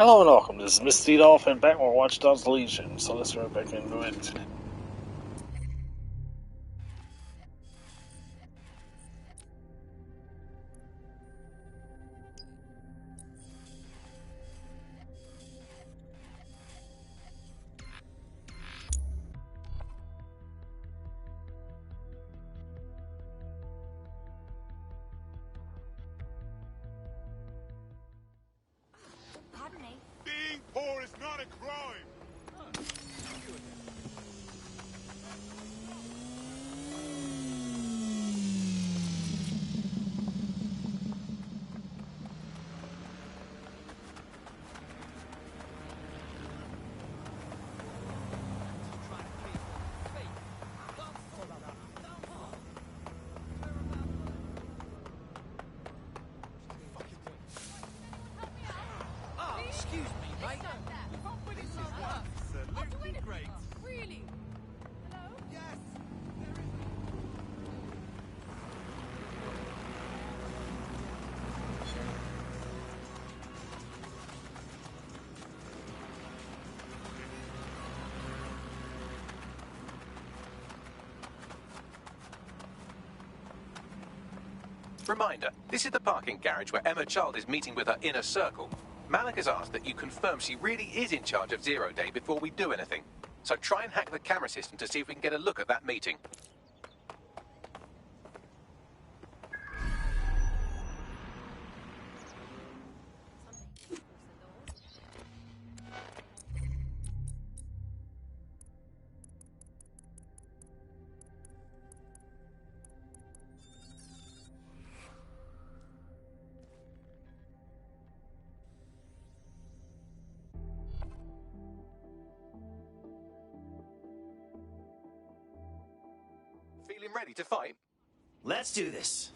Hello and welcome. This is Misty Dolphin back with Watch Dogs Legion. So let's get back into it. Pardon me. Being poor is not a crime! Excuse me, mate. Absolutely great. Really? Hello? Yes! Reminder, this is the parking garage where Emma Child is meeting with her inner circle. Malik has asked that you confirm she really is in charge of Zero Day before we do anything. So try and hack the camera system to see if we can get a look at that meeting. Feeling ready to fight? Let's do this.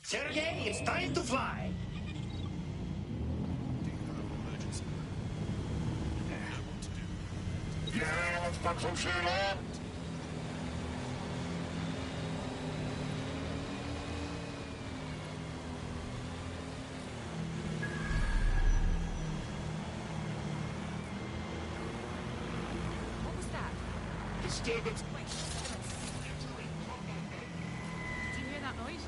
Sergei, it's time to fly. Yeah, let's fuck some shit up! What was that? Disturbance. Did you hear that noise?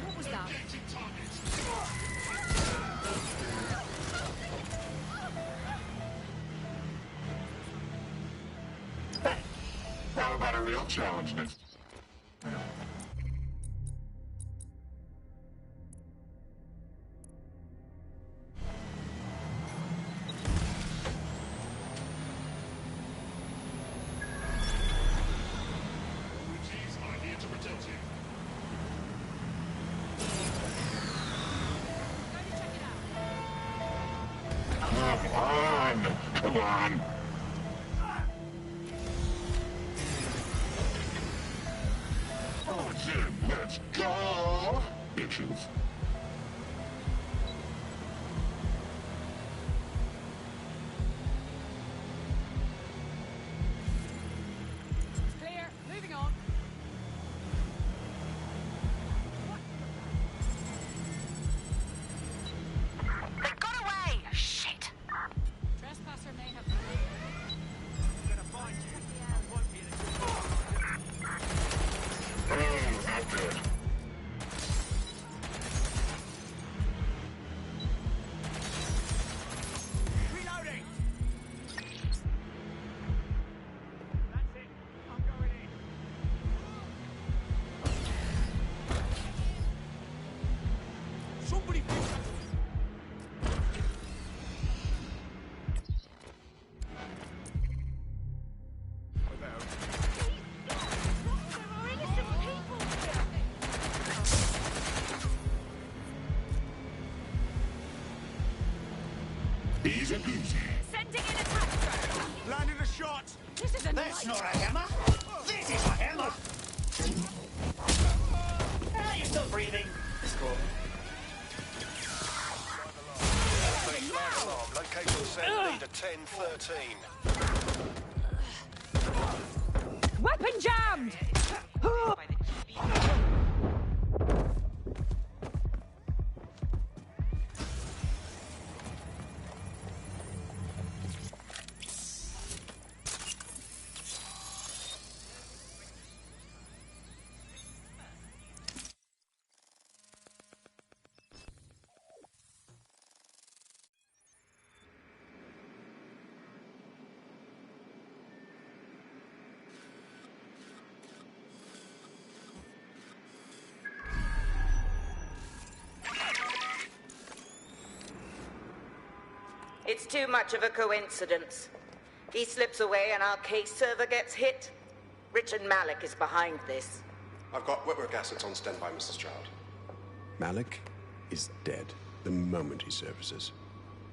What was that? How about a real challenge next? Jeez, I'm here to protect you. Come on! Come on! Oh, Jim, let's go! Bitches. It's clear. Moving on. They got away! Shit! Trespasser may have. I'm gonna find you. I won't be in a good. Oh, not good. Sending in attack drone. Landing a shot. This is a That's night. not a hammer. This is a hammer. Ah, you're still breathing. It's cool. Alarm. Location set. Leader 1013. Weapon jammed! It's too much of a coincidence. He slips away and our case server gets hit. Richard Malik is behind this. I've got wetwork assets on standby, Mrs. Stroud. Malik is dead the moment he surfaces.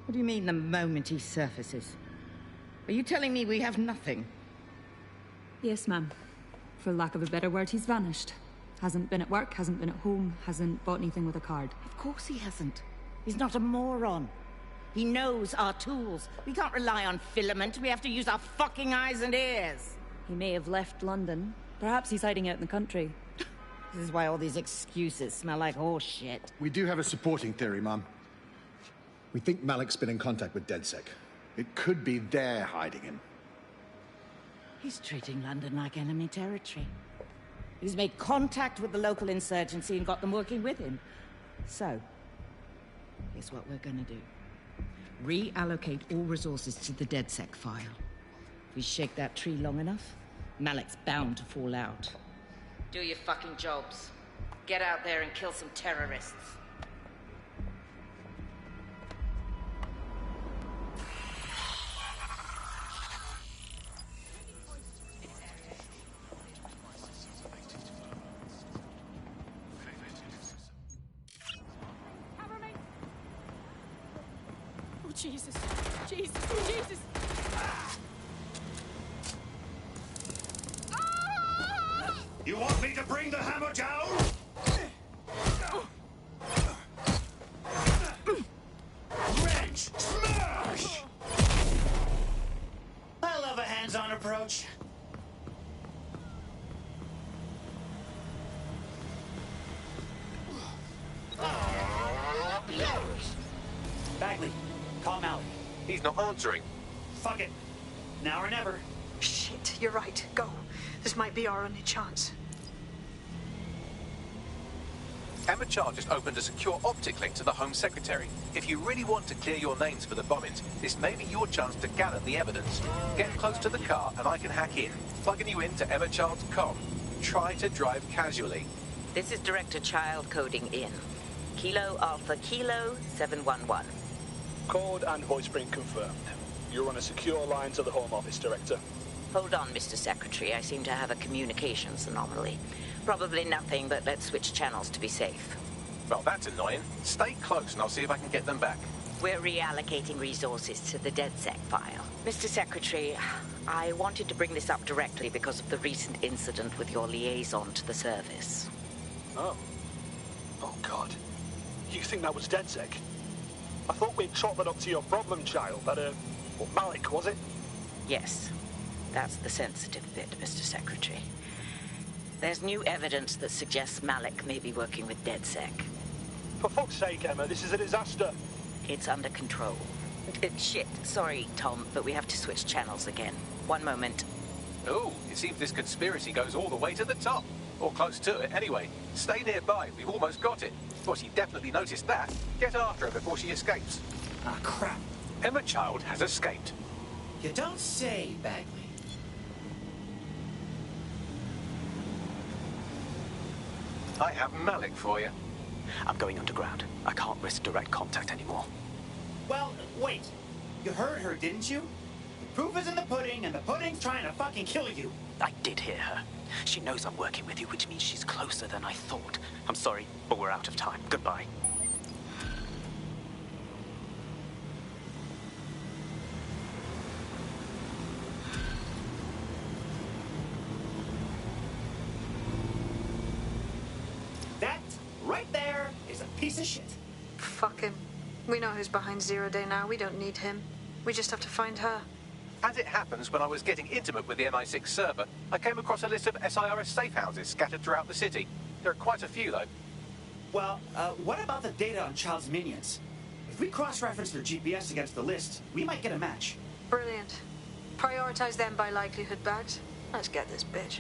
What do you mean the moment he surfaces? Are you telling me we have nothing? Yes, ma'am. For lack of a better word, he's vanished. Hasn't been at work, hasn't been at home, hasn't bought anything with a card. Of course he hasn't. He's not a moron. He knows our tools. We can't rely on filament. We have to use our fucking eyes and ears. He may have left London. Perhaps he's hiding out in the country. This is why all these excuses smell like horse shit. We do have a supporting theory, Mum. We think Malik's been in contact with DedSec. It could be they're hiding him. He's treating London like enemy territory. He's made contact with the local insurgency and got them working with him. So, here's what we're gonna do. Reallocate all resources to the DedSec file. If we shake that tree long enough, Malik's bound to fall out. Do your fucking jobs. Get out there and kill some terrorists. Cover me. Oh, Jesus. Jesus. Jesus. You want me to bring the hammer down? Wrench! Smash! I love a hands-on approach. Bagley, call Malik. He's not answering. Fuck it. Now or never. Shit, you're right. Go. This might be our only chance. Emma Child just opened a secure optic link to the Home Secretary. If you really want to clear your names for the bombings, this may be your chance to gather the evidence. Get close to the car and I can hack in, plugging you into Emma Child's comm. Try to drive casually. This is Director Child coding in. Kilo Alpha Kilo 711. Code and voice print confirmed. You're on a secure line to the Home Office, Director. Hold on, Mr. Secretary. I seem to have a communications anomaly. Probably nothing, but let's switch channels to be safe. Well, that's annoying. Stay close and I'll see if I can get them back. We're reallocating resources to the DedSec file. Mr. Secretary, I wanted to bring this up directly because of the recent incident with your liaison to the service. Oh. Oh, God. You think that was DedSec? I thought we'd chalk that up to your problem child, that, Malik, was it? Yes. That's the sensitive bit, Mr. Secretary. There's new evidence that suggests Malik may be working with DedSec. For fuck's sake, Emma, this is a disaster. It's under control. Shit, sorry, Tom, but we have to switch channels again. One moment. Oh, it seems this conspiracy goes all the way to the top. Or close to it, anyway. Stay nearby, we've almost got it. Well, she definitely noticed that. Get after her before she escapes. Ah, crap. Emma Child has escaped. You don't say, Bagley. I have Malik for you. I'm going underground. I can't risk direct contact anymore. Well, wait. You heard her, didn't you? The proof is in the pudding, and the pudding's trying to fucking kill you. I did hear her. She knows I'm working with you, which means she's closer than I thought. I'm sorry, but we're out of time. Goodbye. of shit. Fuck him. We know who's behind Zero Day now. We don't need him. We just have to find her. As it happens, when I was getting intimate with the MI6 server, I came across a list of SIRS safe houses scattered throughout the city. There are quite a few, though. Well, what about the data on Child's minions? If we cross-reference their GPS against the list, we might get a match. Brilliant. Prioritize them by likelihood, Bags. Let's get this bitch.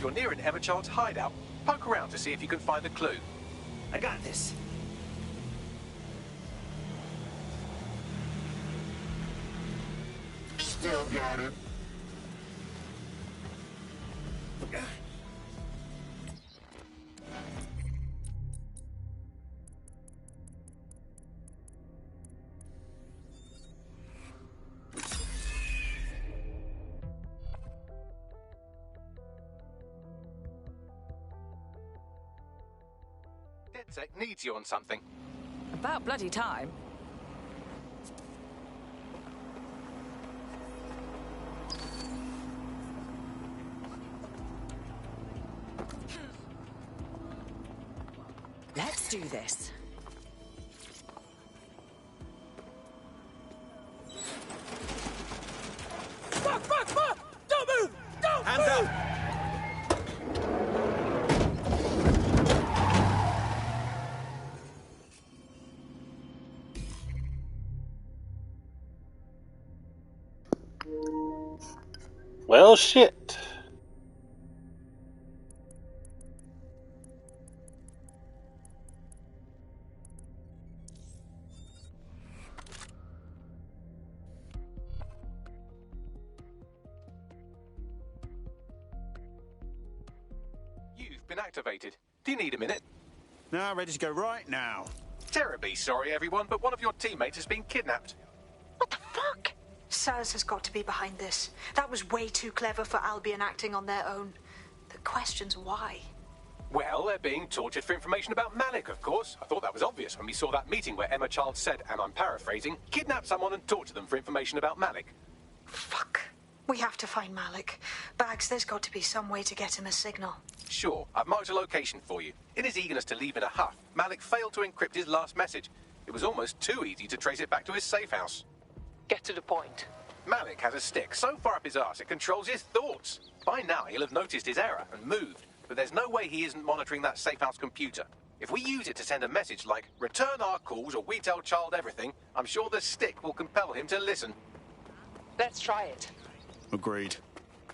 You're near an Emma Child's hideout. Poke around to see if you can find a clue. I got this. Still got it. DedSec needs you on something. About bloody time. Let's do this. Fuck! Fuck! Fuck! Don't move! Don't Hands move! up! Well, shit. You've been activated. Do you need a minute? No, ready to go right now. Terribly sorry, everyone, but one of your teammates has been kidnapped. What the fuck? Saz has got to be behind this. That was way too clever for Albion acting on their own. The question's why. Well, they're being tortured for information about Malik, of course. I thought that was obvious when we saw that meeting where Emma Child said, and I'm paraphrasing, kidnap someone and torture them for information about Malik. Fuck. We have to find Malik. Bags, there's got to be some way to get him a signal. Sure, I've marked a location for you. In his eagerness to leave in a huff, Malik failed to encrypt his last message. It was almost too easy to trace it back to his safe house. Get to the point. Malik has a stick so far up his arse it controls his thoughts. By now he'll have noticed his error and moved, but there's no way he isn't monitoring that safe house computer. If we use it to send a message like, return our calls or we tell child everything, I'm sure the stick will compel him to listen. Let's try it. Agreed.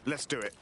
Let's do it.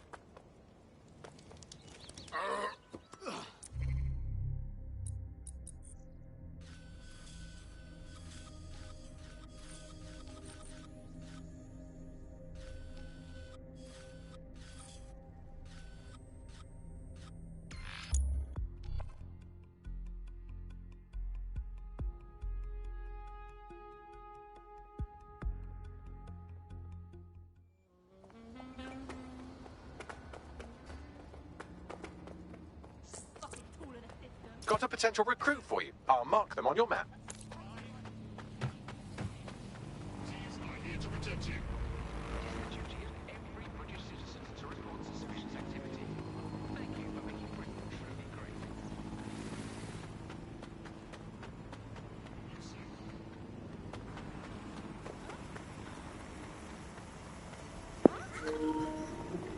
Got a potential recruit for you. I'll mark them on your map.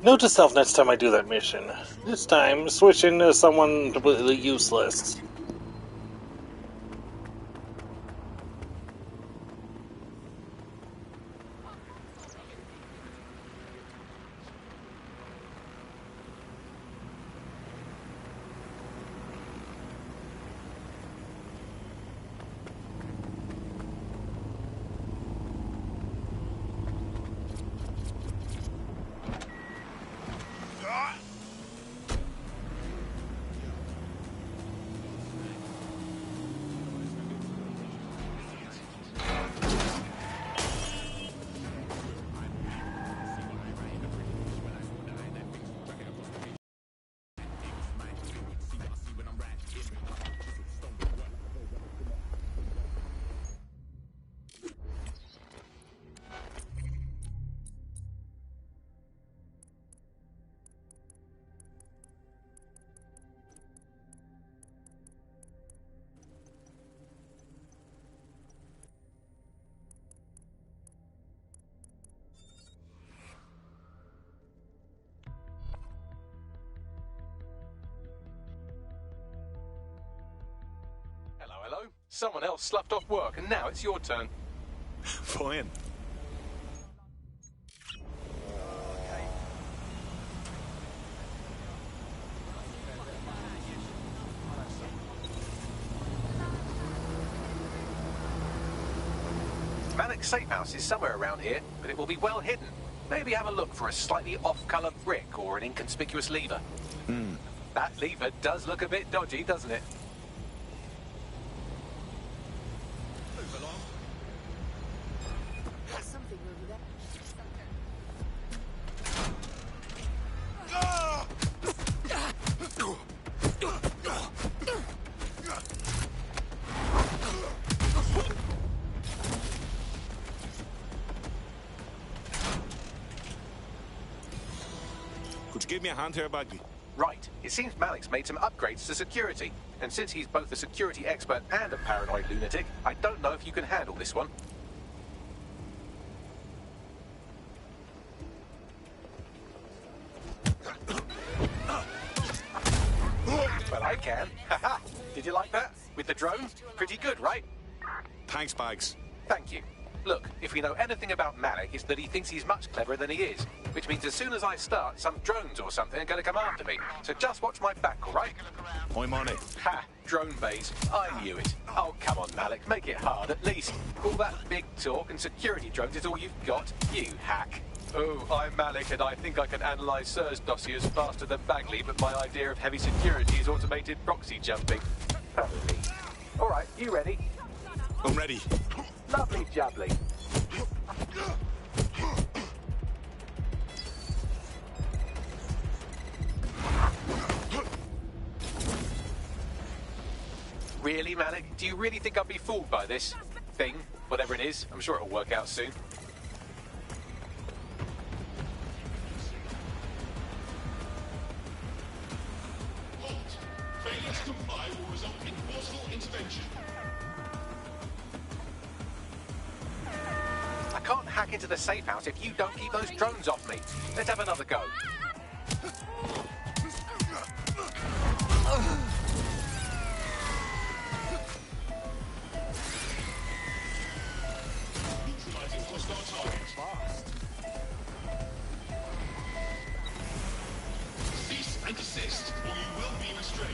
Note to self next time I do that mission. This time, switch into someone completely useless. Hello. Someone else sloughed off work, and now it's your turn. Fine. Malik's safe house is somewhere around here, but it will be well hidden. Maybe have a look for a slightly off-colour brick or an inconspicuous lever. That lever does look a bit dodgy, doesn't it? Could you give me a hand here, Baggy? Right. It seems Malik's made some upgrades to security. And since he's both a security expert and a paranoid lunatic, I don't know if you can handle this one. Well, I can. Haha. Did you like that? With the drone? Pretty good, right? Thanks, Bags. Thank you. Look, if we know anything about Malik, it's that he thinks he's much cleverer than he is. Which means as soon as I start, some drones or something are going to come after me. So just watch my back, all right? I'm on it. Ha! Drone bays. I knew it. Oh, come on, Malik. Make it hard, at least. All that big talk and security drones is all you've got, you hack. Oh, I'm Malik, and I think I can analyse Sir's dossiers faster than Bagley, but my idea of heavy security is automated proxy jumping. All right, you ready? I'm ready. Lovely jubbly. Really, Malik? Do you really think I'll be fooled by this thing? Whatever it is, I'm sure it'll work out soon. into the safe house if you don't keep those drones off me. Let's have another go. Cease and desist, or you will be restrained.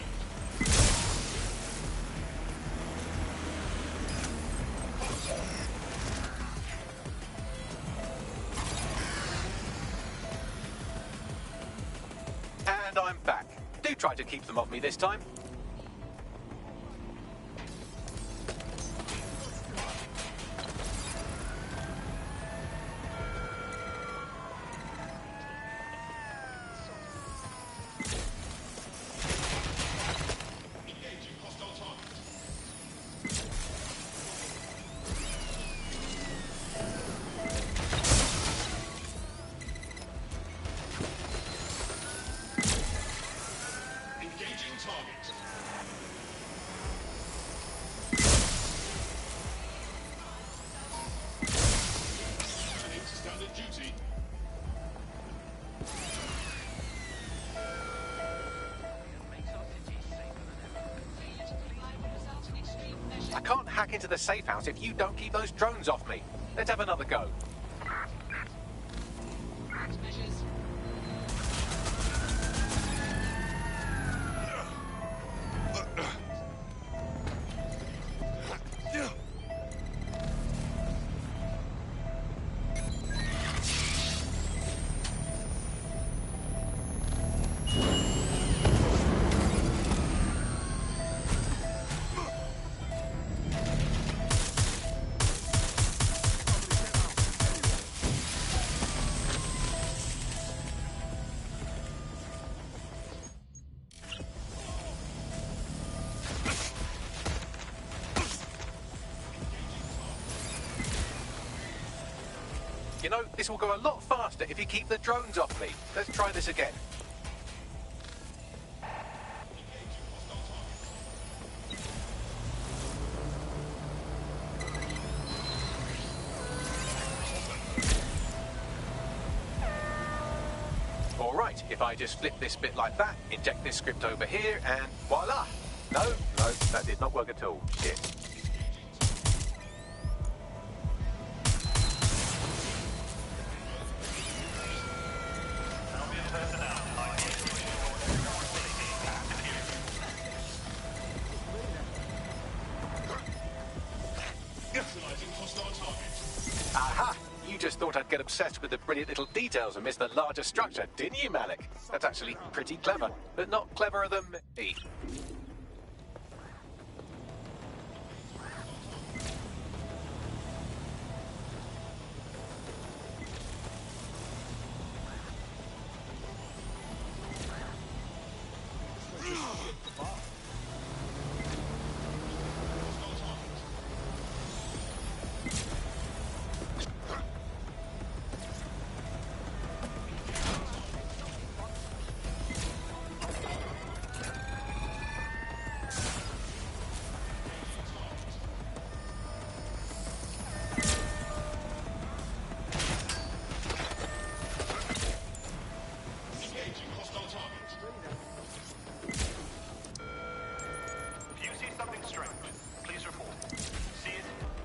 And I'm back. Do try to keep them off me this time. I can't hack into the safe house if you don't keep those drones off me. Let's have another go. You know, this will go a lot faster if you keep the drones off me. Let's try this again. All right, if I just flip this bit like that, inject this script over here, and voila! No, that did not work at all. Shit. Aha! You just thought I'd get obsessed with the brilliant little details and miss the larger structure, didn't you, Malik? That's actually pretty clever, but not cleverer than me.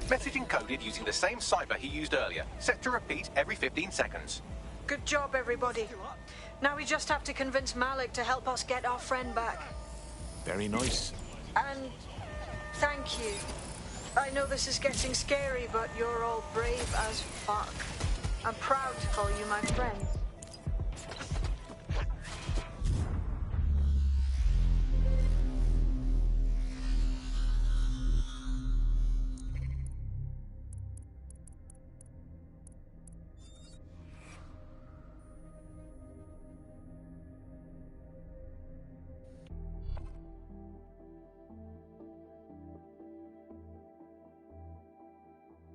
Message encoded using the same cipher he used earlier, set to repeat every 15 seconds. Good job, everybody. Now we just have to convince Malik to help us get our friend back. Very nice. And thank you. I know this is getting scary, but you're all brave as fuck. I'm proud to call you my friend.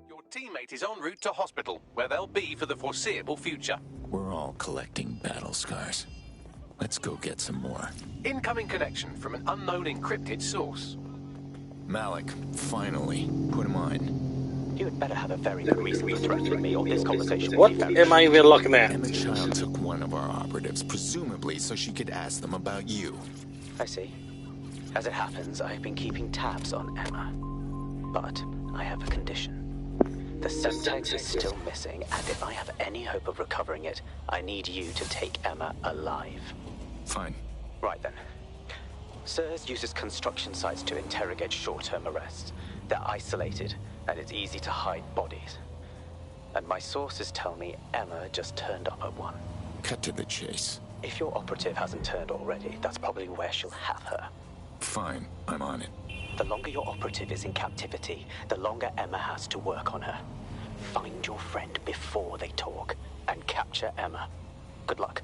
Your teammate is en route to hospital, where they'll be for the foreseeable future. We're all collecting battle scars. Let's go get some more. Incoming connection from an unknown encrypted source. Malik, finally. Put him on. You had better have a very good reason for threatening me, or this conversation will What be very am I even looking at? Emma Child took one of our operatives, presumably so she could ask them about you. I see. As it happens, I've been keeping tabs on Emma. But I have a condition. The Semtex is still missing, and if I have any hope of recovering it, I need you to take Emma alive. Fine. Right then. SIRS uses construction sites to interrogate short-term arrests. They're isolated, and it's easy to hide bodies. And my sources tell me Emma just turned up at one. Cut to the chase. If your operative hasn't turned already, that's probably where she'll have her. Fine, I'm on it. The longer your operative is in captivity, the longer Emma has to work on her. Find your friend before they talk, and capture Emma. Good luck.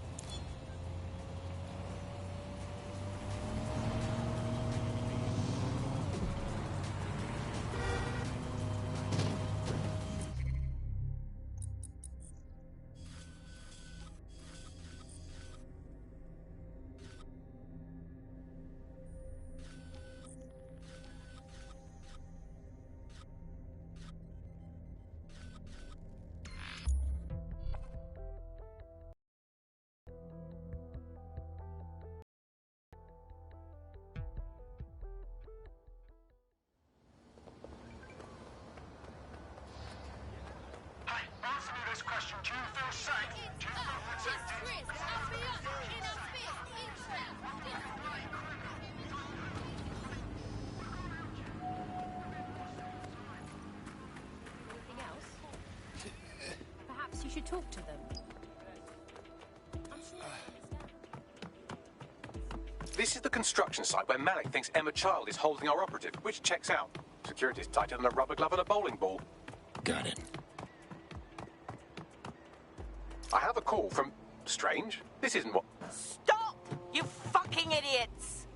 Perhaps you should talk to them. This is the construction site where Malik thinks Emma Child is holding our operative, which checks out. Security's tighter than a rubber glove and a bowling ball. Got it. I have a call from... Strange. This isn't what... Stop! You fucking idiots!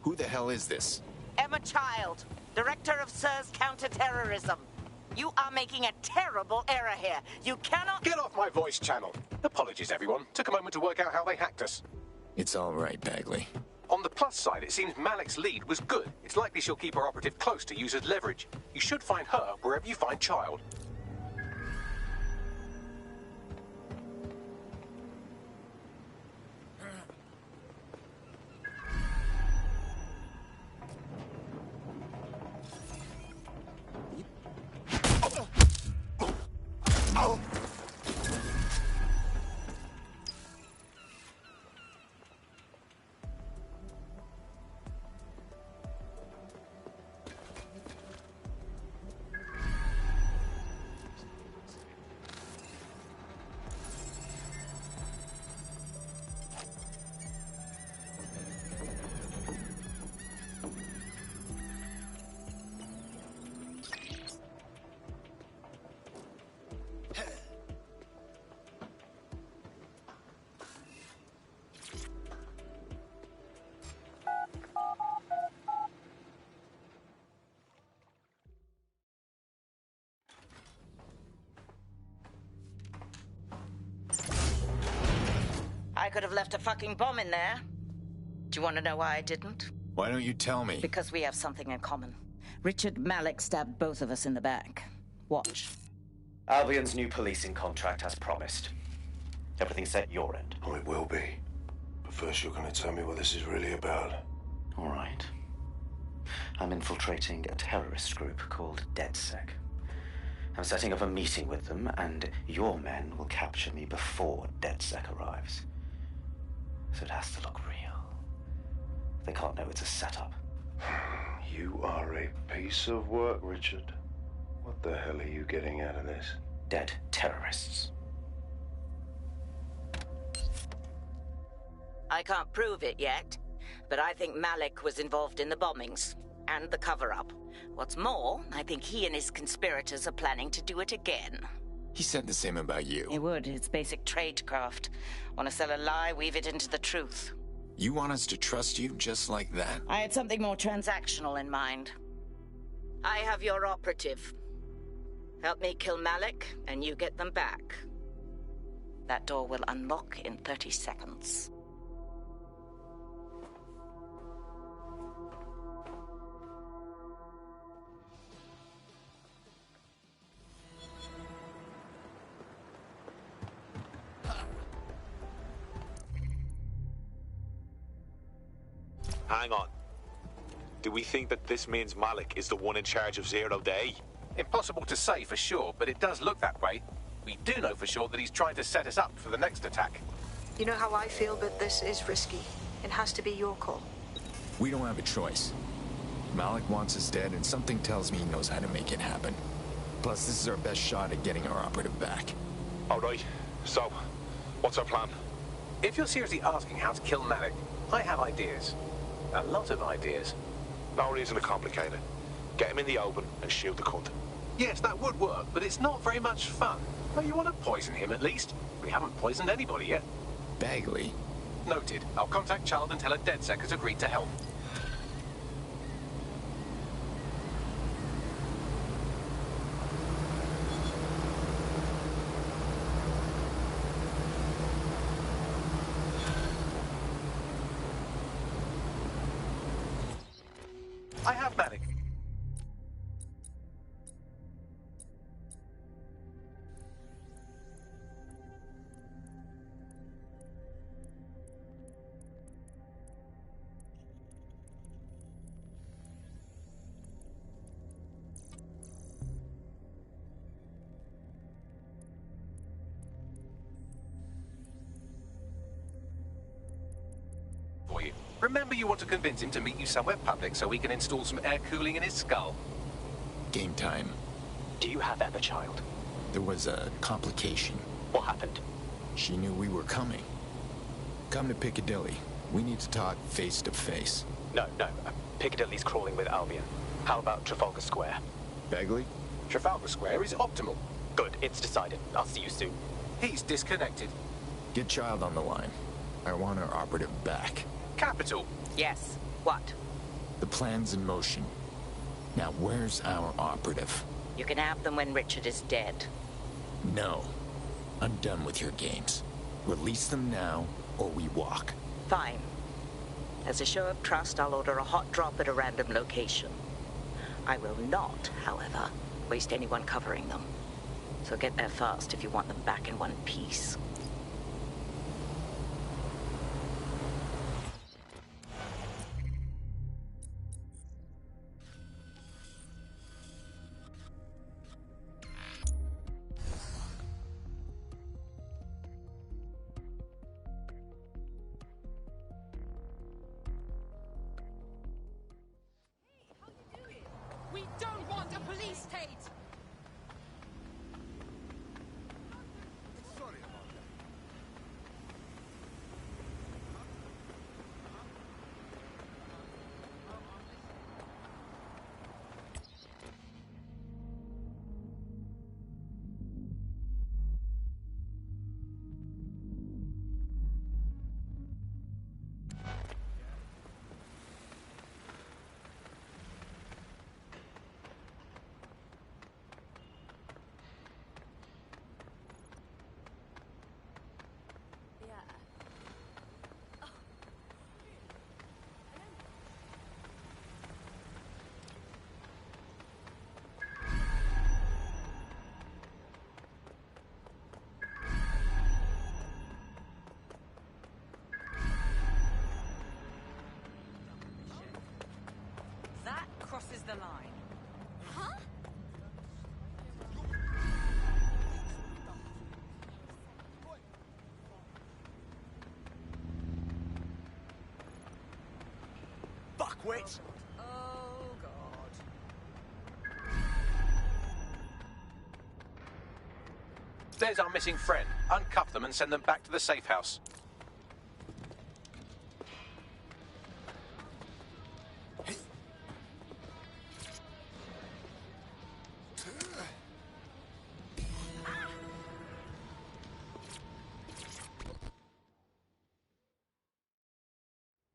Who the hell is this? Emma Child, Director of SIRS Counterterrorism. You are making a terrible error here. You cannot... Get off my voice channel. Apologies, everyone. Took a moment to work out how they hacked us. It's all right, Bagley. On the plus side, it seems Malik's lead was good. It's likely she'll keep her operative close to use as leverage. You should find her wherever you find Child. I could have left a fucking bomb in there. Do you want to know why I didn't? Why don't you tell me? Because we have something in common. Richard Malik stabbed both of us in the back. Watch. Albion's new policing contract as promised. Everything's set your end. Oh, it will be. But first you're going to tell me what this is really about. All right. I'm infiltrating a terrorist group called DedSec. I'm setting up a meeting with them, and your men will capture me before DedSec arrives. So it has to look real. They can't know it's a setup. You are a piece of work, Richard. What the hell are you getting out of this? Dead terrorists. I can't prove it yet, but I think Malik was involved in the bombings and the cover-up. What's more, I think he and his conspirators are planning to do it again. He said the same about you. He would. It's basic tradecraft. Want to sell a lie, weave it into the truth. You want us to trust you just like that? I had something more transactional in mind. I have your operative. Help me kill Malik, and you get them back. That door will unlock in 30 seconds. Hang on. Do we think that this means Malik is the one in charge of Zero Day? Impossible to say for sure, but it does look that way. We do know for sure that he's trying to set us up for the next attack. You know how I feel, but this is risky. It has to be your call. We don't have a choice. Malik wants us dead, and something tells me he knows how to make it happen. Plus, this is our best shot at getting our operative back. All right. So, what's our plan? If you're seriously asking how to kill Malik, I have ideas. A lot of ideas. No reason to complicate it. Get him in the open and shoot the cunt. Yes, that would work, but it's not very much fun. Well, you want to poison him at least. We haven't poisoned anybody yet. Bagley. Noted. I'll contact Child and tell her DedSec has agreed to help. I have Malik. For you. Remember, you want to convince him to meet you somewhere public so we can install some air cooling in his skull. Game time. Do you have Emma, Child? There was a complication. What happened? She knew we were coming. Come to Piccadilly. We need to talk face to face. No. Piccadilly's crawling with Albion. How about Trafalgar Square? Bagley? Trafalgar Square is optimal. Good, it's decided. I'll see you soon. He's disconnected. Get Child on the line. I want our operative back. Capital. Yes. What? The plan's in motion. Now, where's our operative? You can have them when Richard is dead. No. I'm done with your games. Release them now, or we walk. Fine. As a show of trust, I'll order a hot drop at a random location. I will not, however, waste anyone covering them. So get there fast if you want them back in one piece. We don't want a police state! Sorry about that. That crosses the line. Huh? Fuckwit! Oh, God. There's our missing friend. Uncuff them and send them back to the safe house.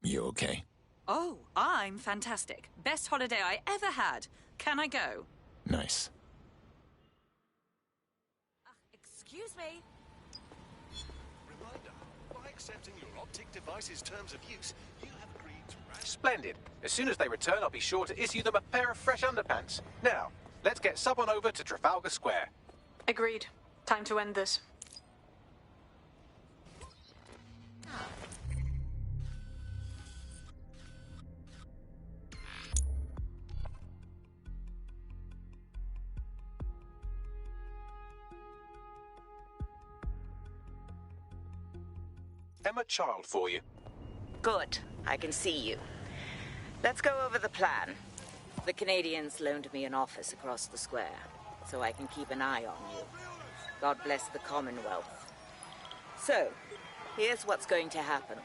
You okay? Oh, I'm fantastic. Best holiday I ever had. Can I go? Nice. Excuse me. Reminder, by accepting your optic device's terms of use, you have agreed to Splendid. As soon as they return, I'll be sure to issue them a pair of fresh underpants. Now, let's get someone over to Trafalgar Square. Agreed. Time to end this. Emma Child for you. Good. I can see you. Let's go over the plan. The Canadians loaned me an office across the square, so I can keep an eye on you. God bless the Commonwealth. So, here's what's going to happen.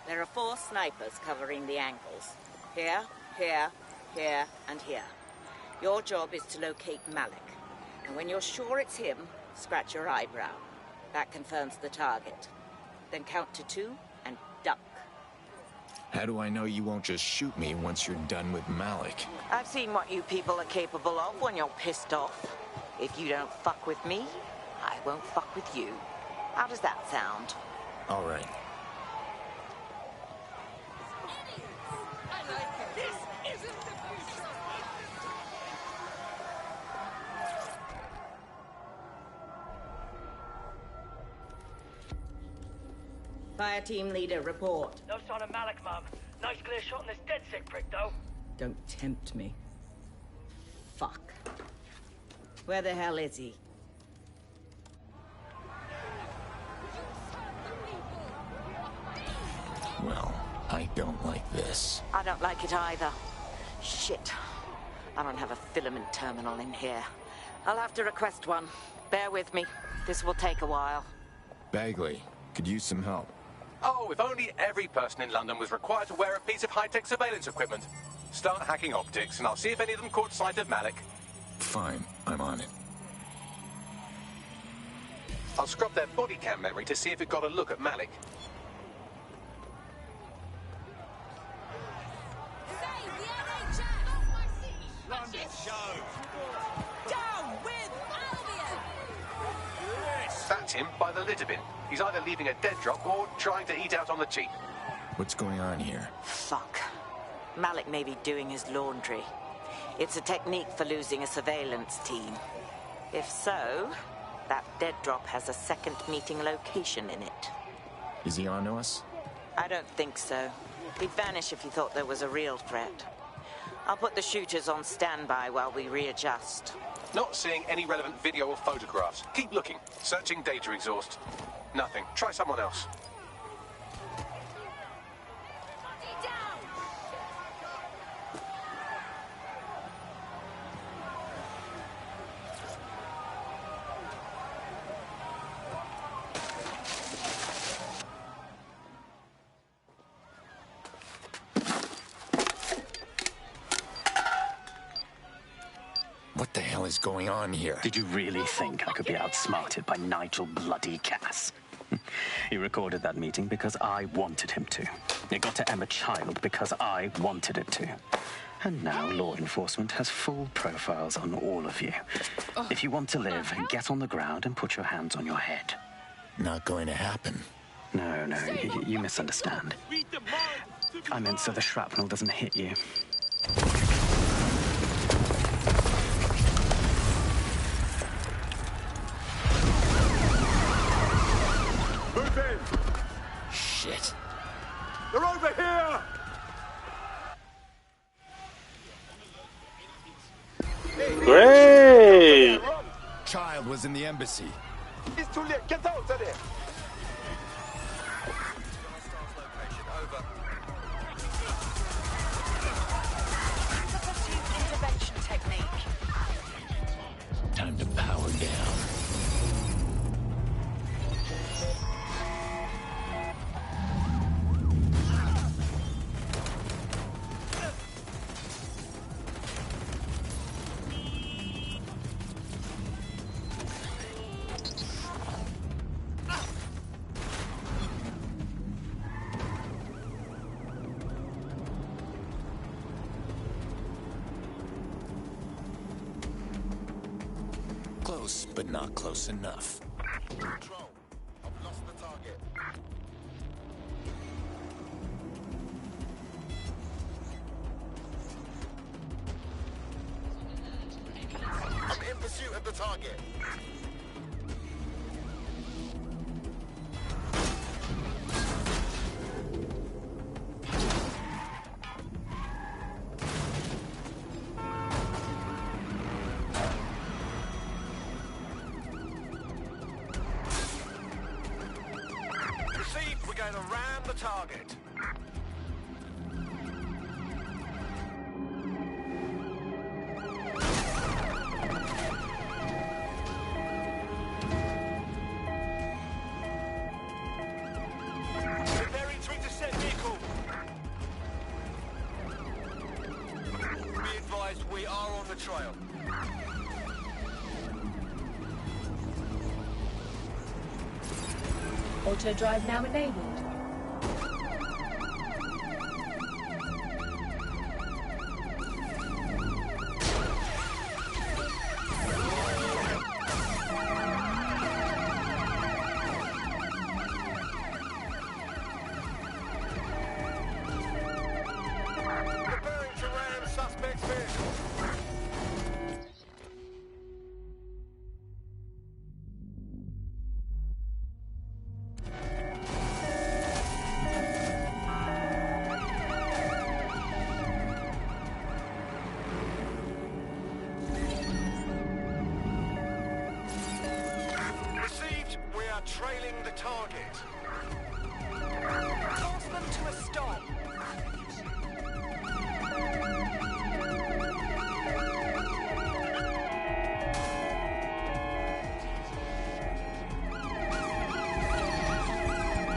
There are 4 snipers covering the angles. Here, here, here, and here. Your job is to locate Malik. And when you're sure it's him, scratch your eyebrow. That confirms the target. Then count to 2 and duck. How do I know you won't just shoot me once you're done with Malik? I've seen what you people are capable of when you're pissed off. If you don't fuck with me, I won't fuck with you. How does that sound? All right. Fire team leader, report. No sign of Malik, Mum. Nice clear shot on this DedSec prick, though. Don't tempt me. Fuck. Where the hell is he? Well, I don't like this. I don't like it either. Shit. I don't have a filament terminal in here. I'll have to request one. Bear with me. This will take a while. Bagley, could use some help. Oh, if only every person in London was required to wear a piece of high-tech surveillance equipment. Start hacking optics, and I'll see if any of them caught sight of Malik. Fine, I'm on it. I'll scrub their body cam memory to see if it got a look at Malik. London show. Down with Albion! That's him by the litter bin. He's either leaving a dead drop or trying to eat out on the cheap. What's going on here? Fuck. Malik may be doing his laundry. It's a technique for losing a surveillance team. If so, that dead drop has a second meeting location in it. Is he on to us? I don't think so. He'd vanish if he thought there was a real threat. I'll put the shooters on standby while we readjust. Not seeing any relevant video or photographs. Keep looking. Searching data exhaust. Nothing. Try someone else. What the hell is going on here? Did you really think I could be outsmarted by Nigel bloody Cass? He recorded that meeting because I wanted him to. It got to Emma Child because I wanted it to. And now law enforcement has full profiles on all of you. If you want to live, get on the ground and put your hands on your head. Not going to happen. No, you misunderstand. I meant so the shrapnel doesn't hit you. Move in! Shit. They're over here! Great! Child was in the embassy. It's too late. Get out of there! Intervention technique. Time to power down. Close, but not close enough. Control. I've lost the target. I'm in pursuit of the target. the target. Preparing to intercept vehicle. Be advised, we are on the trail. Auto drive now enabled. Preparing to ram suspect's vehicle. Received. We are trailing the target. Force them to a stop.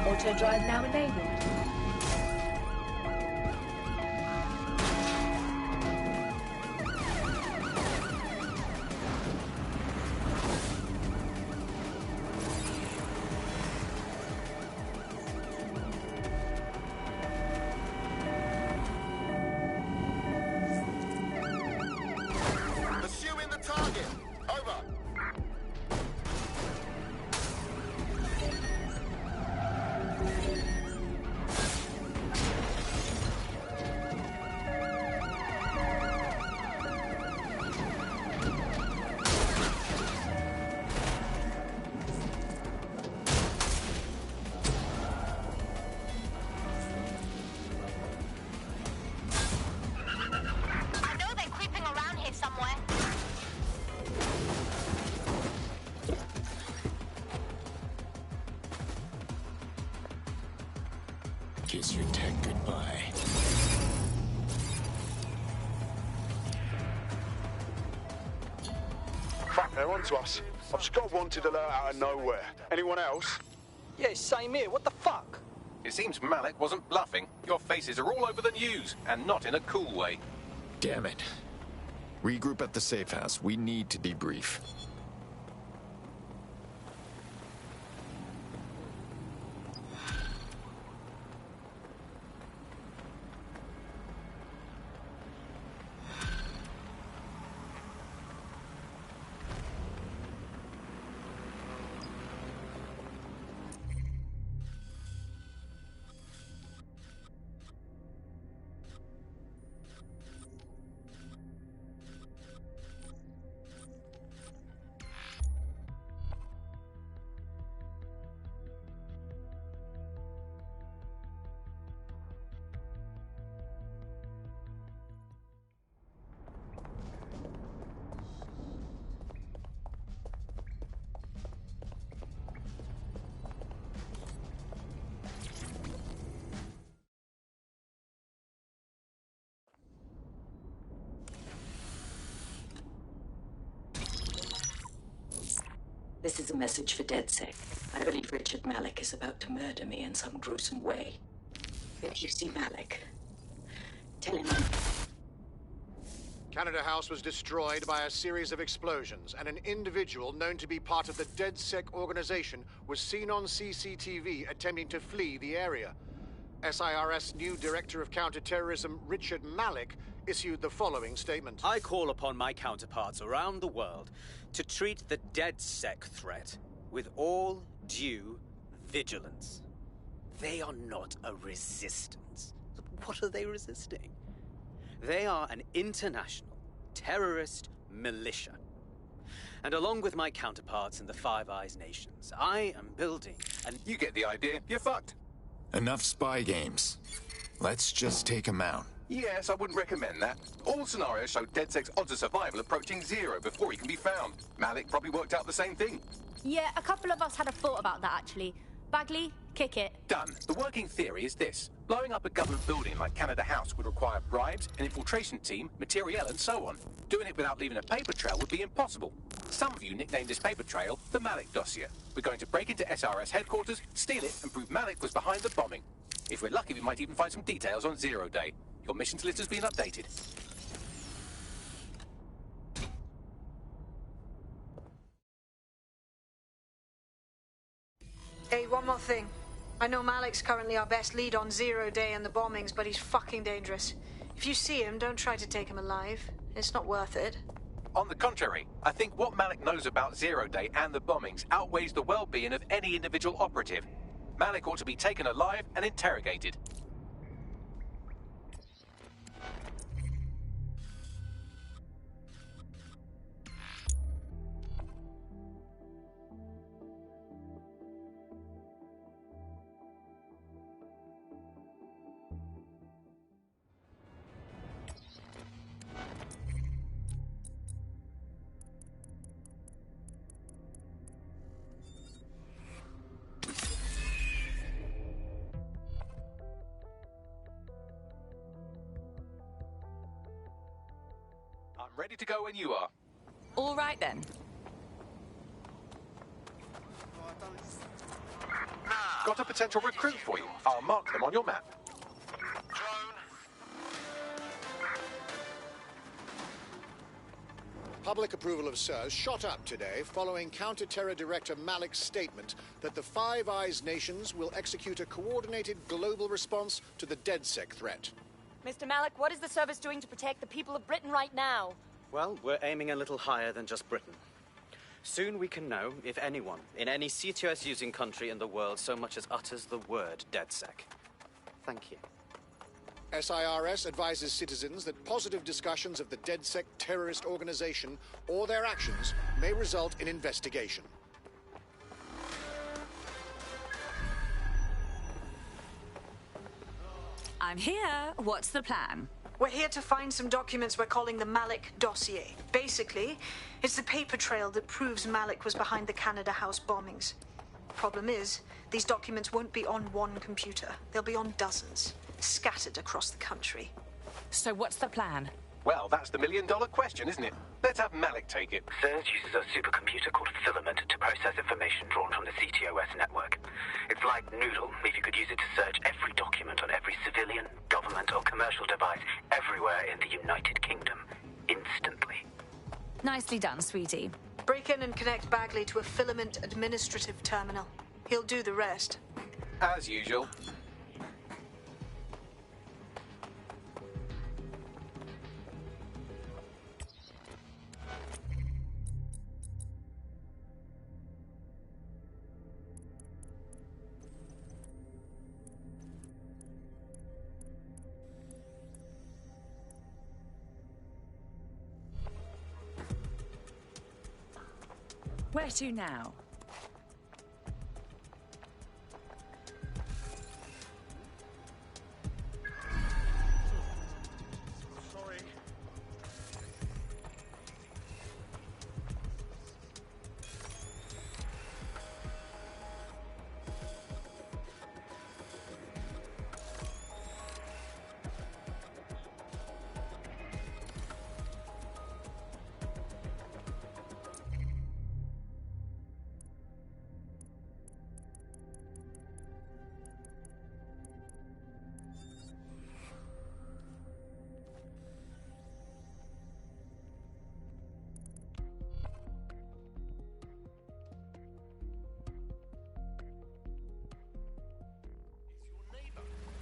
Auto drive now enabled. Pursuing the target. Over. I know they're creeping around here somewhere. Kiss your tech goodbye. Fuck, they're onto us. I've just got a wanted alert out of nowhere. Anyone else? Yeah, same here. What the fuck? It seems Malik wasn't bluffing. Your faces are all over the news, and not in a cool way. Damn it. Regroup at the safe house. We need to debrief. This is a message for DedSec. I believe Richard Malik is about to murder me in some gruesome way. If you see Malik, tell him Canada House was destroyed by a series of explosions, and an individual known to be part of the DedSec organization was seen on CCTV attempting to flee the area. SIRS new Director of Counterterrorism Richard Malik issued the following statement. I call upon my counterparts around the world to treat the DedSec threat with all due vigilance. They are not a resistance. What are they resisting? They are an international terrorist militia. And along with my counterparts in the Five Eyes nations, I am building an... You get the idea. You're fucked. Enough spy games. Let's just take him out. Yes, I wouldn't recommend that. All scenarios show DedSec's odds of survival approaching 0 before he can be found. Malik probably worked out the same thing. Yeah, a couple of us had a thought about that, actually. Bagley, kick it. Done. The working theory is this. Blowing up a government building like Canada House would require bribes, an infiltration team, materiel, and so on. Doing it without leaving a paper trail would be impossible. Some of you nicknamed this paper trail the Malik dossier. We're going to break into SRS headquarters, steal it, and prove Malik was behind the bombing. If we're lucky, we might even find some details on Zero Day. Your missions list has been updated. Hey, one more thing. I know Malik's currently our best lead on Zero Day and the bombings, but he's fucking dangerous. If you see him, don't try to take him alive. It's not worth it. On the contrary, I think what Malik knows about Zero Day and the bombings outweighs the well-being of any individual operative. Malik ought to be taken alive and interrogated. I'm ready to go when you are. All right then. Got a potential recruit for you. I'll mark them on your map. Public approval of SIRS shot up today following Counter-Terror Director Malik's statement that the Five Eyes nations will execute a coordinated global response to the DedSec threat. Mr. Malik, what is the service doing to protect the people of Britain right now? Well, we're aiming a little higher than just Britain. Soon we can know if anyone in any CTOS-using country in the world so much as utters the word DedSec. Thank you. SIRS advises citizens that positive discussions of the DedSec terrorist organization or their actions may result in investigation. I'm here. What's the plan? We're here to find some documents we're calling the Malik dossier. Basically, it's the paper trail that proves Malik was behind the Canada House bombings. Problem is, these documents won't be on one computer. They'll be on dozens, scattered across the country. So what's the plan? Well, that's the million-dollar question, isn't it? Let's have Malik take it. SIRS uses a supercomputer called Filament to process information drawn from the CTOS network. It's like Noodle, if you could use it to search every document on every civilian, government, or commercial device everywhere in the United Kingdom, instantly. Nicely done, sweetie. Break in and connect Bagley to a Filament administrative terminal. He'll do the rest. As usual. Where to now? Sorry.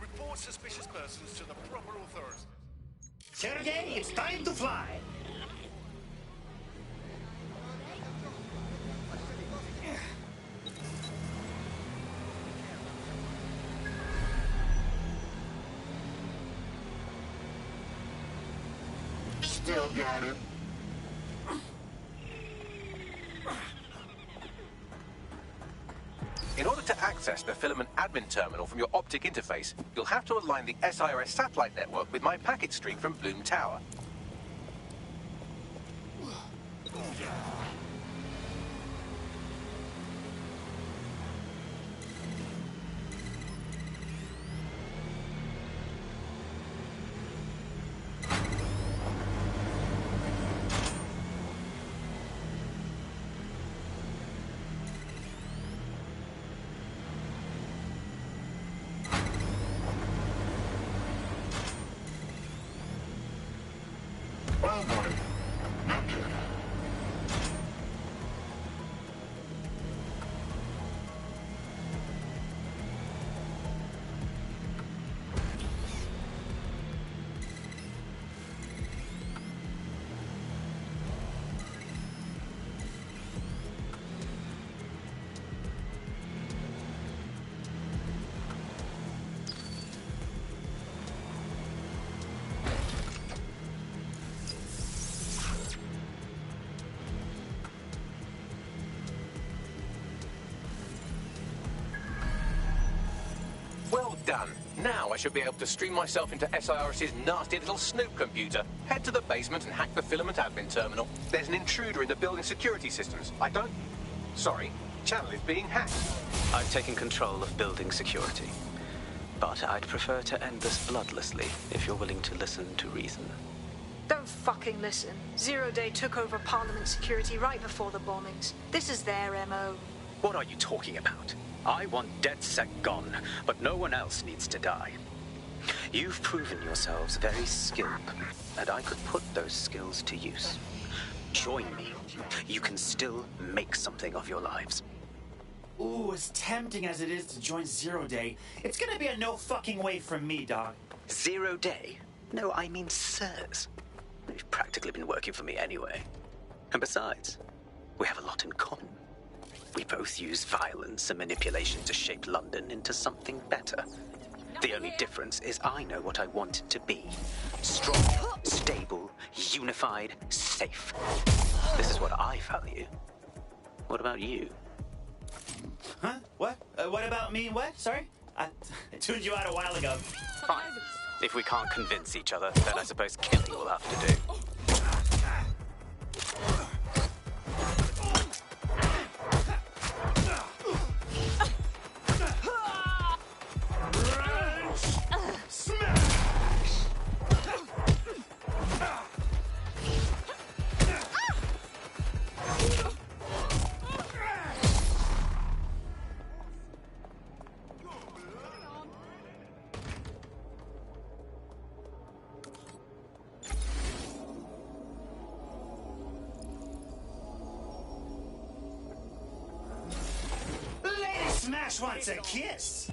Report suspicious persons to the proper authorities. Sergei, it's time to fly. Still got it. In order to access the Filament admin terminal from your optic interface, you'll have to align the SIRS satellite network with my packet stream from Bloom Tower. Done. Now I should be able to stream myself into SIRS's nasty little snoop computer, head to the basement and hack the filament admin terminal. There's an intruder in the building security systems. Sorry, channel is being hacked. I've taken control of building security. But I'd prefer to end this bloodlessly if you're willing to listen to reason. Don't fucking listen. Zero Day took over Parliament security right before the bombings. This is their MO. What are you talking about? I want DedSec gone, but no one else needs to die. You've proven yourselves very skilled, and I could put those skills to use. Join me. You can still make something of your lives. Ooh, as tempting as it is to join Zero Day, it's gonna be a no fucking way from me, dog. 0 Day? No, I mean sirs. You've practically been working for me anyway. And besides, we have a lot in common. We both use violence and manipulation to shape London into something better. The only difference is I know what I want it to be. Strong, stable, unified, safe. This is what I value. What about you? Huh? What? What about me? What? Sorry? I tuned you out a while ago. Fine. If we can't convince each other, then I suppose killing will have to do. Smash wants a kiss.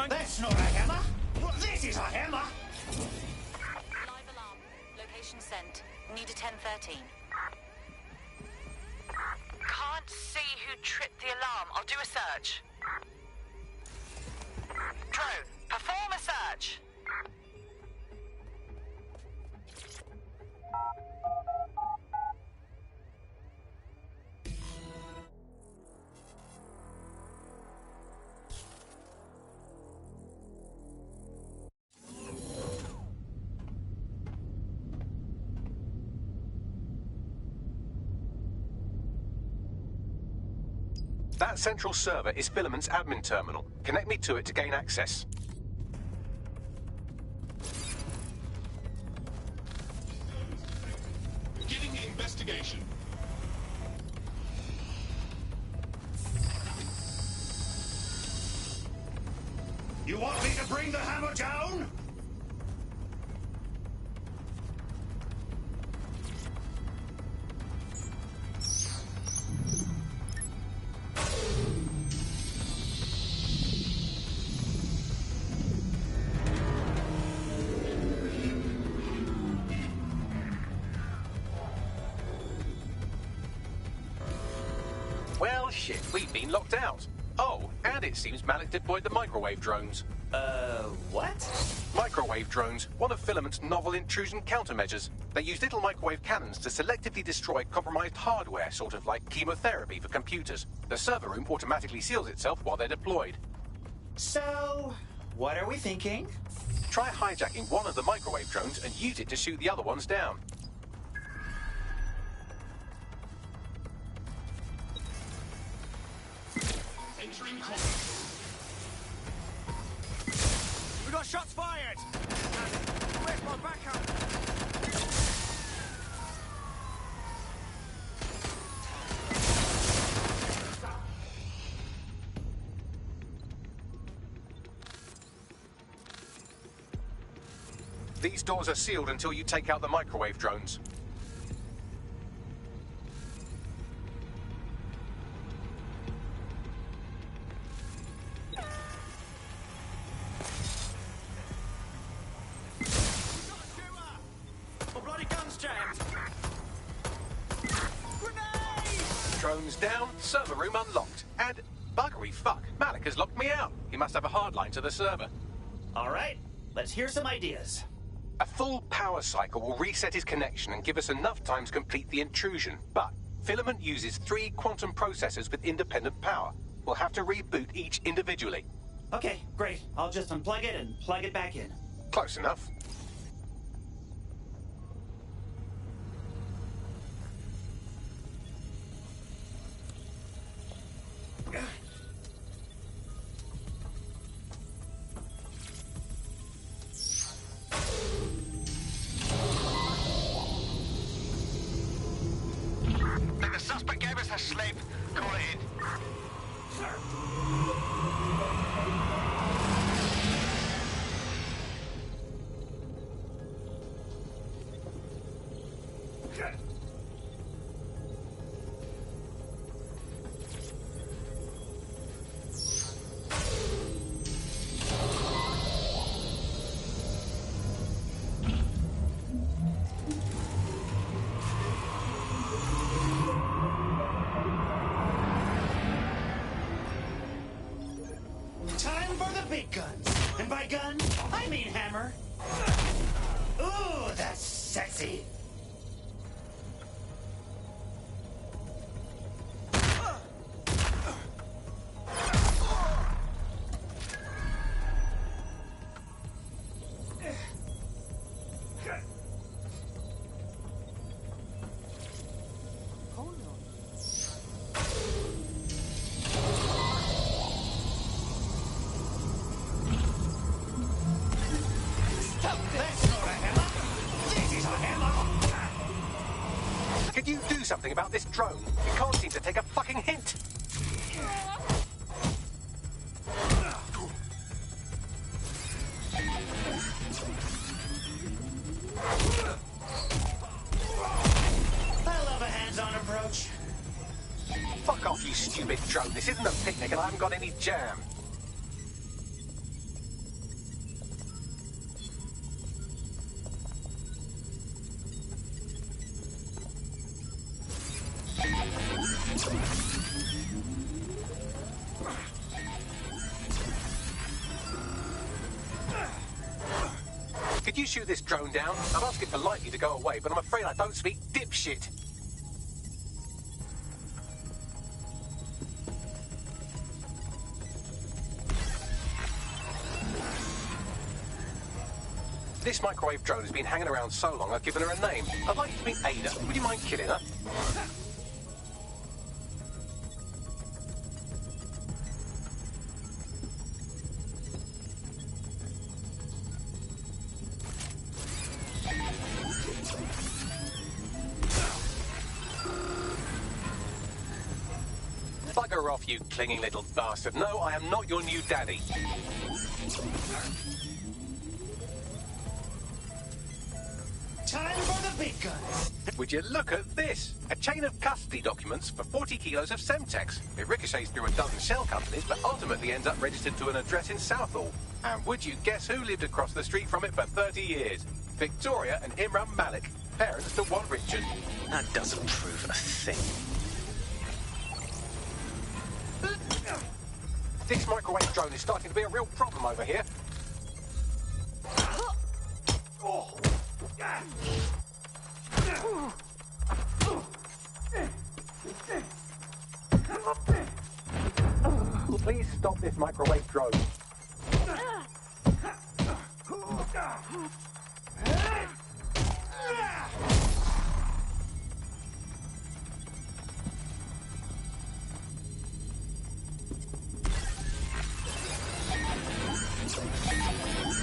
That's not a hammer. This is a hammer. Live alarm. Location sent. Need a 1013. Can't see who tripped the alarm. I'll do a search. Drone, perform a search. That central server is Filament's admin terminal. Connect me to it to gain access. Beginning investigation. You want me to bring the hammer down? Well, shit, we've been locked out. Oh, and it seems Malik deployed the microwave drones. What? Microwave drones, one of Filament's novel intrusion countermeasures. They use little microwave cannons to selectively destroy compromised hardware, sort of like chemotherapy for computers. The server room automatically seals itself while they're deployed. So, what are we thinking? Try hijacking one of the microwave drones and use it to shoot the other ones down. Entering combat. We got shots fired! Where's my backup? These doors are sealed until you take out the microwave drones. Oh, bloody gun's jammed! Drones down, server room unlocked, and buggery fuck, Malik has locked me out. He must have a hard line to the server. All right, let's hear some ideas. A full power cycle will reset his connection and give us enough time to complete the intrusion. But Filament uses 3 quantum processors with independent power. We'll have to reboot each individually. Okay, great. I'll just unplug it and plug it back in. Close enough. The suspect gave us a slip. Call it in. Time for the big guns. And by gun, I mean hammer. Ooh, that's sexy. Could you do something about this drone? It can't seem to take a fucking hint. I love a hands-on approach. Fuck off, you stupid drone. This isn't a picnic and I haven't got any jam. Could you shoot this drone down? I'd ask it politely to go away, but I'm afraid I don't speak dipshit. This microwave drone has been hanging around so long I've given her a name. I'd like you to meet Ada. Would you mind killing her? Bugger off, you clinging little bastard. No, I am not your new daddy. Time for the big guns. Would you look at this? A chain of custody documents for 40 kilos of Semtex. It ricochets through a dozen shell companies, but ultimately ends up registered to an address in Southall. And would you guess who lived across the street from it for 30 years? Victoria and Imran Malik, parents to one Richard. That doesn't prove a thing. This microwave drone is starting to be a real problem over here. Please stop this microwave drone.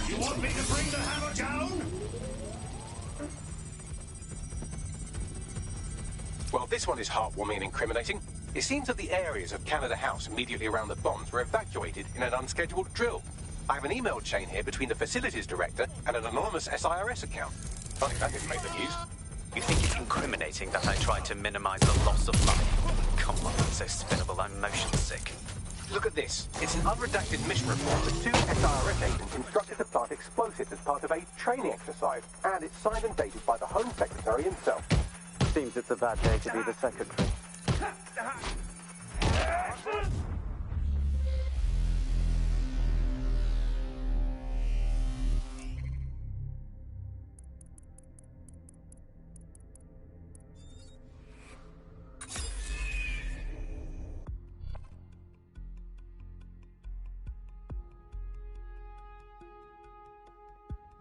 You want me to bring the hammer down? Well, this one is heartwarming and incriminating. It seems that the areas of Canada House immediately around the bombs were evacuated in an unscheduled drill. I have an email chain here between the facilities director and an anonymous SIRS account. Funny that didn't make the news. You think it's incriminating that I tried to minimize the loss of life? Come on, that's so spinnable, I'm motion sick. Look at this. It's an unredacted mission report with 2 SIRS agents instructed to plant explosives as part of a training exercise, and it's signed and dated by the Home Secretary himself. Seems it's a bad day to be the secretary.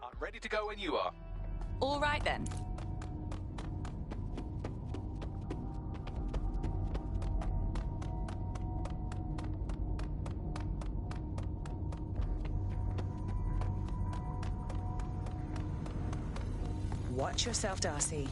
I'm ready to go when you are. All right then. Watch yourself, Darcy.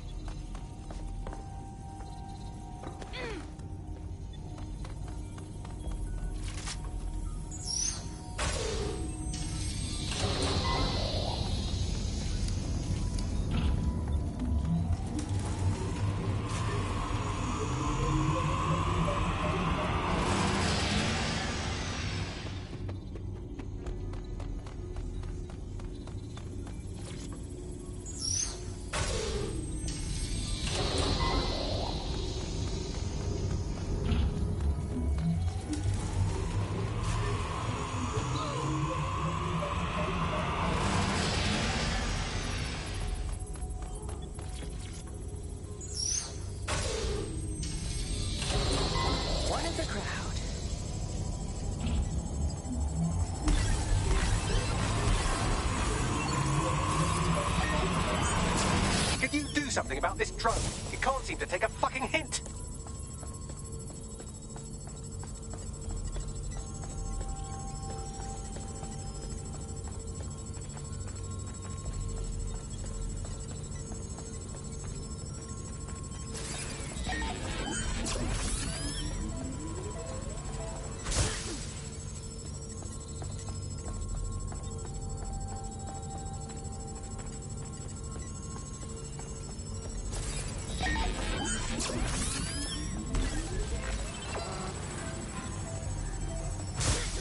Something about this drone. It can't seem to take a fucking hint.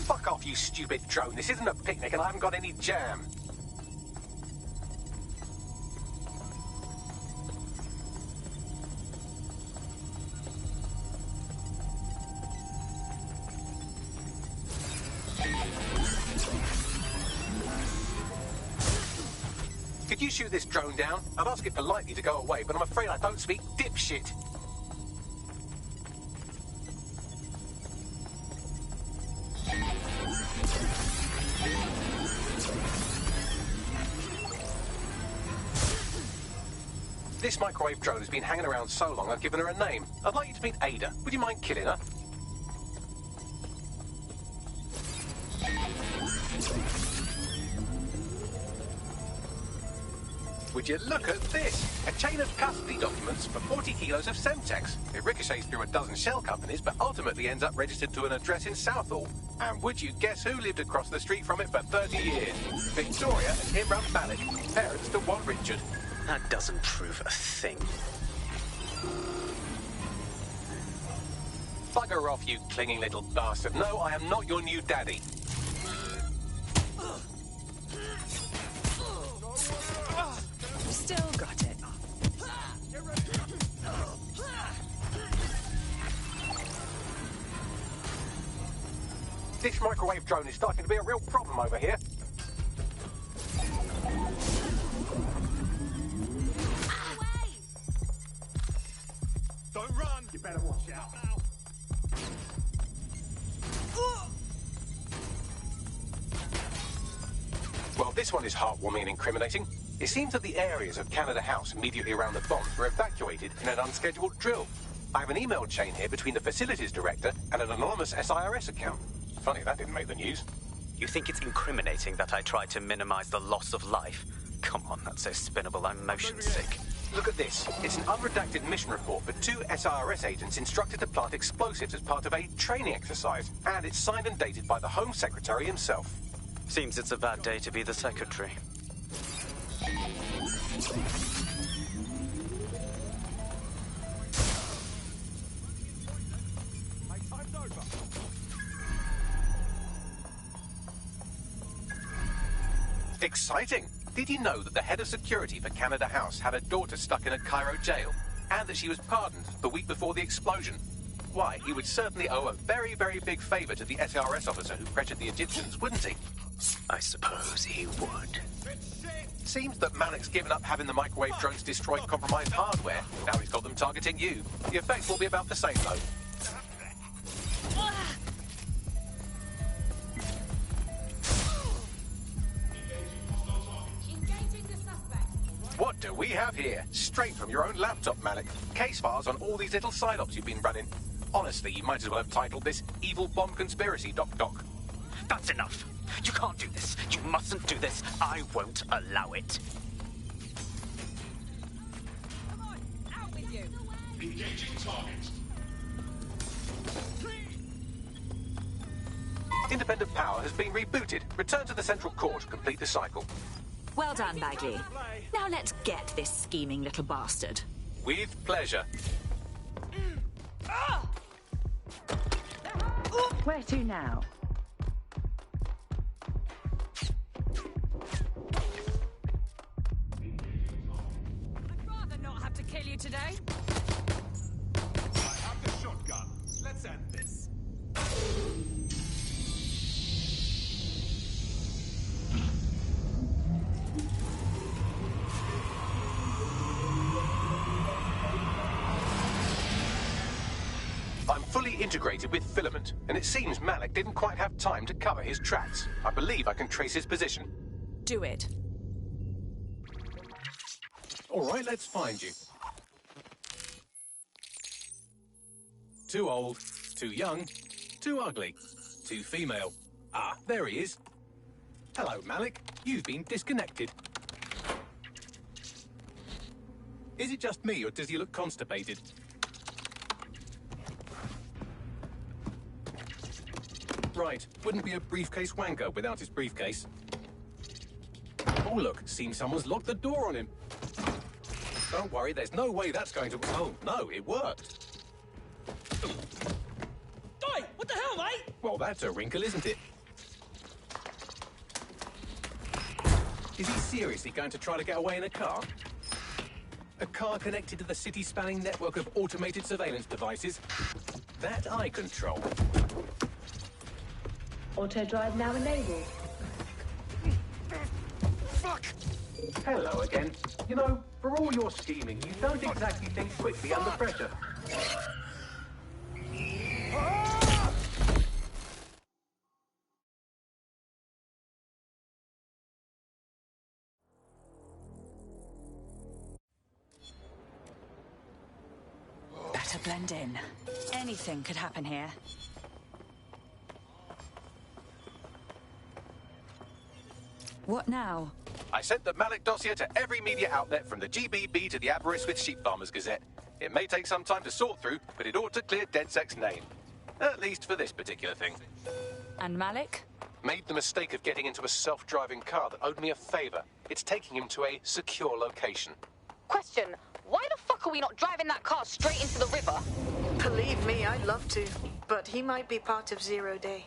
Fuck off, you stupid drone. This isn't a picnic and I haven't got any jam. Could you shoot this drone down? I'd ask it politely to go away, but I'm afraid I don't speak dipshit. This microwave drone has been hanging around so long I've given her a name. I'd like you to meet Ada. Would you mind killing her? Would you look at this? A chain of custody documents for 40 kilos of Semtex. It ricochets through a dozen shell companies, but ultimately ends up registered to an address in Southall. And would you guess who lived across the street from it for 30 years? Victoria and Imran Malik, parents to one Richard. That doesn't prove a thing. Bugger off, you clinging little bastard. No, I am not your new daddy. Still got it. This microwave drone is starting to be a real problem over here. Don't run! You better watch out now. Well, this one is heartwarming and incriminating. It seems that the areas of Canada House immediately around the bombs were evacuated in an unscheduled drill. I have an email chain here between the facilities director and an anonymous SIRS account. Funny that didn't make the news. You think it's incriminating that I tried to minimize the loss of life? Come on, that's so spinnable, I'm motion sick. Look at this. It's an unredacted mission report with 2 SIRS agents instructed to plant explosives as part of a training exercise, and it's signed and dated by the Home Secretary himself. Seems it's a bad day to be the secretary. Exciting! Did you know that the head of security for Canada House had a daughter stuck in a Cairo jail, and that she was pardoned the week before the explosion? Why, he would certainly owe a very, very big favour to the SRS officer who pressured the Egyptians, wouldn't he? I suppose he would. Seems that Malik's given up having the microwave drones destroy compromised hardware. Now he's got them targeting you. The effect will be about the same, though. What do we have here? Straight from your own laptop, Malik. Case files on all these little side-ops you've been running. Honestly, you might as well have titled this Evil Bomb Conspiracy, Doc. That's enough. You can't do this. You mustn't do this. I won't allow it. Come on, out with you. Engaging target. Independent power has been rebooted. Return to the central core to complete the cycle. Well done, Bagley. Now let's get this scheming little bastard. With pleasure. Where to now? I'd rather not have to kill you today. I have the shotgun. Let's end this. I'm fully integrated with Filament, and it seems Malik didn't quite have time to cover his tracks. I believe I can trace his position. Do it. All right, let's find you. Too old, too young, too ugly, too female. Ah, there he is. Hello, Malik. You've been disconnected. Is it just me, or does he look constipated? Right, wouldn't be a briefcase wanker without his briefcase. Oh look, seems someone's locked the door on him. Don't worry, there's no way that's going to... Oh, no, it worked. Oi, what the hell, mate? Well, that's a wrinkle, isn't it? Is he seriously going to try to get away in a car? A car connected to the city-spanning network of automated surveillance devices? That I control. Auto drive now enabled. Fuck! Hello again. You know, for all your scheming, you don't exactly think quickly under pressure. Better blend in. Anything could happen here. What now? I sent the Malik dossier to every media outlet from the GBB to the Aberystwyth Sheep Farmers Gazette. It may take some time to sort through, but it ought to clear DedSec's name. At least for this particular thing. And Malik? Made the mistake of getting into a self-driving car that owed me a favor. It's taking him to a secure location. Question, why the fuck are we not driving that car straight into the river? Believe me, I'd love to. But he might be part of Zero Day.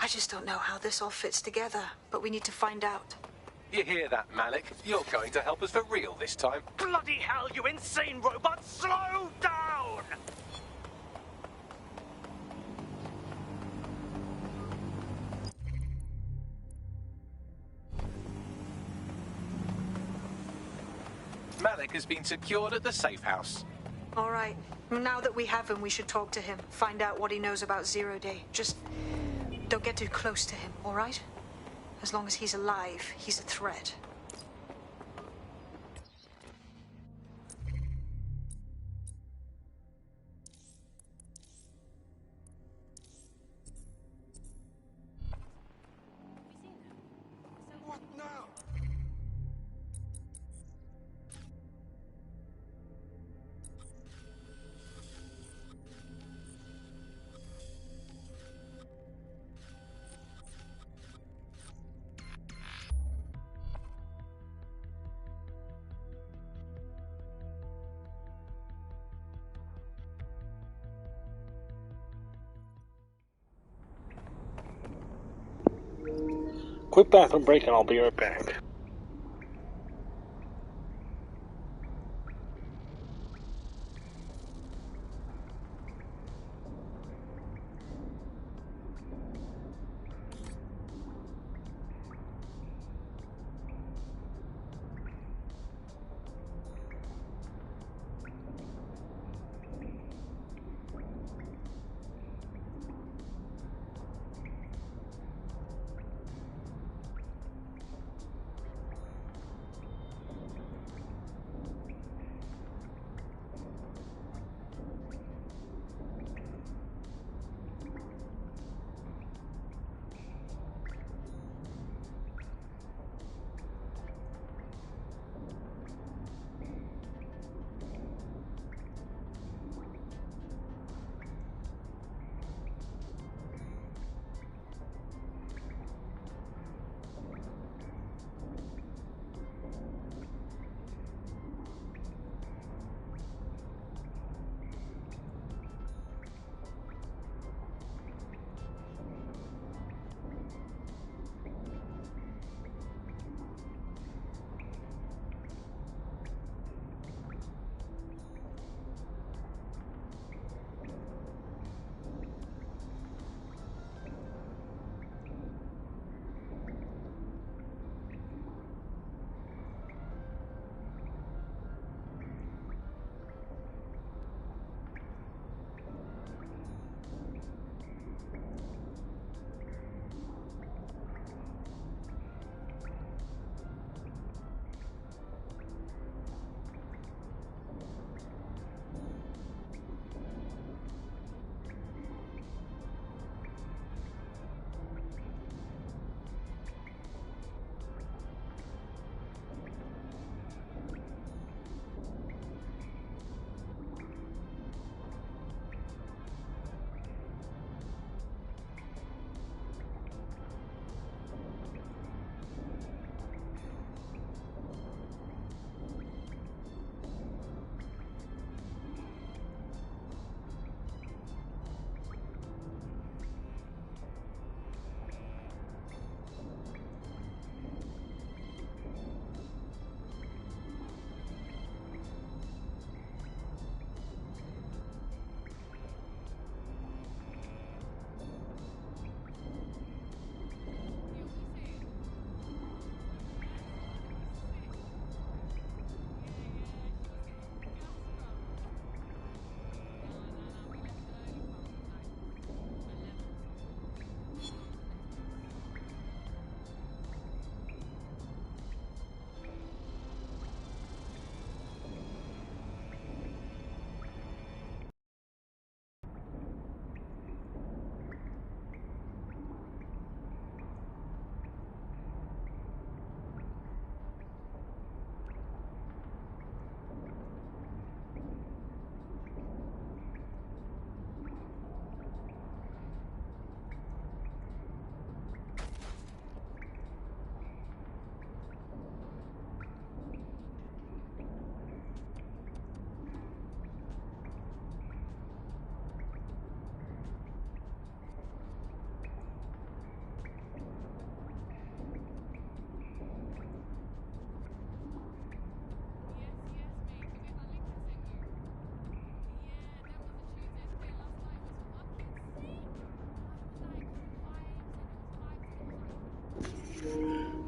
I just don't know how this all fits together, but we need to find out. You hear that, Malik? You're going to help us for real this time. Bloody hell, you insane robot! Slow down! Malik has been secured at the safe house. All right. Now that we have him, we should talk to him. Find out what he knows about Zero Day. Just don't get too close to him, all right? As long as he's alive, he's a threat. What now? Quick bathroom break and I'll be right back.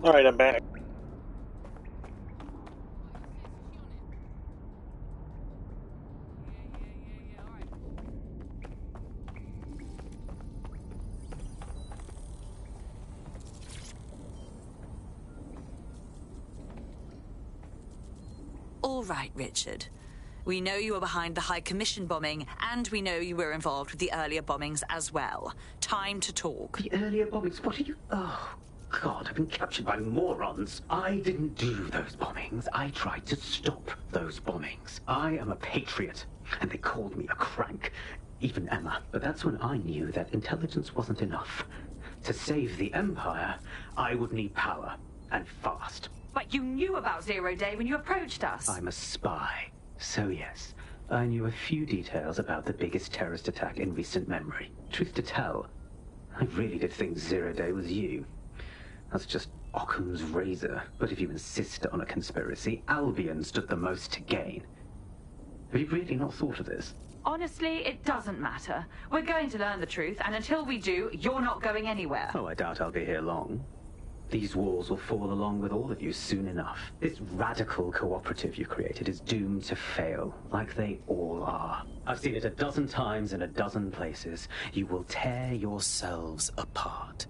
Alright, I'm back. All right, Richard. We know you were behind the High Commission bombing, and we know you were involved with the earlier bombings as well. Time to talk. The earlier bombings? What are you... Oh, God, I've been captured by morons. I didn't do those bombings. I tried to stop those bombings. I am a patriot, and they called me a crank. Even Emma. But that's when I knew that intelligence wasn't enough. To save the Empire, I would need power, and fast. But you knew about Zero Day when you approached us. I'm a spy. So yes, I knew a few details about the biggest terrorist attack in recent memory. Truth to tell, I really did think Zero Day was you. That's just Occam's razor. But if you insist on a conspiracy, Albion stood the most to gain. Have you really not thought of this? Honestly, it doesn't matter. We're going to learn the truth, and until we do, you're not going anywhere. Oh, I doubt I'll be here long. These walls will fall along with all of you soon enough. This radical cooperative you created is doomed to fail, like they all are. I've seen it a dozen times in a dozen places. You will tear yourselves apart.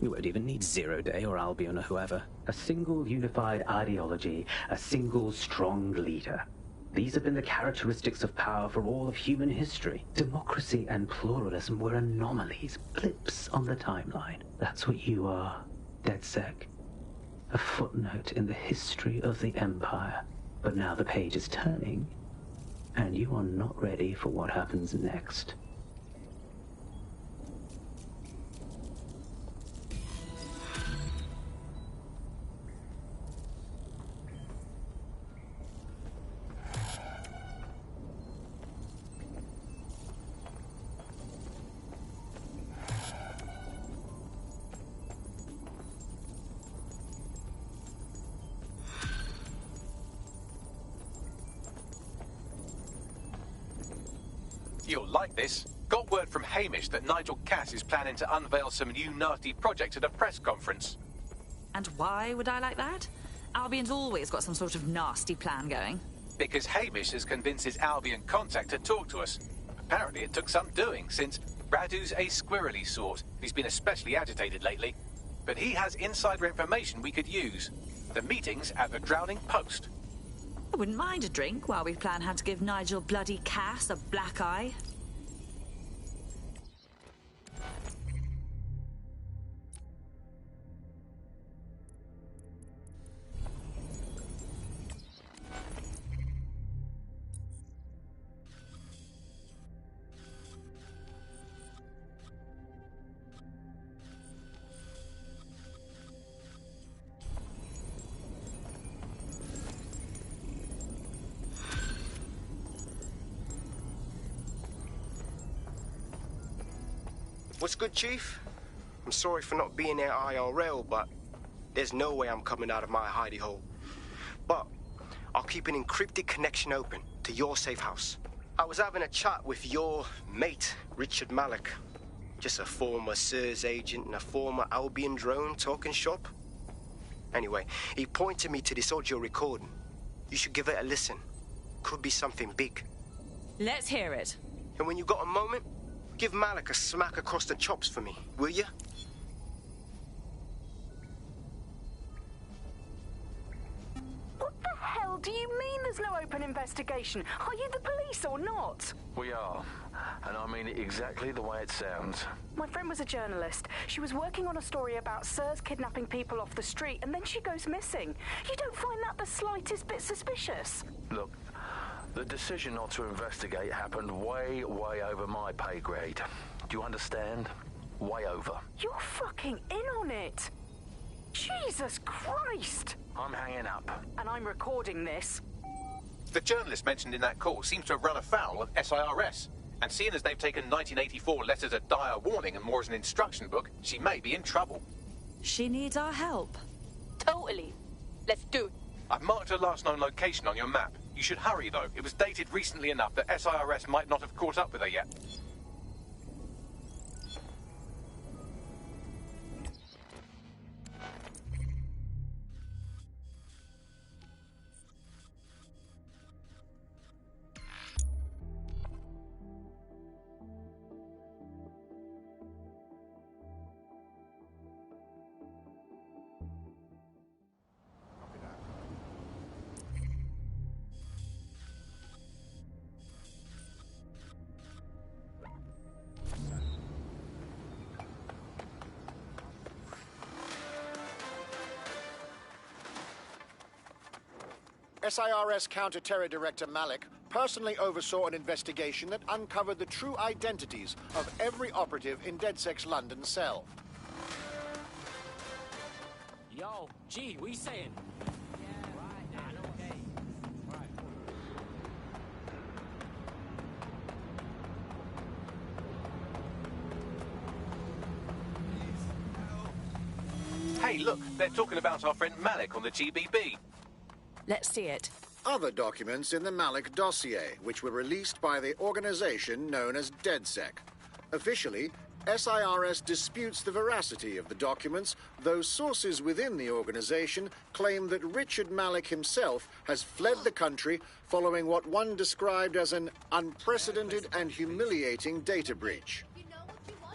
You won't even need Zero Day or Albion or whoever. A single unified ideology, a single strong leader. These have been the characteristics of power for all of human history. Democracy and pluralism were anomalies, blips on the timeline. That's what you are, DedSec. A footnote in the history of the Empire. But now the page is turning, and you are not ready for what happens next. You'll like this. Got word from Hamish that Nigel Cass is planning to unveil some new nasty project at a press conference. And why would I like that? Albion's always got some sort of nasty plan going. Because Hamish has convinced his Albion contact to talk to us. Apparently it took some doing, since Radu's a squirrely sort. He's been especially agitated lately. But he has insider information we could use. The meeting's at the Drowning Post. I wouldn't mind a drink while we plan how to give Nigel bloody Cass a black eye. What's good, Chief? I'm sorry for not being there IRL, but there's no way I'm coming out of my hidey hole. But I'll keep an encrypted connection open to your safe house. I was having a chat with your mate, Richard Malik. Just a former SIRS agent and a former Albion drone talking shop. Anyway, he pointed me to this audio recording. You should give it a listen. Could be something big. Let's hear it. And when you got a moment, give Malik a smack across the chops for me, will you? What the hell do you mean there's no open investigation? Are you the police or not? We are. And I mean it exactly the way it sounds. My friend was a journalist. She was working on a story about SIRS kidnapping people off the street, and then she goes missing. You don't find that the slightest bit suspicious? Look, the decision not to investigate happened way, way over my pay grade. Do you understand? Way over. You're fucking in on it. Jesus Christ! I'm hanging up. And I'm recording this. The journalist mentioned in that call seems to have run afoul of SIRS. And seeing as they've taken 1984 letters of dire warning and more as an instruction book, she may be in trouble. She needs our help. Totally. Let's do it. I've marked her last known location on your map. You should hurry, though. It was dated recently enough that SIRS might not have caught up with her yet. SIRS Counter-Terror Director Malik personally oversaw an investigation that uncovered the true identities of every operative in DedSec's London cell. Yo, G, what you saying? Hey, look, they're talking about our friend Malik on the GBB. Let's see it. Other documents in the Malik dossier, which were released by the organization known as DedSec. Officially, SIRS disputes the veracity of the documents, though sources within the organization claim that Richard Malik himself has fled the country following what one described as an unprecedented and humiliating data breach.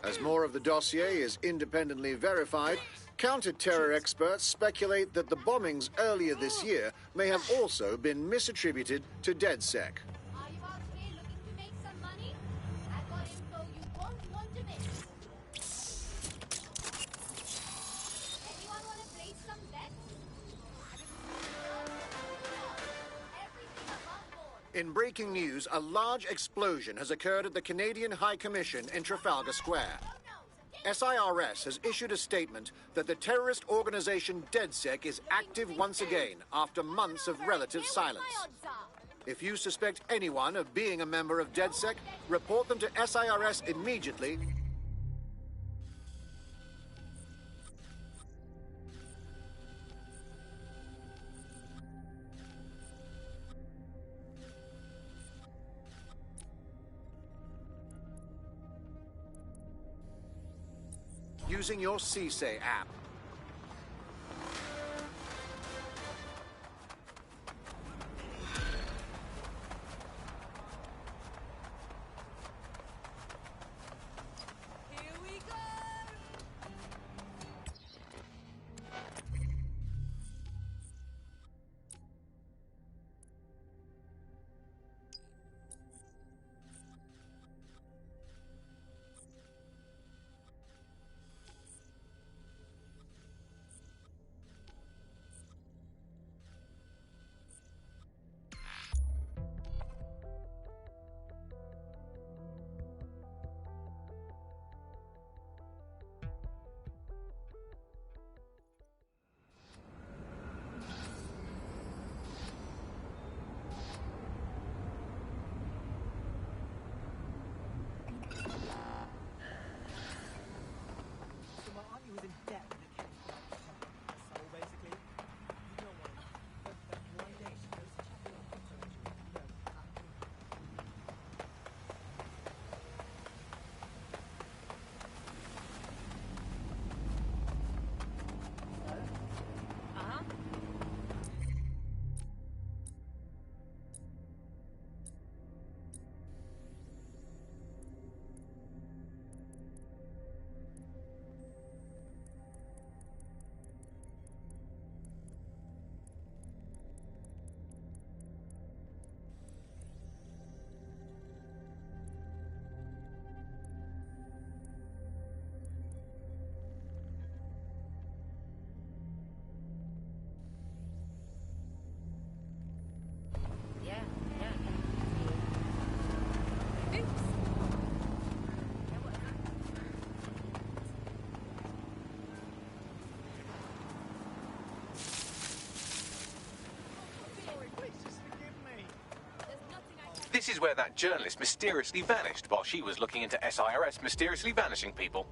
As more of the dossier is independently verified, counter-terror experts speculate that the bombings earlier this year may have also been misattributed to DedSec. In breaking news, a large explosion has occurred at the Canadian High Commission in Trafalgar Square. SIRS has issued a statement that the terrorist organization DedSec is active once again after months of relative silence. If you suspect anyone of being a member of DedSec, report them to SIRS immediately. Using your CSA app. Here we go! This is where that journalist mysteriously vanished while she was looking into SIRS mysteriously vanishing people.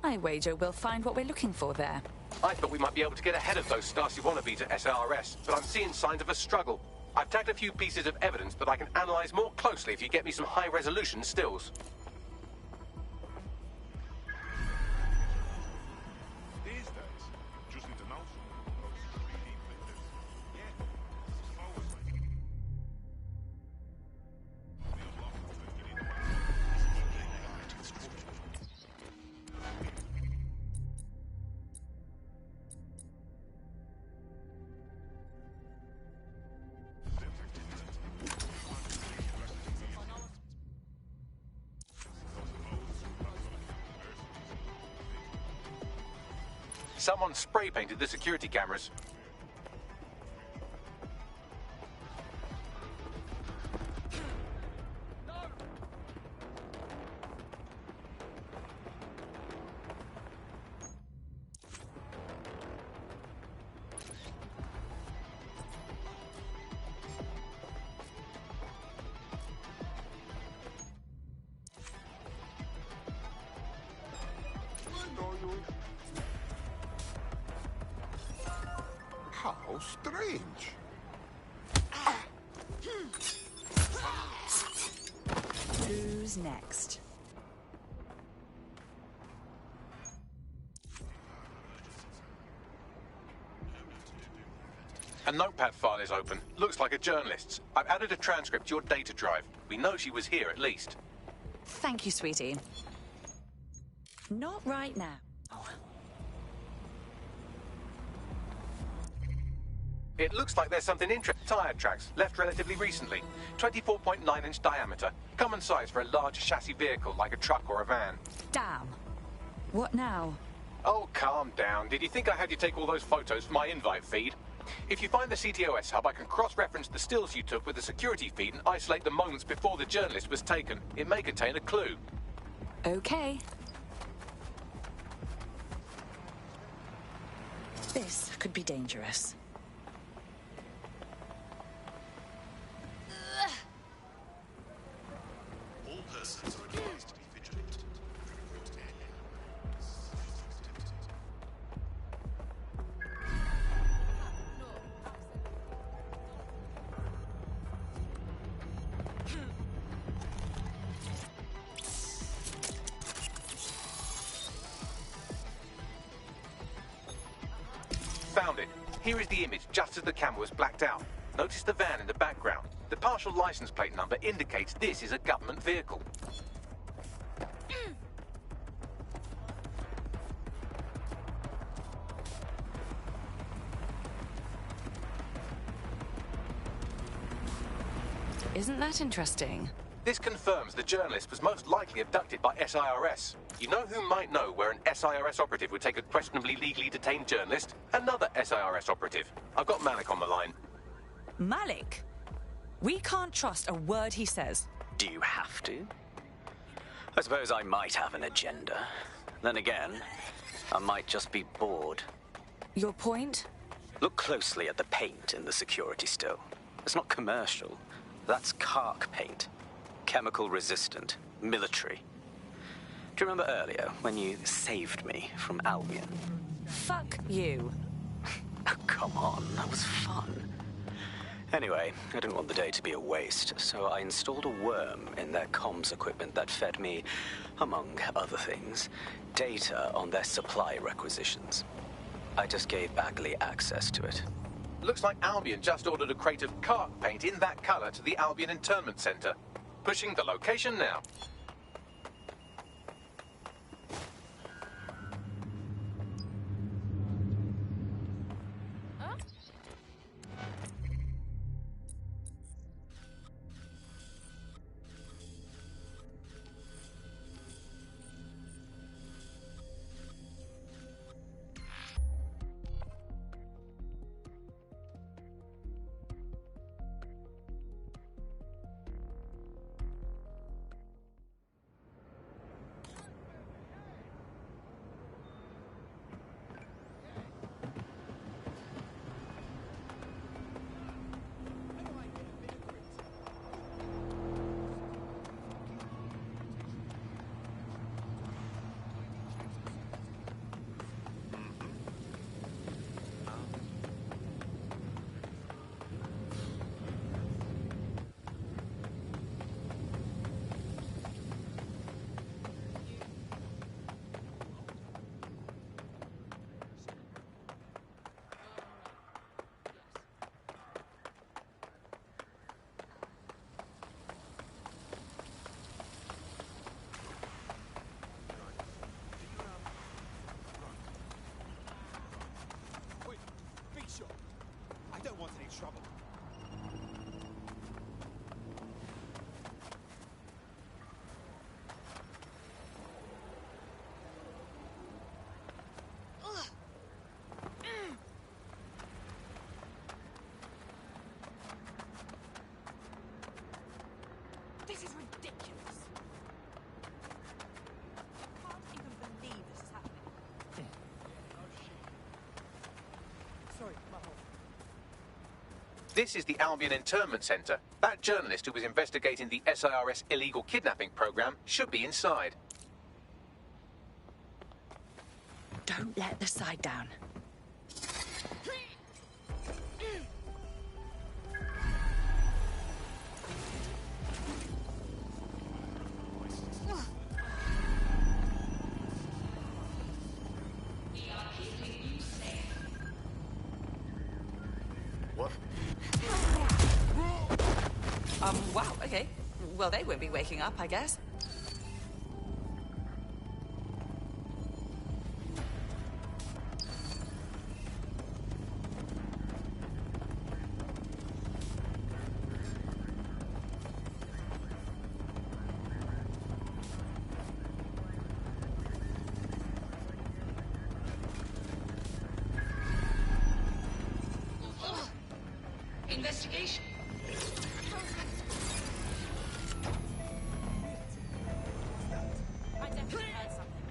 I wager we'll find what we're looking for there. I thought we might be able to get ahead of those Stasi wannabes at SIRS, but I'm seeing signs of a struggle. I've tagged a few pieces of evidence that I can analyze more closely if you get me some high-resolution stills. These days, just need to know those 3D printers. Yeah, suppose like. The unlock to get in the way. It's structure. Someone spray-painted the security cameras. How strange. Who's next? A notepad file is open. Looks like a journalist's. I've added a transcript to your data drive. We know she was here at least. Thank you, sweetie. Not right now. It looks like there's something interesting. Tire tracks, left relatively recently. 24.9-inch diameter. Common size for a large chassis vehicle like a truck or a van. Damn. What now? Oh, calm down. Did you think I had you take all those photos for my invite feed? If you find the CTOS hub, I can cross-reference the stills you took with the security feed and isolate the moments before the journalist was taken. It may contain a clue. Okay. This could be dangerous. All persons are advised to be vigilant. Report Found it. Here is the image just as the camera was blacked out. Notice the van in the background. The partial license plate number indicates this is a government vehicle. Isn't that interesting? This confirms the journalist was most likely abducted by SIRS. You know who might know where an SIRS operative would take a questionably legally detained journalist? Another SIRS operative. I've got Malik on the line. Malik? We can't trust a word he says. Do you have to? I suppose I might have an agenda. Then again, I might just be bored. Your point? Look closely at the paint in the security still. It's not commercial. That's Kark paint. Chemical resistant. Military. Do you remember earlier when you saved me from Albion? Fuck you. Oh, come on, that was fun. Anyway, I didn't want the day to be a waste, so I installed a worm in their comms equipment that fed me, among other things, data on their supply requisitions. I just gave Bagley access to it. Looks like Albion just ordered a crate of Kark paint in that color to the Albion Internment Center. Pushing the location now. I don't want any trouble. This is ridiculous. I can't even believe this is happening. Sorry, my fault. This is the Albion Internment Center. That journalist who was investigating the SIRS illegal kidnapping program should be inside. Don't let the side down. What? Wow, okay. Well, they won't be waking up, I guess. Investigation. I definitely heard something.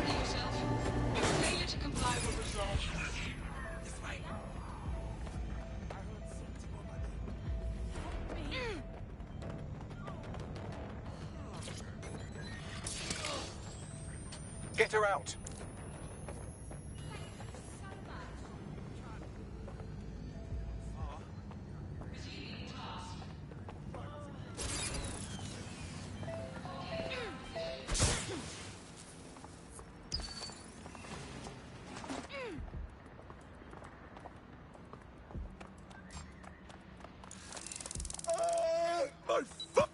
Yourself. Failure to comply will resolve. This way. Get her out. My fuck!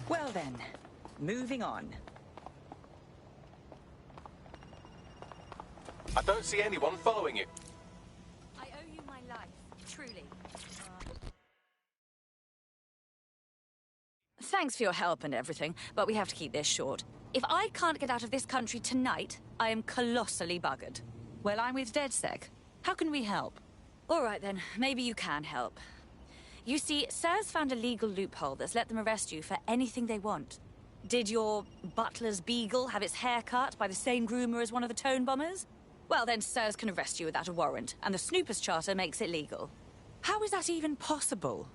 Well then, moving on. I don't see anyone following you. I owe you my life, truly. Thanks for your help and everything, but we have to keep this short. If I can't get out of this country tonight, I am colossally buggered. Well, I'm with DedSec. How can we help? All right then, maybe you can help. You see, SIR's found a legal loophole that's let them arrest you for anything they want. Did your butler's beagle have its hair cut by the same groomer as one of the tone bombers? Well, then SIRS can arrest you without a warrant, and the Snoopers Charter makes it legal. How is that even possible?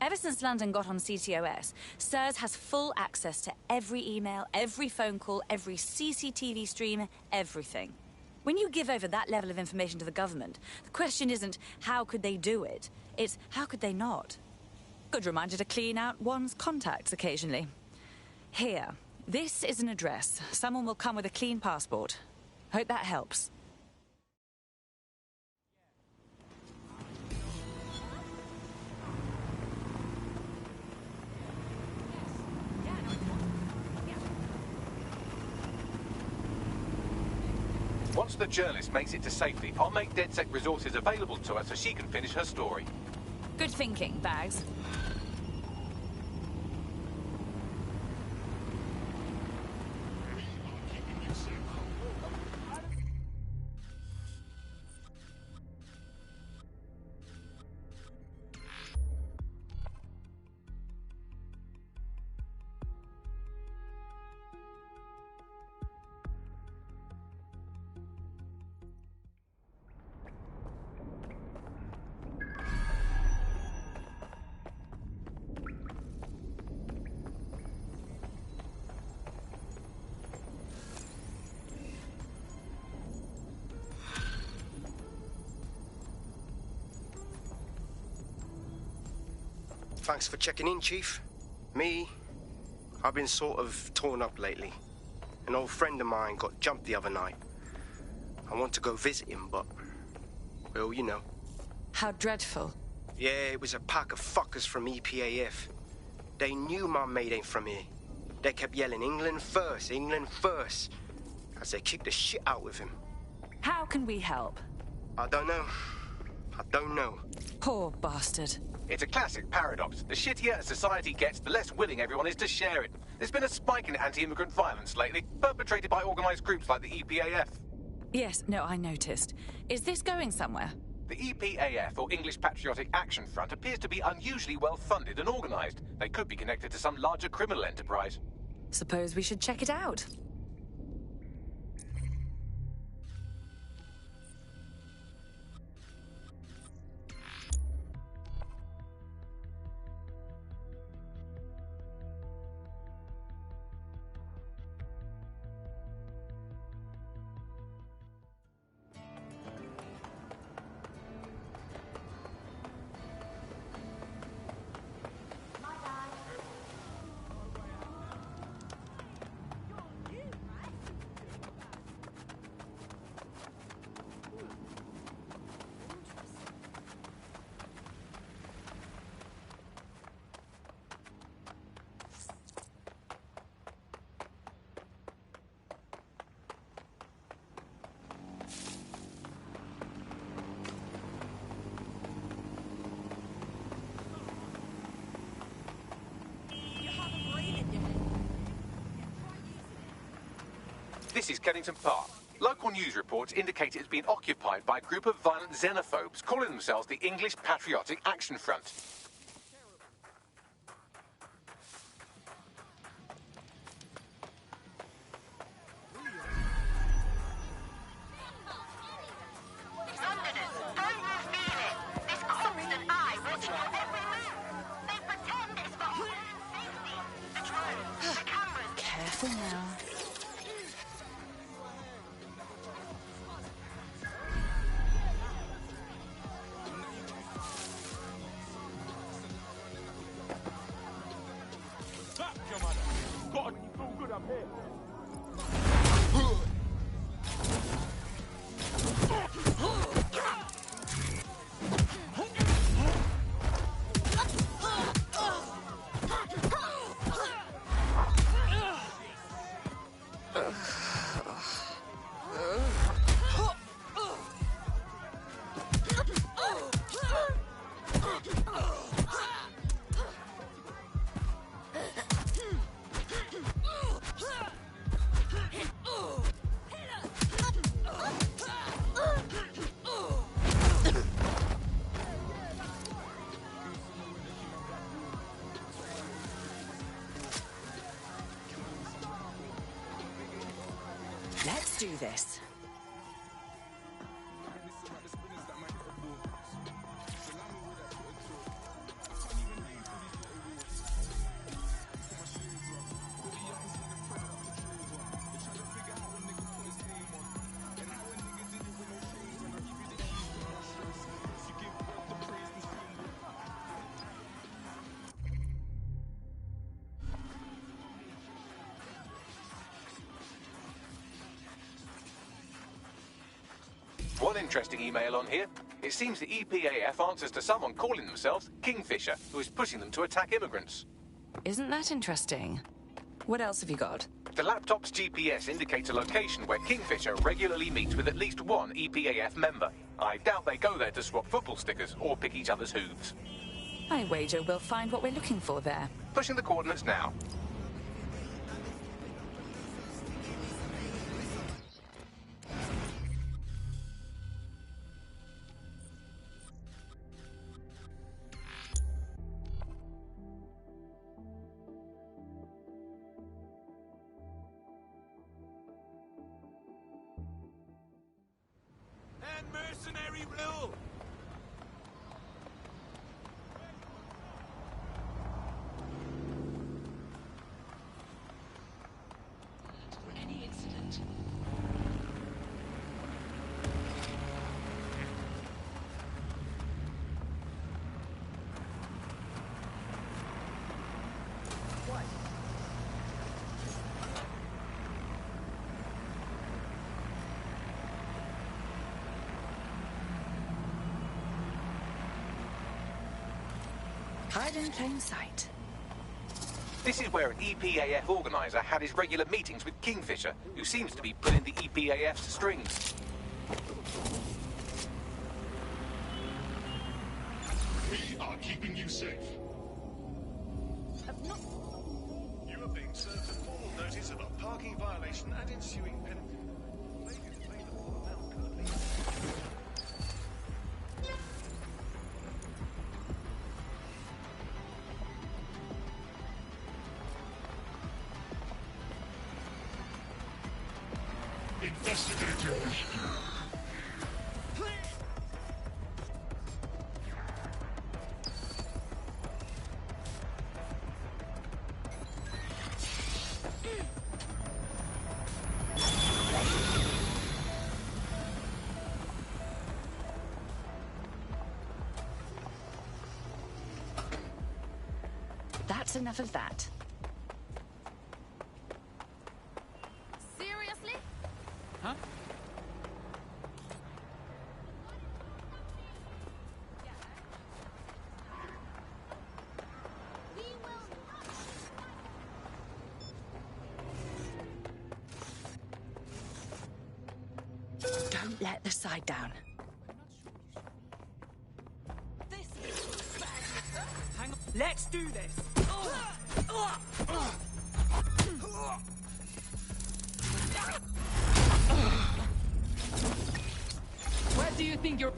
Ever since London got on CTOS, SIRS has full access to every email, every phone call, every CCTV stream, everything. When you give over that level of information to the government, the question isn't how could they do it, it's how could they not? Good reminder to clean out one's contacts occasionally. Here, this is an address. Someone will come with a clean passport. Hope that helps. Once the journalist makes it to safety, I'll make DedSec resources available to her so she can finish her story. Good thinking, Bags. Thanks for checking in, Chief. I've been sort of torn up lately. An old friend of mine got jumped the other night. I want to go visit him, but, well, you know. How dreadful. Yeah, it was a pack of fuckers from EPAF. They knew my mate ain't from here. They kept yelling, England first, as they kicked the shit out of him. How can we help? I don't know. Poor bastard. It's a classic paradox. The shittier a society gets, the less willing everyone is to share it. There's been a spike in anti-immigrant violence lately, perpetrated by organised groups like the EPAF. Yes, no, I noticed. Is this going somewhere? The EPAF, or English Patriotic Action Front, appears to be unusually well funded and organised. They could be connected to some larger criminal enterprise. Suppose we should check it out. This is Kennington Park. Local news reports indicate it has been occupied by a group of violent xenophobes calling themselves the English Patriotic Action Front. Careful now. God, you feel good up here. Let's do this. One interesting email on here. It seems the EPAF answers to someone calling themselves Kingfisher, who is pushing them to attack immigrants. Isn't that interesting? What else have you got? The laptop's GPS indicates a location where Kingfisher regularly meets with at least one EPAF member. I doubt they go there to swap football stickers or pick each other's hooves. I wager we'll find what we're looking for there. Pushing the coordinates now. And mercenary rule! For any incident. Hide in plain sight. This is where an EPAF organizer had his regular meetings with Kingfisher, who seems to be pulling the EPAF's strings. We are keeping you safe. You are being served a formal notice of a parking violation and ensuing penalty. Failure to pay the full amount could lead Investigator. That's enough of that. Seriously? Huh? Don't let the side down. Hang on. Let's do this. Where do you think you're...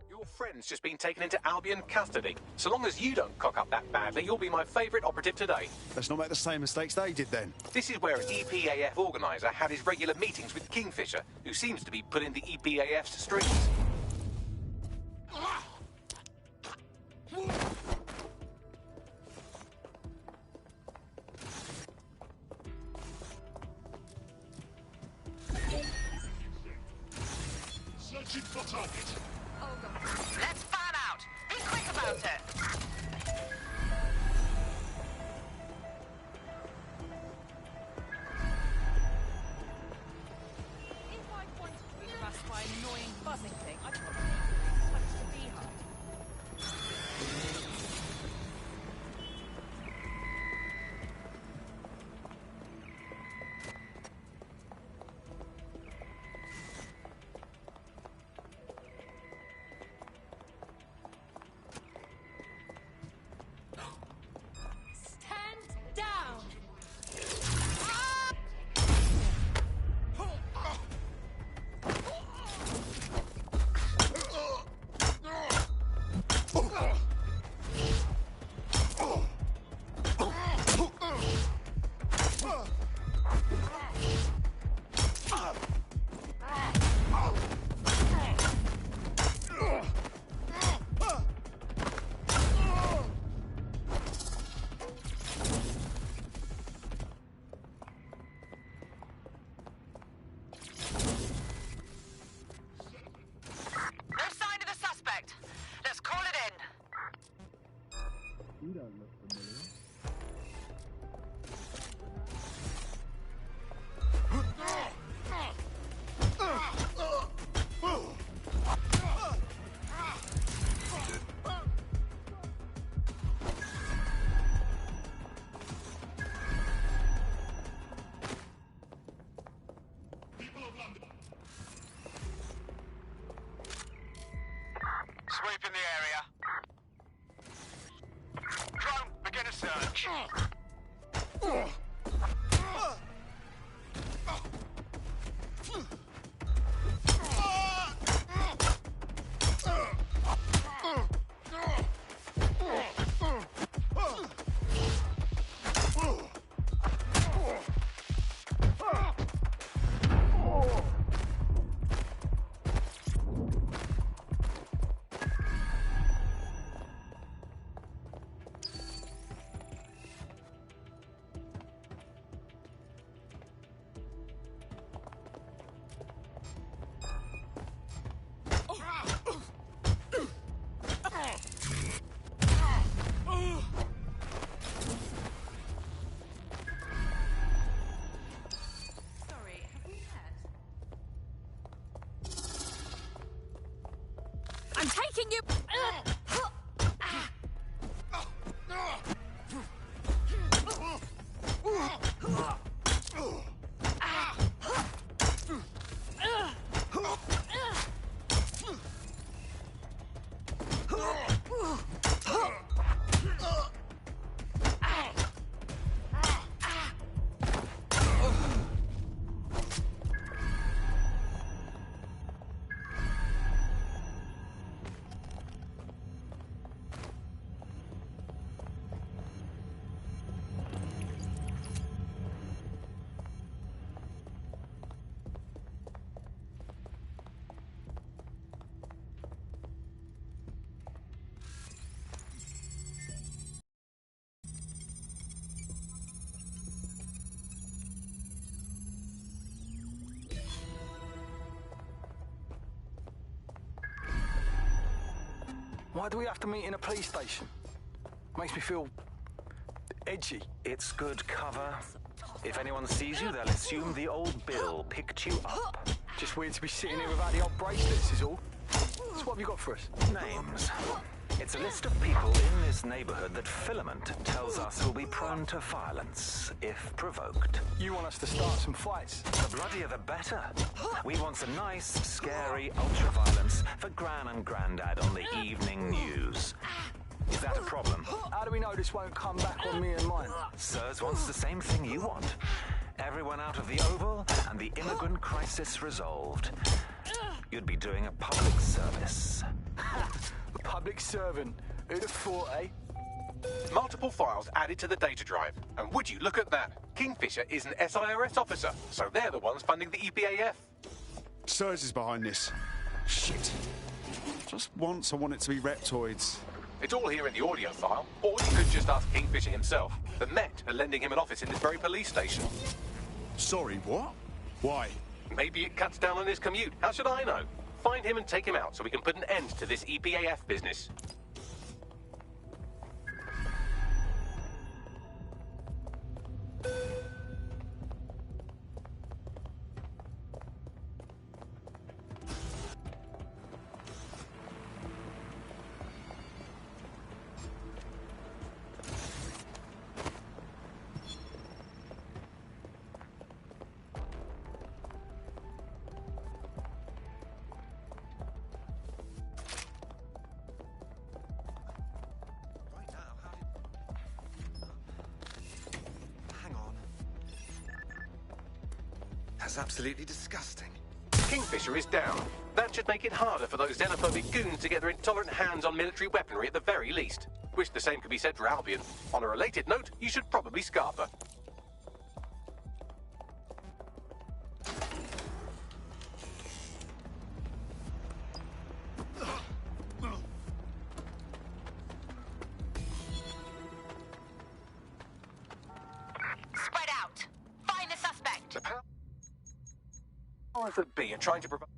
Your friend's just been taken into Albion custody. So long as you don't cock up that badly, you'll be my favourite operative today. Let's not make the same mistakes they did then. This is where an EPAF organiser had his regular meetings with Kingfisher, who seems to be pulling the EPAF's strings. Searching for target. Let's fan out. Be quick about it. If I wanted to be harassed by an annoying buzzing thing, I'd probably punch the beehive. Stand down! No sign of the suspect. Let's call it in. You don't look familiar. Sweep in the area. Drone, begin a search. Why do we have to meet in a police station? Makes me feel edgy. It's good cover. If anyone sees you, they'll assume the old Bill picked you up. Just weird to be sitting here without the old bracelets is all. So what have you got for us? Names. It's a list of people in this neighborhood that Filament tells us will be prone to violence if provoked. You want us to start some fights? The bloodier the better. We want some nice, scary ultra-violence for Gran and Grandad on the evening news. Is that a problem? How do we know this won't come back on me and mine? Sirs wants the same thing you want. Everyone out of the Oval and the immigrant crisis resolved. You'd be doing a public service. A public servant? Who'd have thought, eh? Multiple files added to the data drive. And would you look at that? Kingfisher is an SIRS officer, so they're the ones funding the EPAF. SIRS is behind this. Shit. Just once I want it to be reptoids. It's all here in the audio file, or you could just ask Kingfisher himself. The Met are lending him an office in this very police station. Sorry, what? Why? Maybe it cuts down on his commute. How should I know? Find him and take him out so we can put an end to this EPAF business. That's absolutely disgusting. Kingfisher is down. That should make it harder for those xenophobic goons to get their intolerant hands on military weaponry at the very least. Wish the same could be said for Albion. On a related note, you should probably scarf her. Spread out. Find the suspect. The powers that be are trying to provoke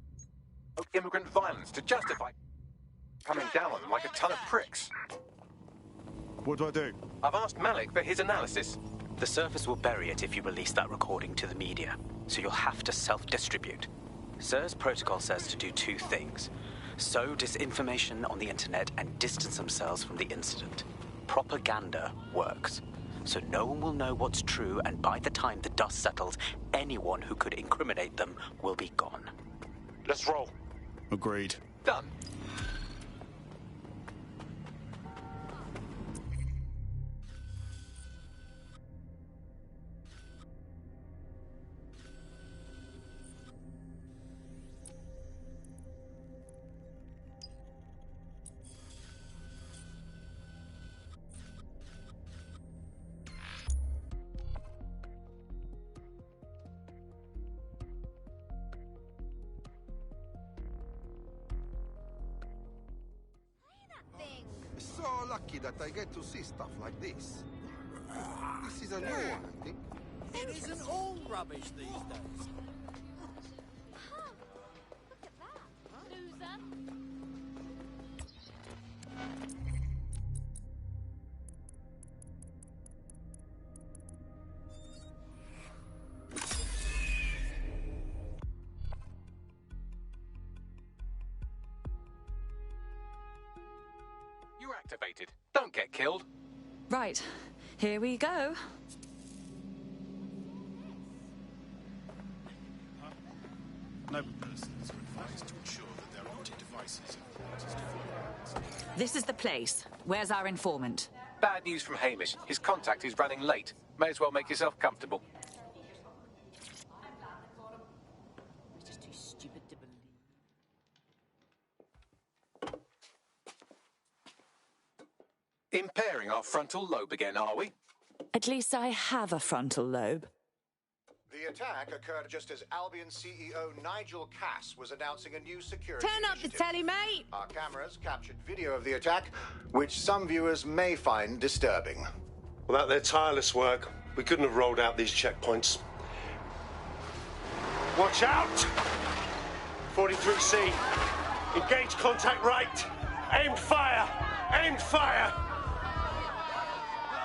immigrant violence to justify coming down on them like a ton of pricks. What do I do? I've asked Malik for his analysis. The service will bury it if you release that recording to the media, so you'll have to self-distribute. SIR's protocol says to do two things: sow disinformation on the internet and distance themselves from the incident. Propaganda works, so no one will know what's true, and by the time the dust settles, anyone who could incriminate them will be gone. Let's roll. Agreed. Done. So lucky that I get to see stuff like this. This is a new one, I think. It isn't all rubbish these days. You're activated. Don't get killed. Right, here we go. No persons are advised to ensure that their anti-devices are closest to This is the place. Where's our informant? Bad news from Hamish. His contact is running late. May as well make yourself comfortable. It's just too stupid to believe. Impairing our frontal lobe again, are we? At least I have a frontal lobe. The attack occurred just as Albion CEO Nigel Cass was announcing a new security Turn up the telly, mate! Our cameras captured video of the attack, which some viewers may find disturbing. Without their tireless work, we couldn't have rolled out these checkpoints. Watch out! 43C, engage contact right! Aim fire! Aim fire!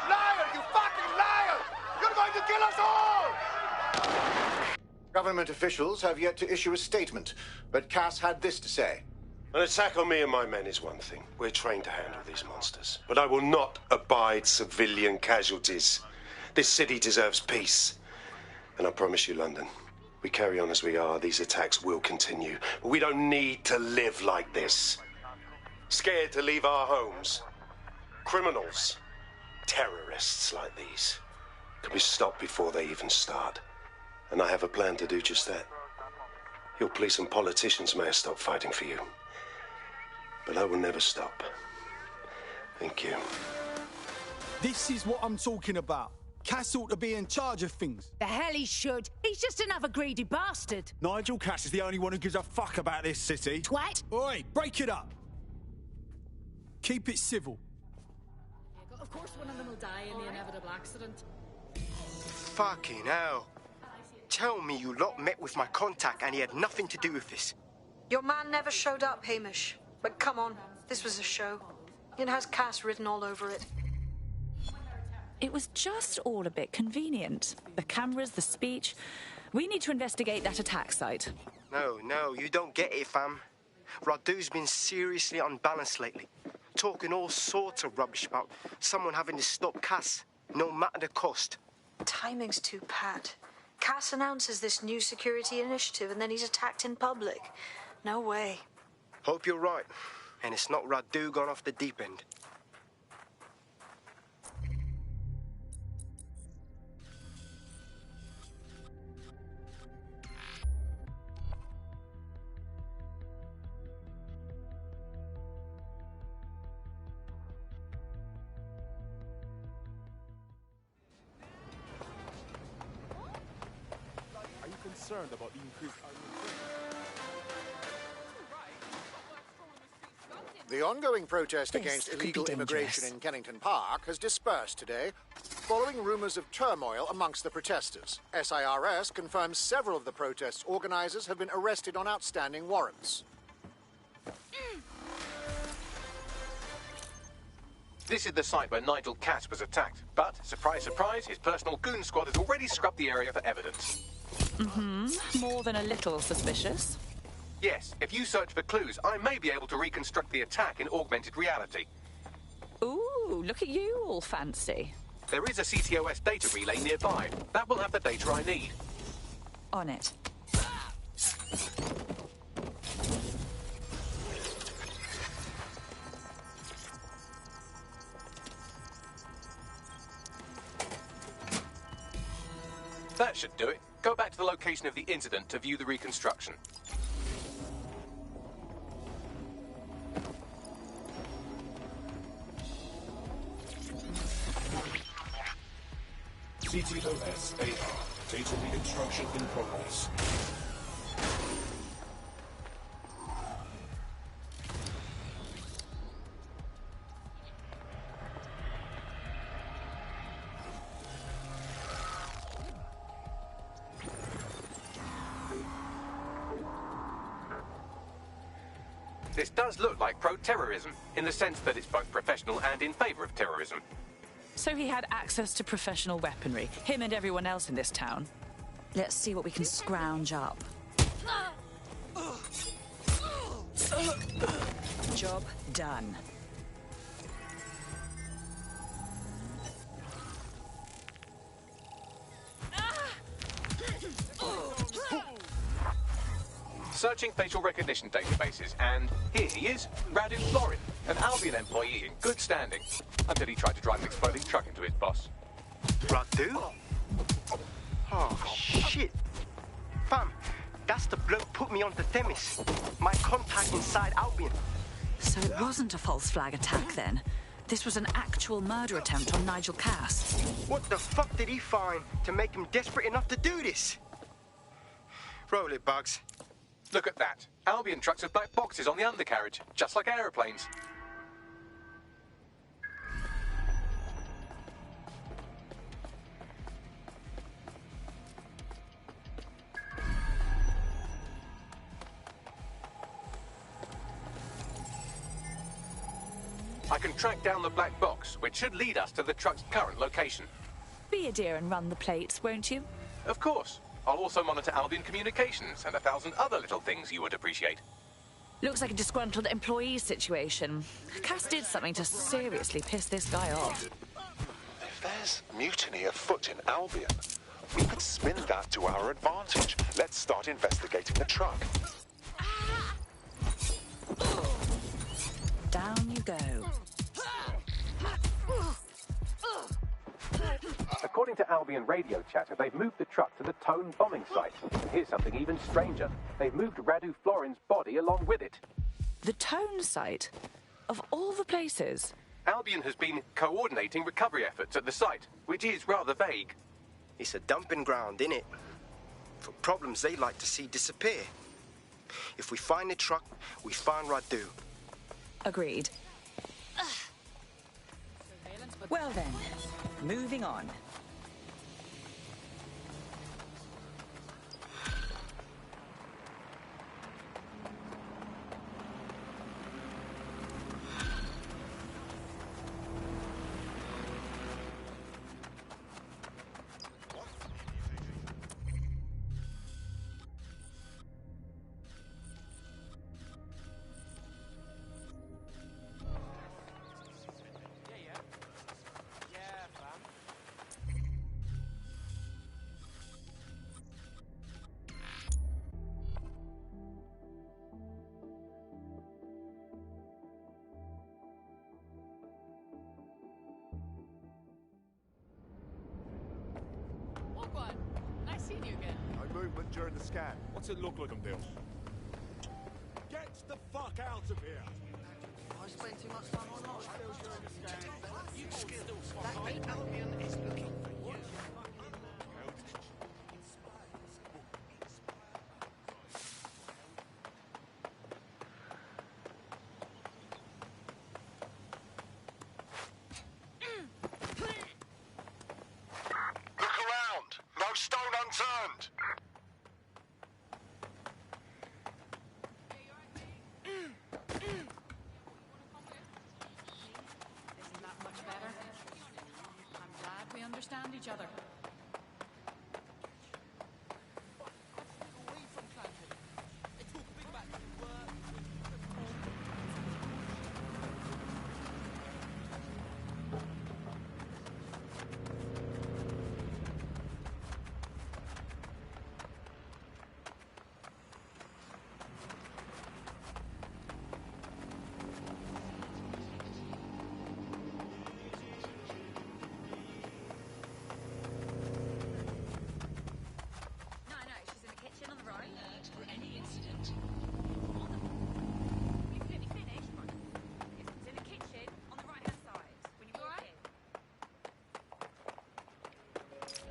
Liar! You fucking liar! You're going to kill us all! Government officials have yet to issue a statement, but Cass had this to say. An attack on me and my men is one thing. We're trained to handle these monsters. But I will not abide civilian casualties. This city deserves peace. And I promise you, London, we carry on as we are, these attacks will continue. But we don't need to live like this. Scared to leave our homes. Criminals, terrorists like these can be stopped before they even start. And I have a plan to do just that. Your police and politicians may have stopped fighting for you. But I will never stop. Thank you. This is what I'm talking about. Cass ought to be in charge of things. The hell he should. He's just another greedy bastard. Nigel Cass is the only one who gives a fuck about this city. Twat. Oi, break it up. Keep it civil. Of course one of them will die in the inevitable accident. Fucking hell. Tell me you lot met with my contact and he had nothing to do with this. Your man never showed up, Hamish. But come on, this was a show. It has Cass written all over it. It was just all a bit convenient. The cameras, the speech. We need to investigate that attack site. No, you don't get it, fam. Radu's been seriously unbalanced lately. Talking all sorts of rubbish about someone having to stop Cass, no matter the cost. Timing's too pat. Cass announces this new security initiative and then he's attacked in public. No way. Hope you're right. And it's not Radu gone off the deep end. Are you concerned about the increased The ongoing protest This against could be illegal immigration dangerous. in Kennington Park has dispersed today, following rumours of turmoil amongst the protesters. SIRS confirms several of the protest's organisers have been arrested on outstanding warrants. This is the site where Nigel Cass was attacked. But, surprise, surprise, his personal goon squad has already scrubbed the area for evidence. More than a little suspicious. Yes, if you search for clues, I may be able to reconstruct the attack in augmented reality. Ooh, look at you, all fancy. There is a CTOS data relay nearby. That will have the data I need. On it. That should do it. Go back to the location of the incident to view the reconstruction. CTOS AR. Data reconstruction in progress. This does look like pro-terrorism, in the sense that it's both professional and in favour of terrorism. So he had access to professional weaponry, him and everyone else in this town. Let's see what we can scrounge up. Job done. Searching facial recognition databases, and here he is, Radu Florin, an Albion employee in good standing, until he tried to drive an exploding truck into his boss. Radu? Oh, shit. Fam, that's the bloke put me onto Themis. My contact inside Albion. So it wasn't a false flag attack then. This was an actual murder attempt on Nigel Cass. What the fuck did he find to make him desperate enough to do this? Roll it, Bugs. Look at that. Albion trucks with black boxes on the undercarriage, just like aeroplanes. I can track down the black box, which should lead us to the truck's current location. Be a dear and run the plates, won't you? Of course. I'll also monitor Albion communications and 1,000 other little things you would appreciate. Looks like a disgruntled employee situation. Cass did something to seriously piss this guy off. If there's mutiny afoot in Albion, we could spin that to our advantage. Let's start investigating the truck. Down you go. According to Albion radio chatter, they've moved the truck to the Tone bombing site. And here's something even stranger. They've moved Radu Florin's body along with it. The Tone site? Of all the places? Albion has been coordinating recovery efforts at the site, which is rather vague. It's a dumping ground, innit? For problems they like to see disappear. If we find the truck, we find Radu. Agreed. Well then, moving on. Nice seeing you again. No movement during the scan. What's it look like on Bill? Get the fuck out of here! I spent too much time on Lost Bill during the scan. You still fuck Albion is looking for you. Look around! No stone unturned! Isn't that much better? I'm glad we understand each other.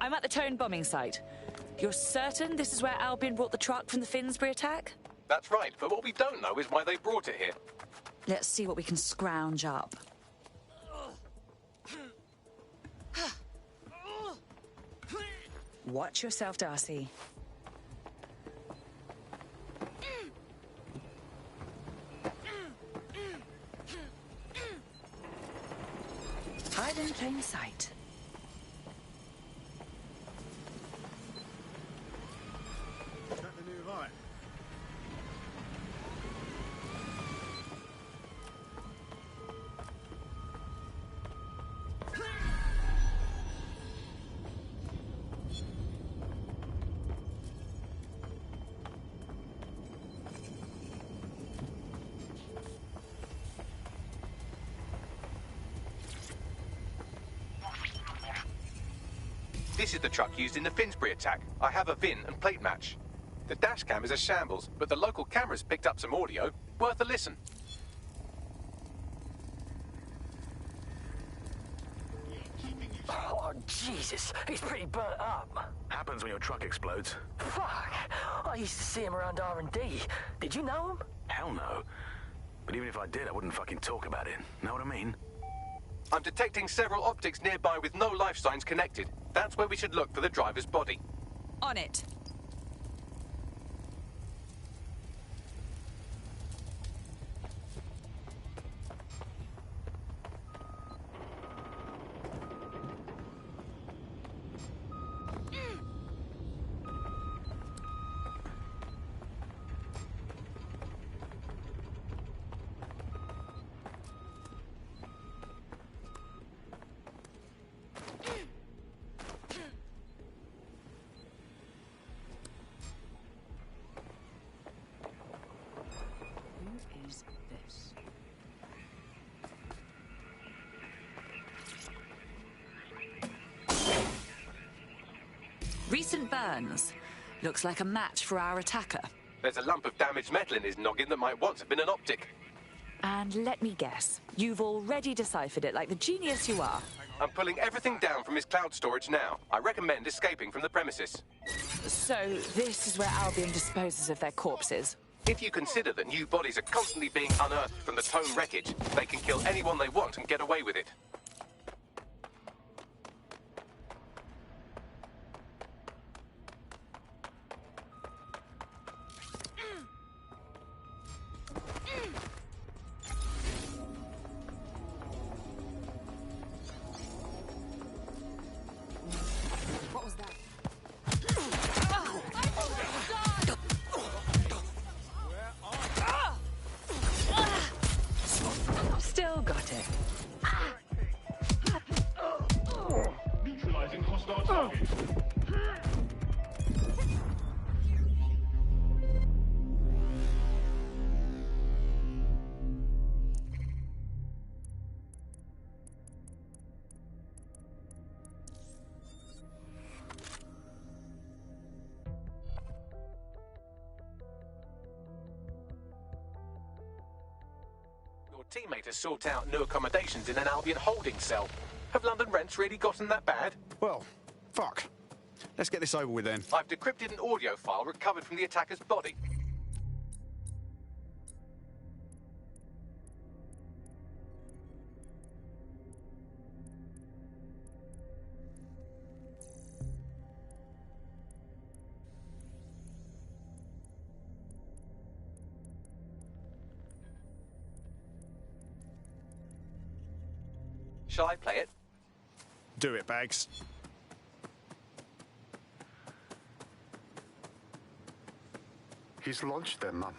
I'm at the Tone bombing site. You're certain this is where Albion brought the truck from the Finsbury attack? That's right, but what we don't know is why they brought it here. Let's see what we can scrounge up. Watch yourself, Darcy. Hide in plain sight. Is that the new light? This is the truck used in the Finsbury attack. I have a VIN and plate match. The dash cam is a shambles, but the local cameras picked up some audio. Worth a listen. Oh, Jesus. He's pretty burnt up. Happens when your truck explodes. Fuck. I used to see him around R&D. Did you know him? Hell no. But even if I did, I wouldn't fucking talk about it. Know what I mean? I'm detecting several optics nearby with no life signs connected. That's where we should look for the driver's body. On it. Recent burns. Looks like a match for our attacker. There's a lump of damaged metal in his noggin that might once have been an optic. And let me guess, you've already deciphered it like the genius you are. I'm pulling everything down from his cloud storage now. I recommend escaping from the premises. So, this is where Albion disposes of their corpses. If you consider that new bodies are constantly being unearthed from the Tome wreckage, they can kill anyone they want and get away with it. What was that? Still got it. Neutralizing hostile target. Your teammate has sought out new accommodations in an Albion holding cell. Have London rents really gotten that bad? Well, fuck. Let's get this over with then. I've decrypted an audio file recovered from the attacker's body. Shall I play it? Do it, Bags. He's launched them, Mum.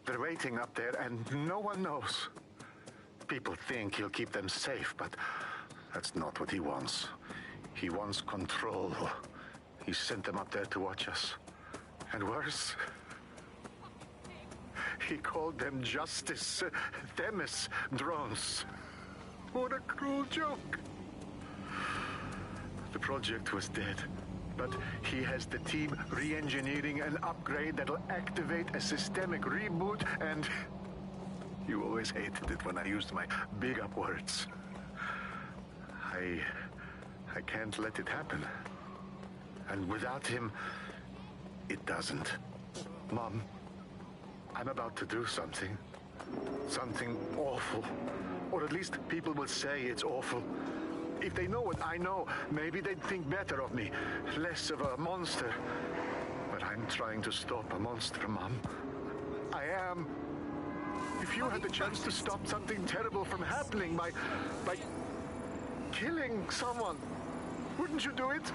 They're waiting up there and no one knows. People think he'll keep them safe, but that's not what he wants. He wants control. He sent them up there to watch us. And worse, he called them Justice Themis drones. What a cruel joke. The project was dead, but he has the team re-engineering an upgrade that'll activate a systemic reboot, and you always hated it when I used my big up words. I can't let it happen. And without him, it doesn't. Mom, I'm about to do something. Something awful. Or at least people will say it's awful. If they know what I know, maybe they'd think better of me. Less of a monster. But I'm trying to stop a monster, Mom. I am. If you had the chance to stop something terrible from happening by killing someone, wouldn't you do it?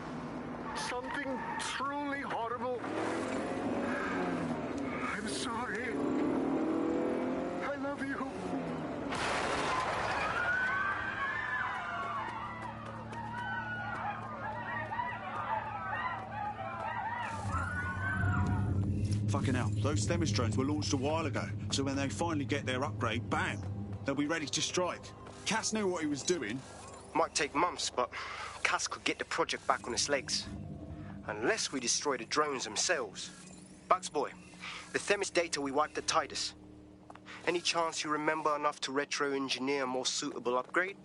Something truly horrible. I'm sorry. I love you. Fucking hell, those Themis drones were launched a while ago, so when they finally get their upgrade, bam, they'll be ready to strike. Cass knew what he was doing. Might take months, but Cass could get the project back on its legs. Unless we destroy the drones themselves. Bugs Boy, the Themis data we wiped at Titus. Any chance you remember enough to retro-engineer a more suitable upgrade?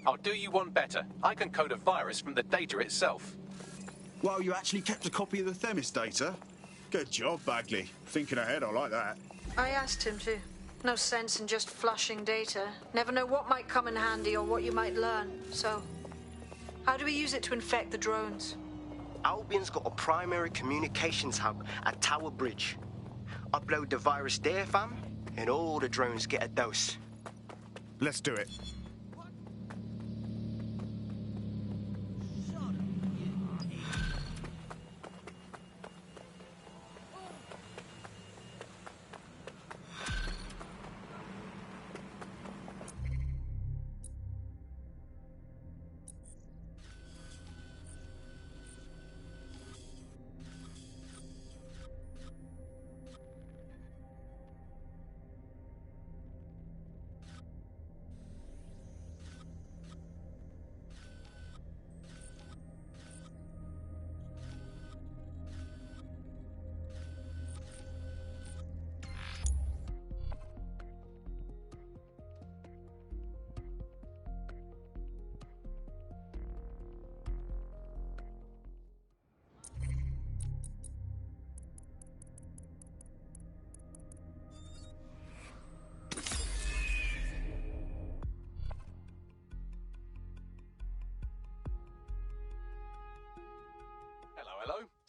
I'll do you one better. I can code a virus from the data itself. Well, you actually kept a copy of the Themis data? Good job, Bagley. Thinking ahead, I like that. I asked him to. No sense in just flushing data. Never know what might come in handy or what you might learn. So, how do we use it to infect the drones? Albion's got a primary communications hub at Tower Bridge. Upload the virus there, fam, and all the drones get a dose. Let's do it.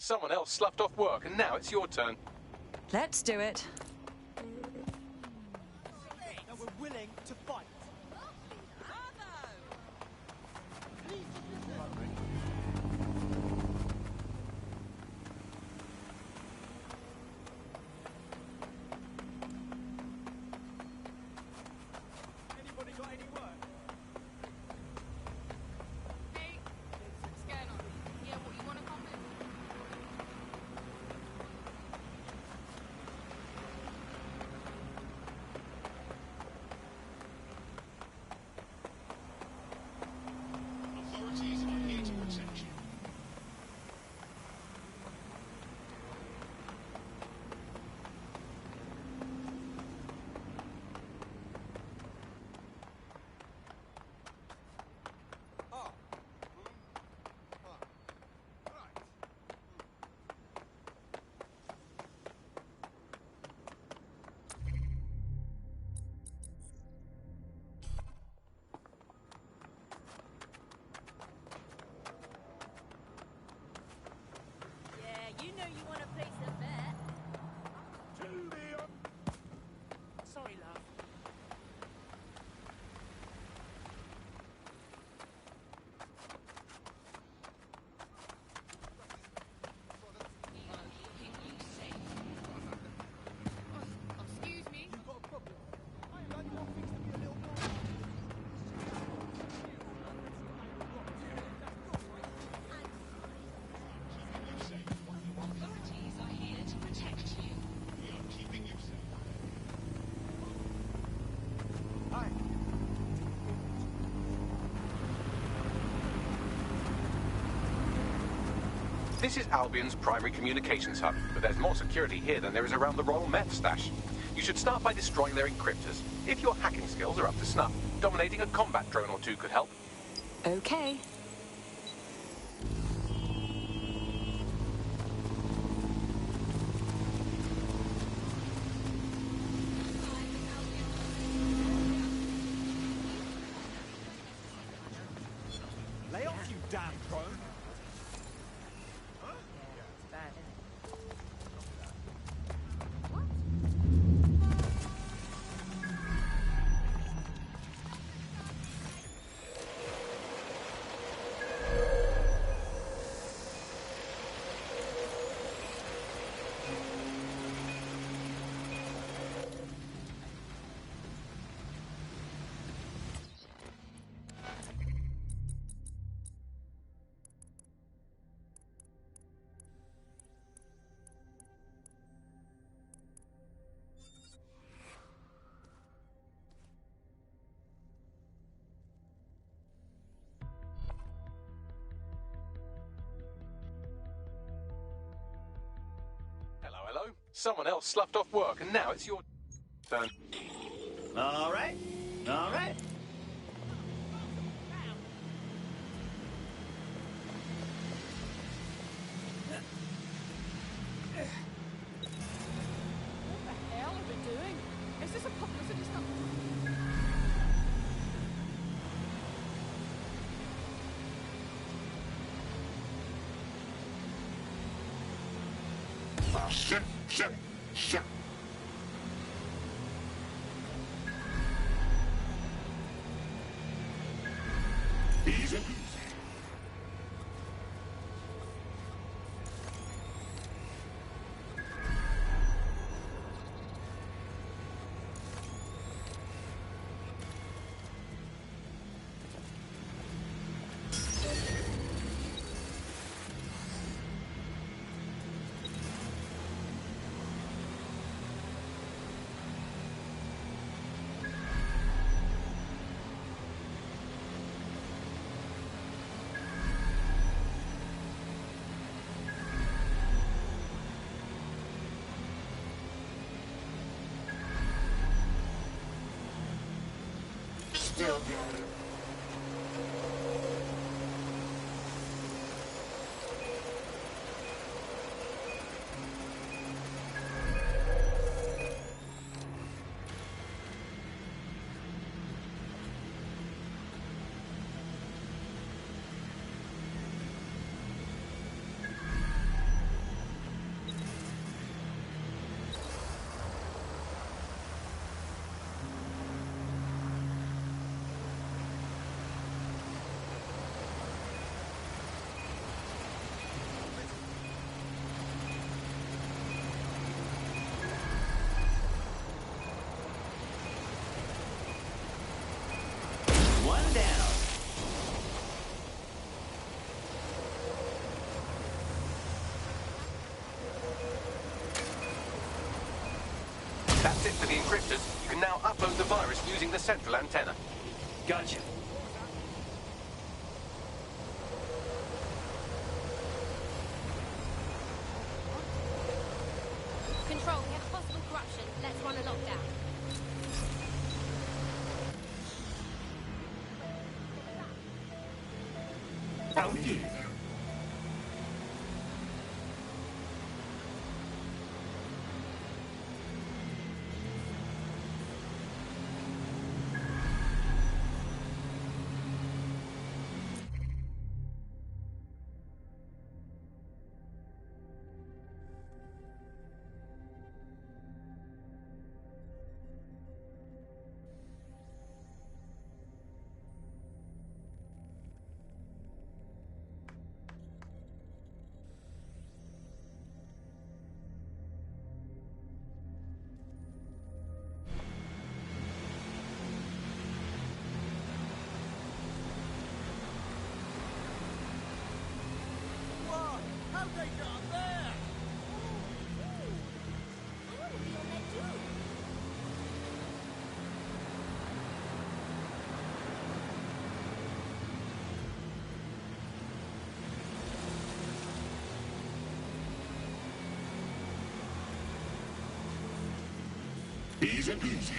Someone else sloughed off work, and now it's your turn. Let's do it. Now we're willing to fight. Anybody got any work? Hey, what's going on? Yeah, what, you want to come in? Authorities are here to protect you. Yeah, you know you want to place a bet. Sorry, love. Excuse me? You've got a problem. I ain't done your things to be a little more. Authorities are here to protect you. We are keeping you safe. This is Albion's primary communications hub, but there's more security here than there is around the Royal Meth stash. You should start by destroying their encryptors. If your hacking skills are up to snuff, dominating a combat drone or two could help. Okay. Lay off, you damn drone. It's bad, isn't it? Hello, hello. Someone else sloughed off work, and now it's your turn. All right. All right. What the hell are we doing? Is this a publicity stunt? Shit, shit, shit. Easy. Still got it. that's it for the encryptors. You can now upload the virus using the central antenna. Gotcha. Control, we have a possible corruption. Let's run a lockdown. Found you. How'd they get up there? Easy peasy.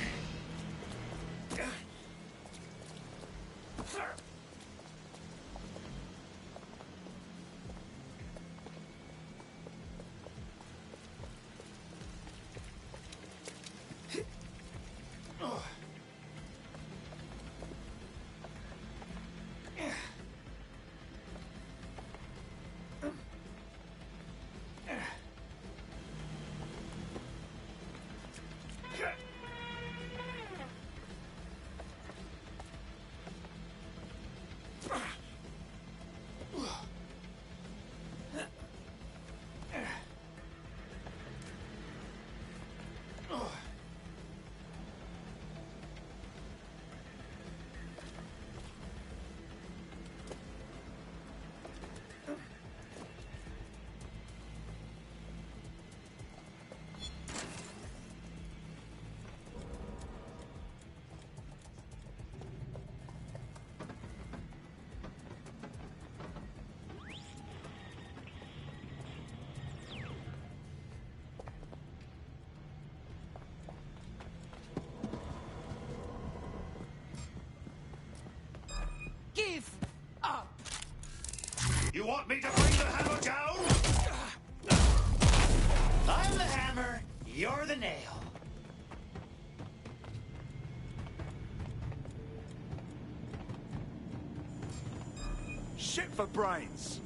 Give up! You want me to bring the hammer down? I'm the hammer, you're the nail. Shit for brains.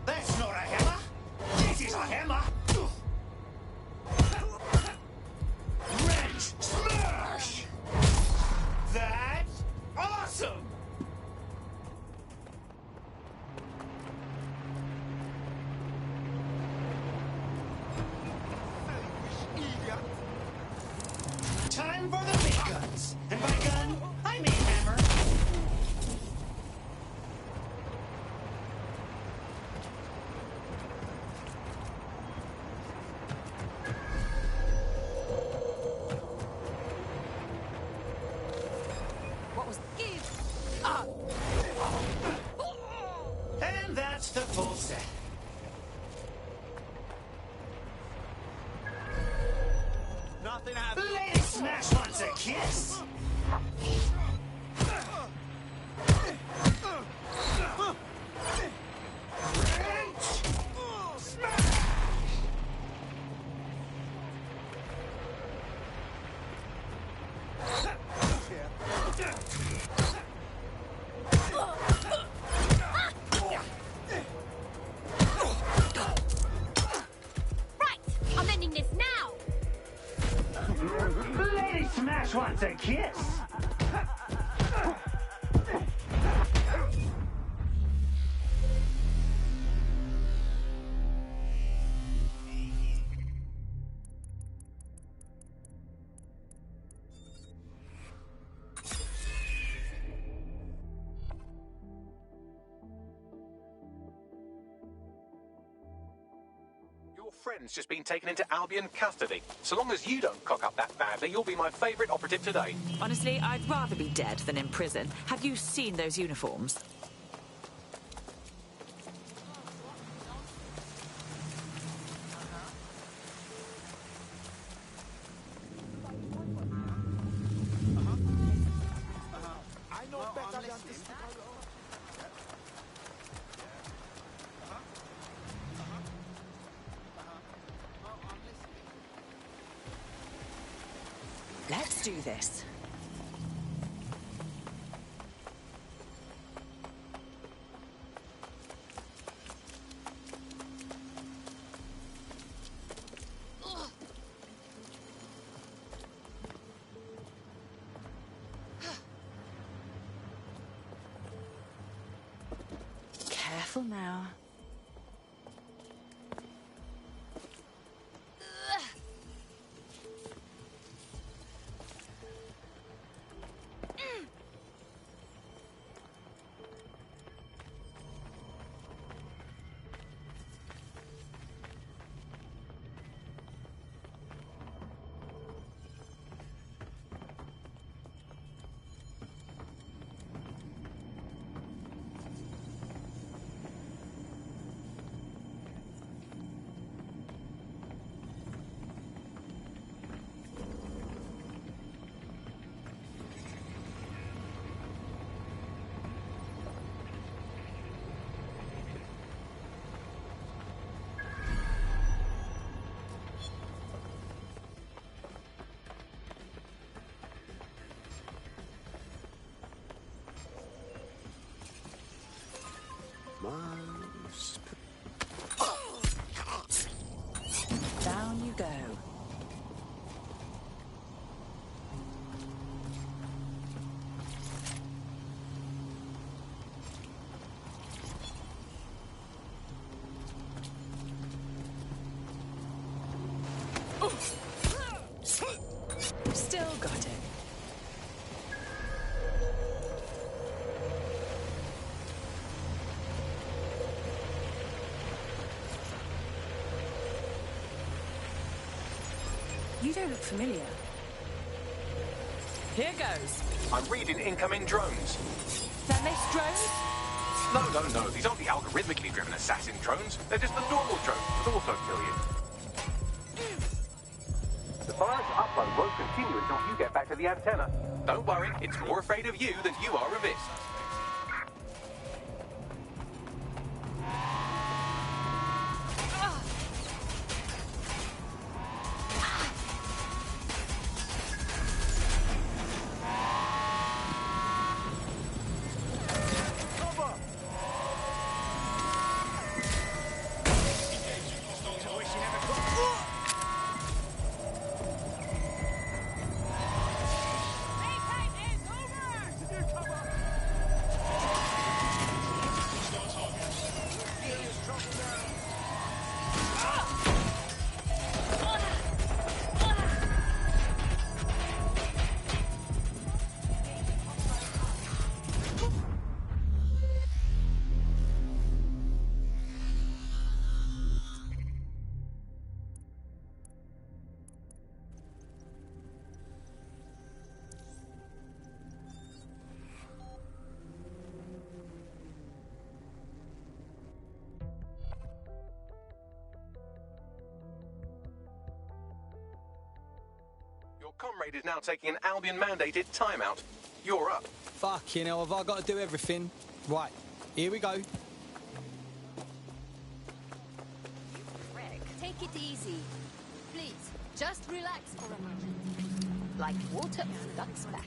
That's not a hammer. This is a hammer. Wrench smash! That's awesome! Time for the big guns. And by gun, I mean hammer. What was give up? And that's the full set. Nothing happened. Lady Smash wants a kiss. Your friend's just been taken into Albion custody. So long as you don't cock up that badly, you'll be my favourite operative today. Honestly, I'd rather be dead than in prison. Have you seen those uniforms? I know better than this. Let's do this. Careful now. Down you go. Still got it. You don't look familiar. Here goes. I'm reading incoming drones. Femis drones? No. These aren't the algorithmically driven assassin drones. They're just the normal drones that also kill you. The virus upload won't continue until you get back to the antenna. Don't worry, it's more afraid of you than you are of it. Your comrade is now taking an Albion-mandated timeout. You're up. Fucking hell, have I got to do everything? Right, here we go. Take it easy. Please, just relax for a moment. Like water on a duck's back.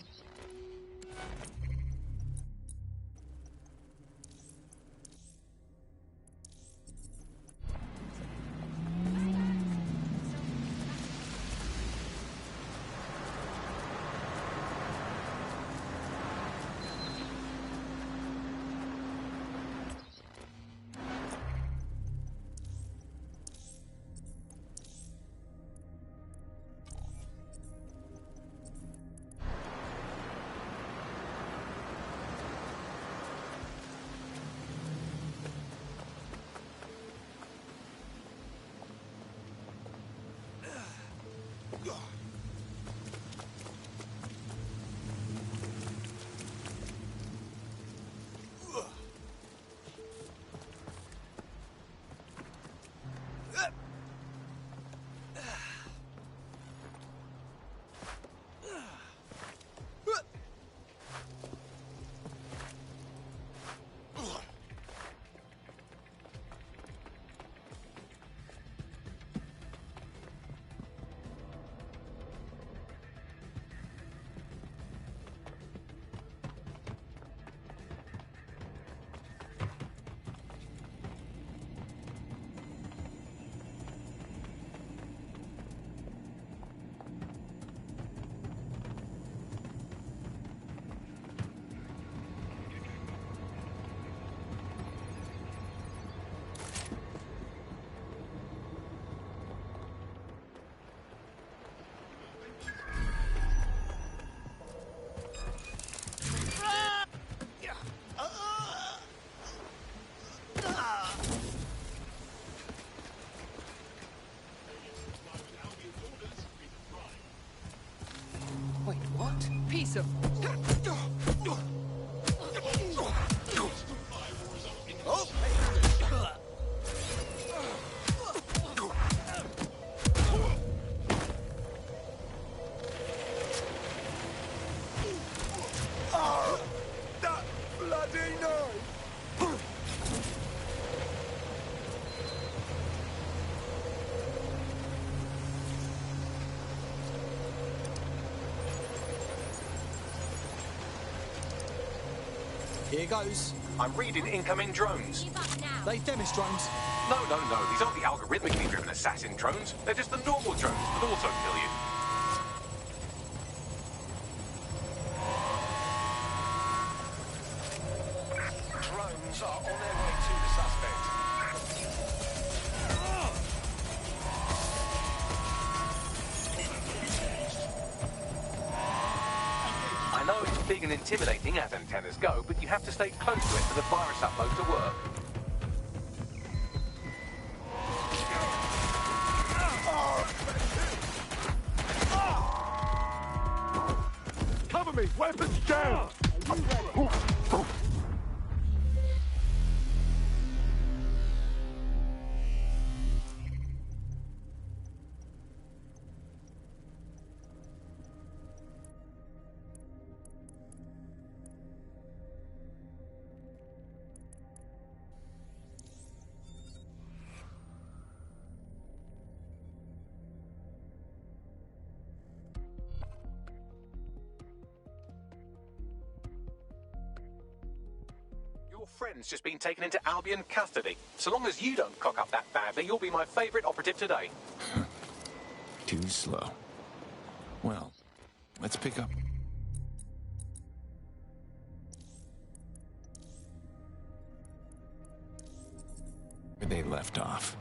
Here goes. I'm reading incoming drones. They Demis drones. No, these aren't the algorithmically driven assassin drones. They're just the normal drones that also kill you. Drones are on their way to the suspect. I know it's big and intimidating as antennas go, but you have to stay close to it for the virus upload to work. Cover me! Weapons down! Your friend's just been taken into Albion custody. So long as you don't cock up that badly, you'll be my favourite operative today. Too slow. Well, let's pick up. Where they left off.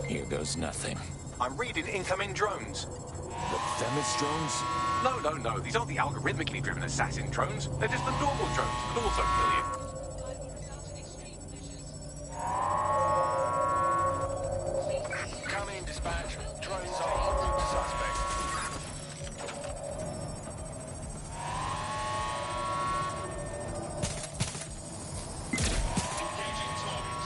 Here goes nothing. I'm reading incoming drones. The Themis drones? No, these aren't the algorithmically driven assassin drones. They're just the normal drones that also kill you. Come in, dispatch. Drones are en route to suspect. Engaging target.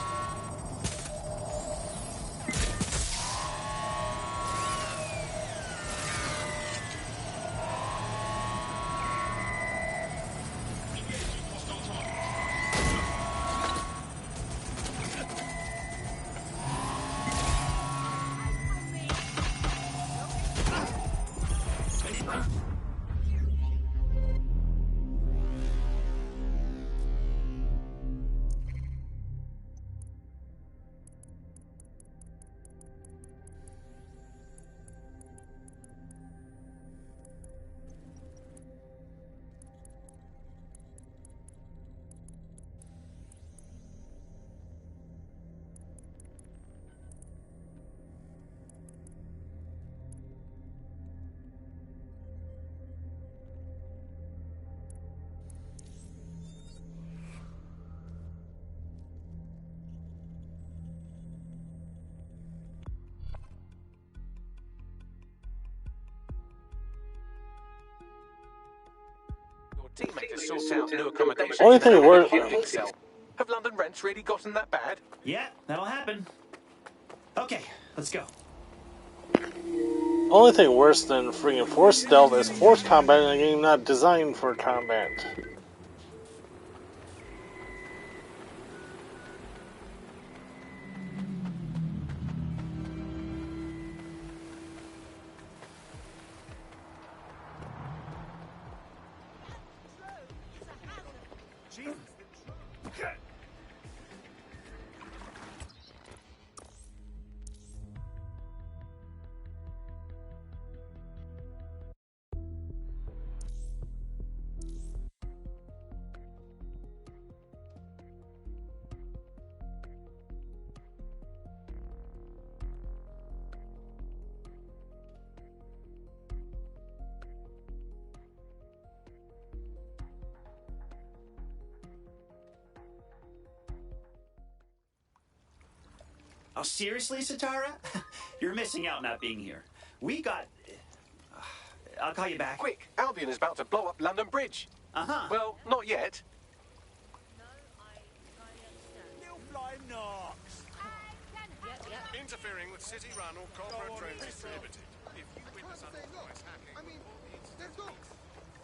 teammate to sort out new accommodation. Only thing worse. Have London rents really gotten that bad? Yeah, that'll happen. Okay, let's go. Only thing worse than freaking force stealth is force combat in a game not designed for combat. Oh, seriously, Satara? You're missing out not being here. We got... I'll call you back. Quick, Albion is about to blow up London Bridge. Uh-huh. Well, not yet. Interfering with city run or corporate trains is prohibited. If you witness unauthorized hacking, I mean, they're dogs.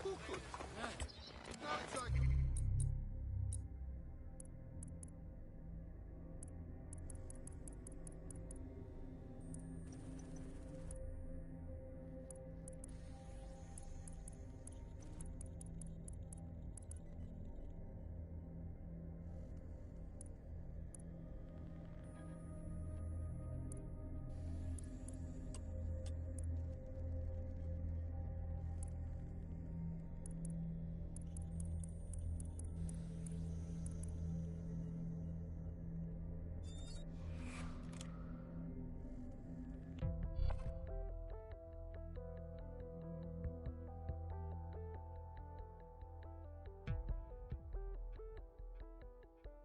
Who could? No, it's like...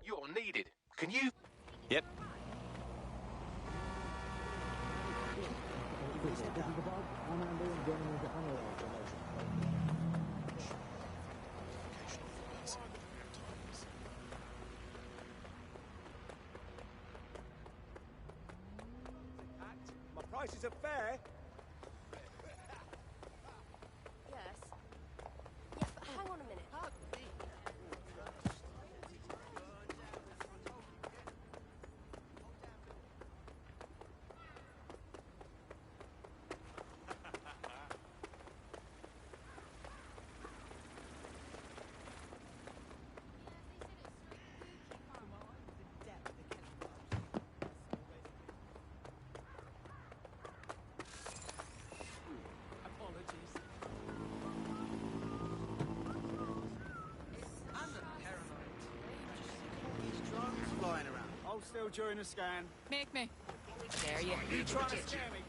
You're needed. Can you... Yep. My prices are fair. Yes. Yeah, but hang on a minute. Hold still during the scan. Make me. Dare you. You trying to scare me?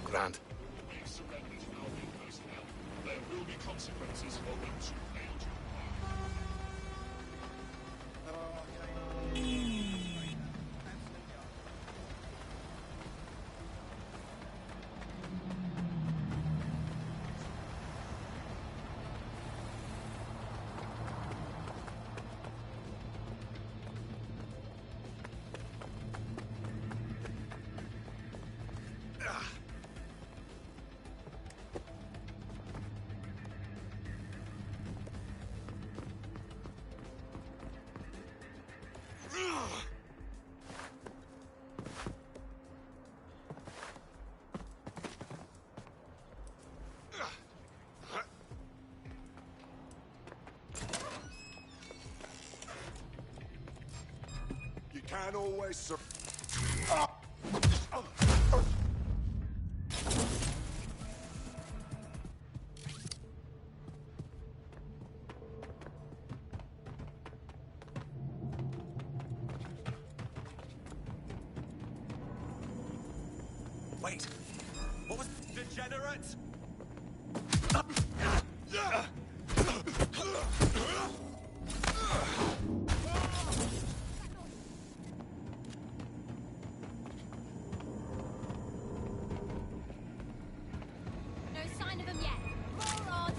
Grand. There will be consequences for those who fail to Can't always Wait. What was degenerate? No sign of him yet. More on.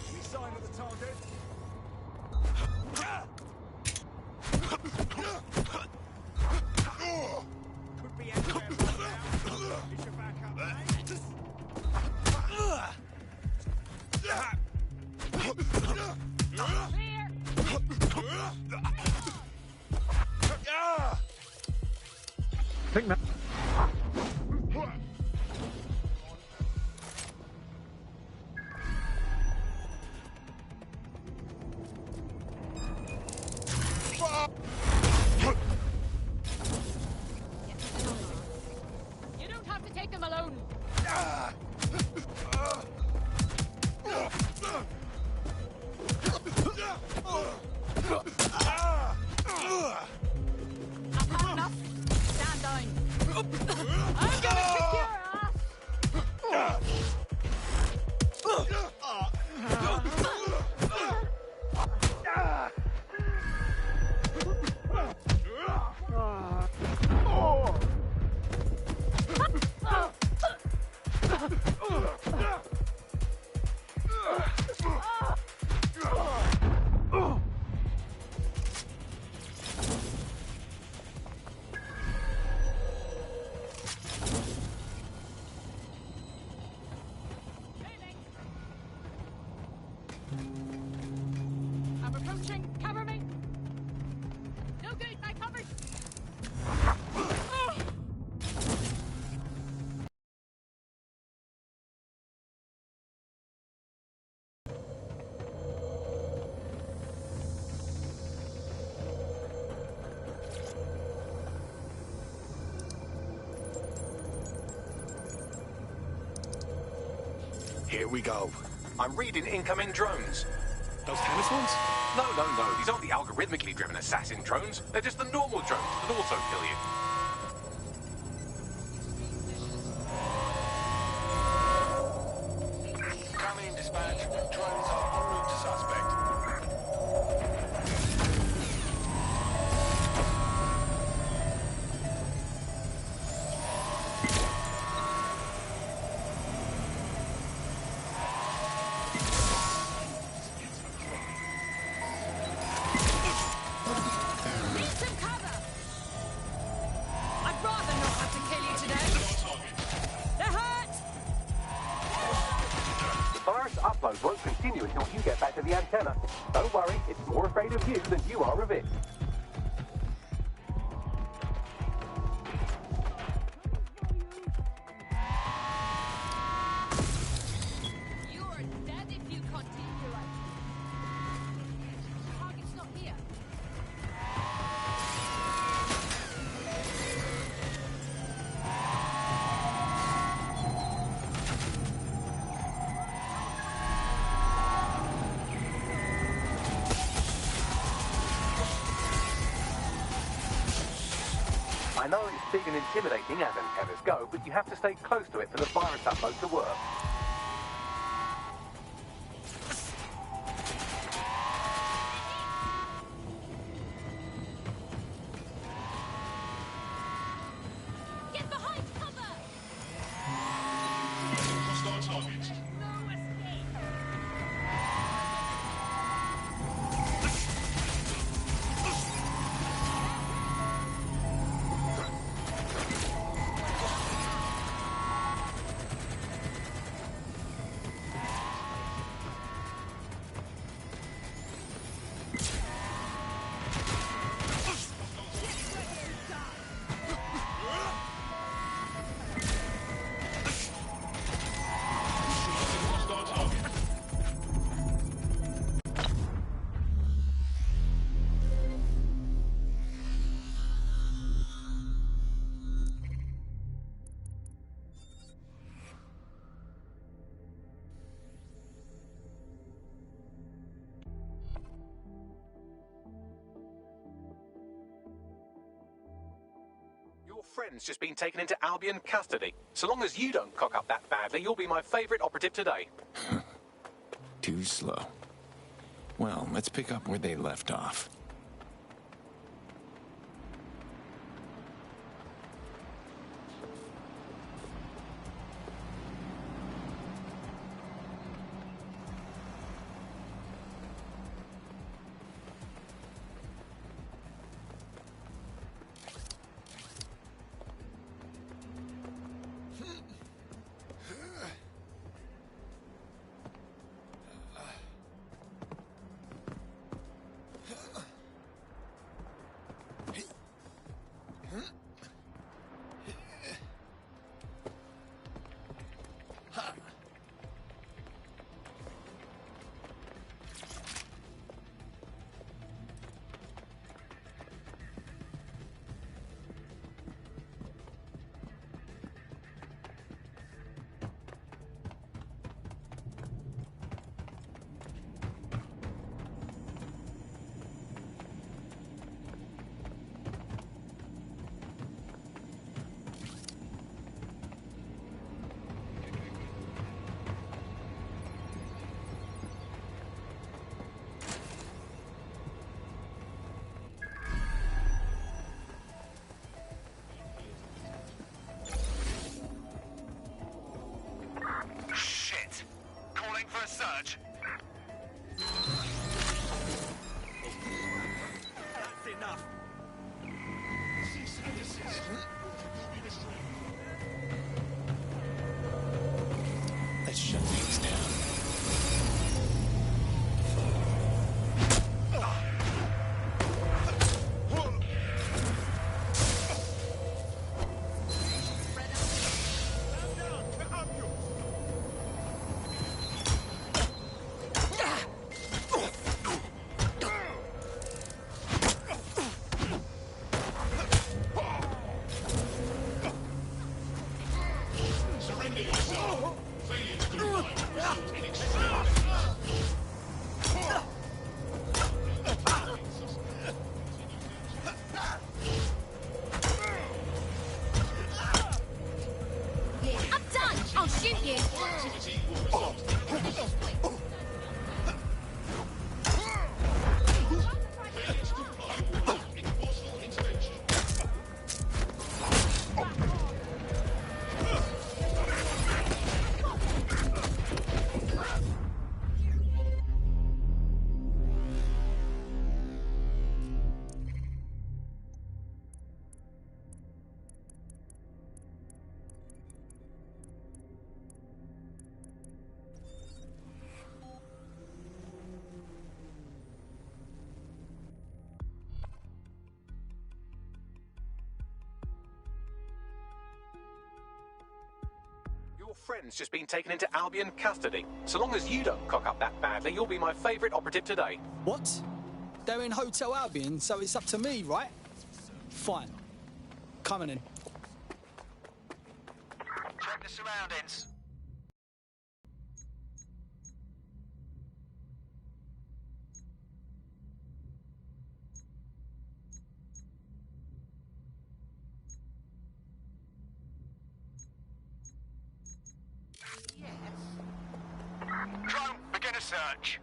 Any sign of the target? Could be anywhere right now. Is your back up, mate? Think that. You don't have to take them alone. I've had enough. Stand down. I'm gonna kick your ass. I'm approaching. Cover me. No good. I covered. Here we go. I'm reading incoming drones. Those tennis ones? No. These aren't the algorithmically driven assassin drones. They're just the normal drones that also kill you. Come in, dispatch. Drones are en route to suspect. Need some cover. I'd rather not have to kill you today. They're hurt. The virus upload won't continue until you get back to the antenna. Don't worry, it's more afraid of you than you are of it. You are dead if you continue like this. Target's not here. I know it's big and intimidating as antennas go, but you have to stay close to it for the virus upload to work. Get behind cover. Hostile targets. No escape. friend's just been taken into Albion custody. So long as you don't cock up that badly, you'll be my favourite operative today. Too slow. Well, let's pick up where they left off. Shit! Calling for a surge. That's enough. Cease and desist. You'll be destroyed. Let's shut things down. Surrender yourself. Failure to comply will result in extreme I'm done! I'll shoot you! activity will result in failure to comply will result in forceful intervention. Your friend's just been taken into Albion custody. So long as you don't cock up that badly, you'll be my favourite operative today. What? They're in Hotel Albion, so it's up to me, right? Fine. Coming in. Check the surroundings. Drone, begin a search.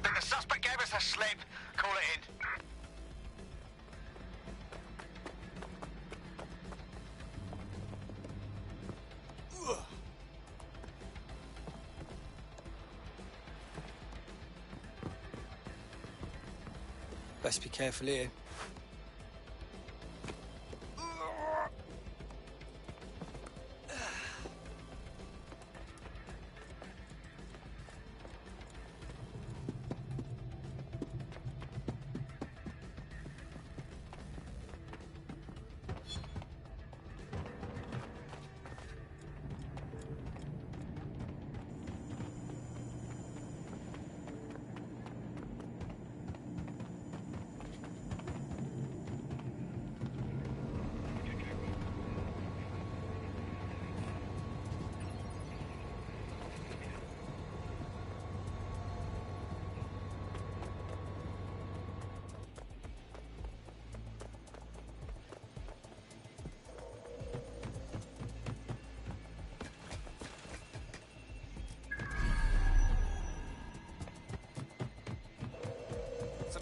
The suspect gave us a slip. Call it in. Best be careful here.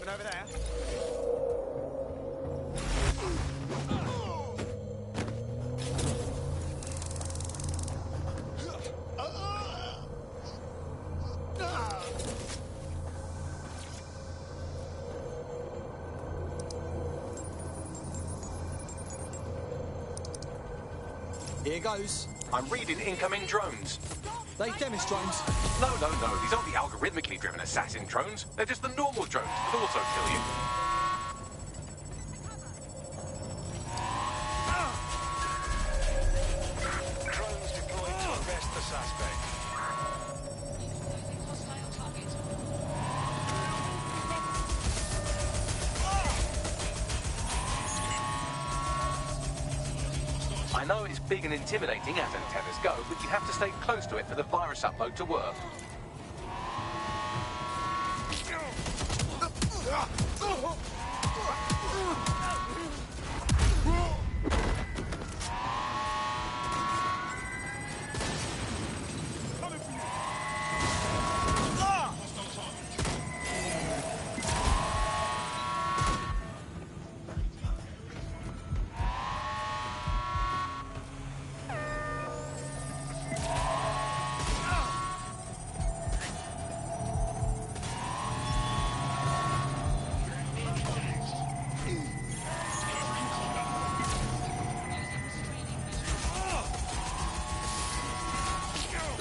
Anything over there? Here goes. I'm reading incoming drones. They Demis drones. No. These aren't the algorithmically driven assassin drones. They're just the normal drones that also kill you. Drones deployed to arrest the suspect. I know it's big and intimidating as antennas go, but you have to stay close to it for the virus upload to work.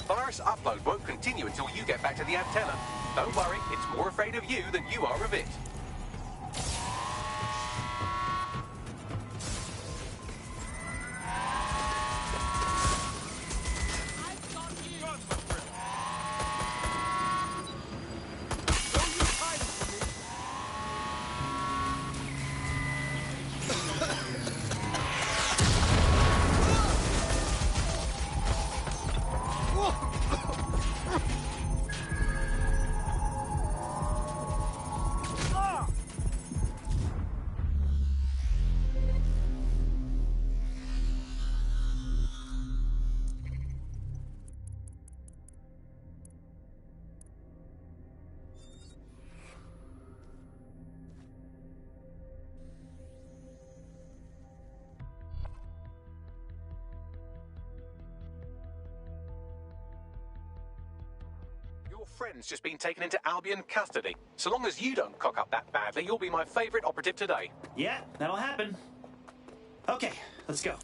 Virus upload won't continue until you get back to the antenna. Don't worry, it's more afraid of you than you are of it. Your friend's just been taken into Albion custody. So long as you don't cock up that badly, you'll be my favourite operative today. Yeah, that'll happen. Okay, let's go.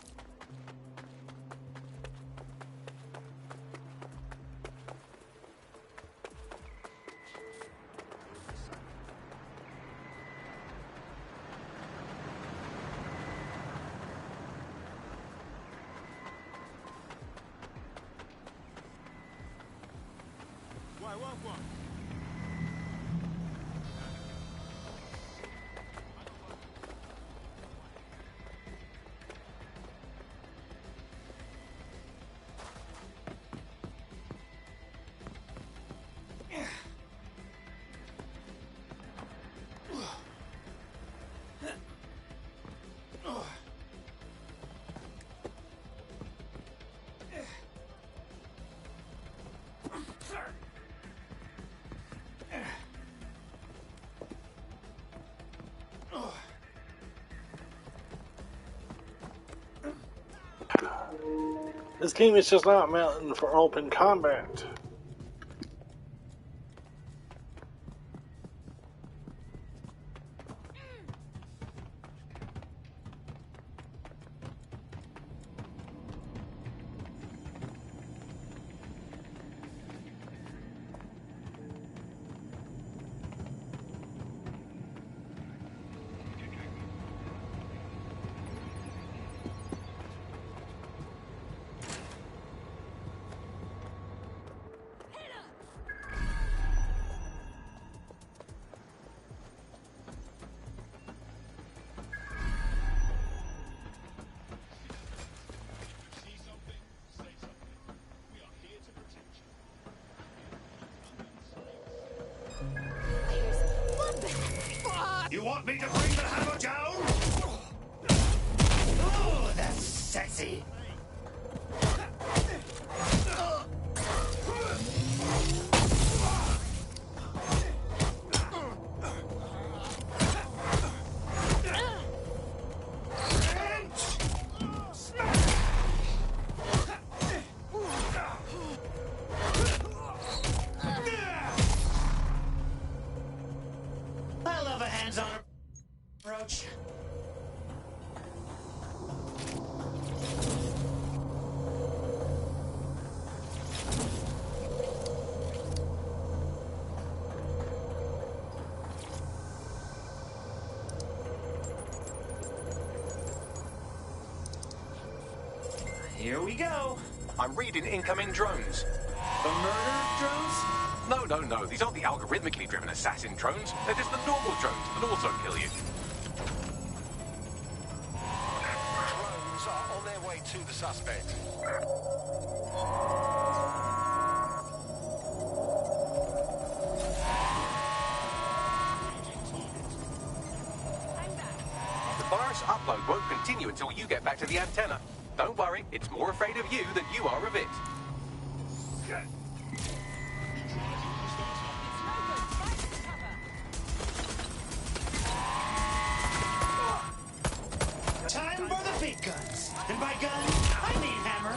This game is just not meant for open combat. You want me to bring the hammer down? Oh, that's sexy. Here we go. I'm reading incoming drones. The murder drones? No. These aren't the algorithmically driven assassin drones. They're just the normal drones that also kill you. Drones are on their way to the suspect. The virus upload won't continue until you get back to the antenna. Don't worry, it's more afraid of you than you are of it. Time for the big guns. And by guns, I mean hammer.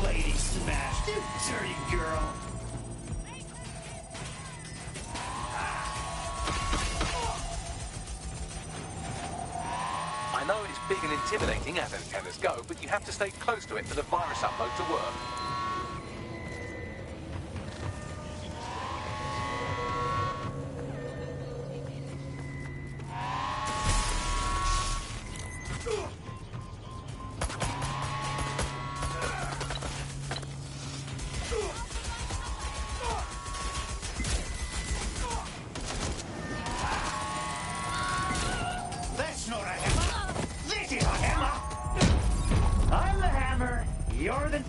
Lady smashed, you dirty girl. I know it's big and intimidating as antennas go, but you have to stay close to it for the virus upload to work. That's not a hammer. This is a hammer. I'm the hammer. You're the...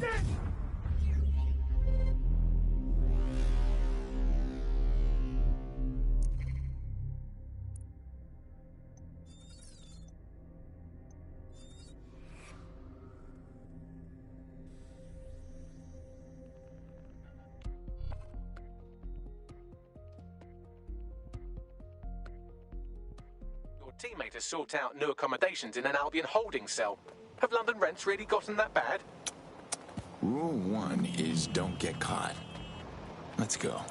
Your teammate has sought out new accommodations in an Albion holding cell. Have London rents really gotten that bad? Rule 1 is don't get caught. Let's go.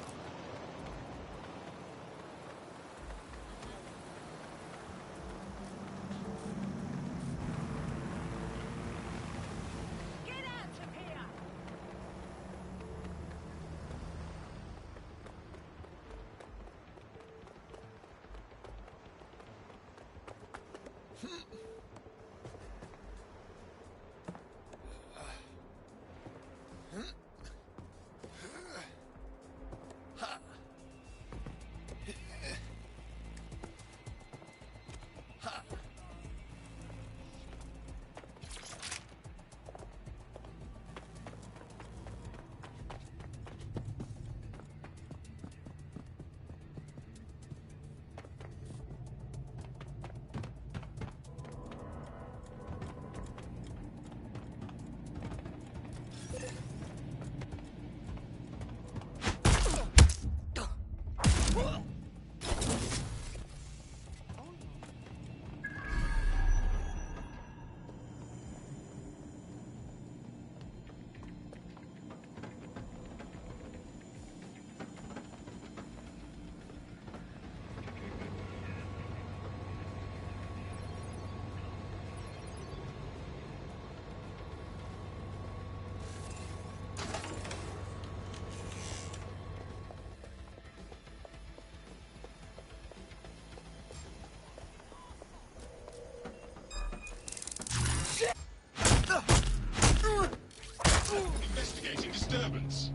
Investigating disturbance.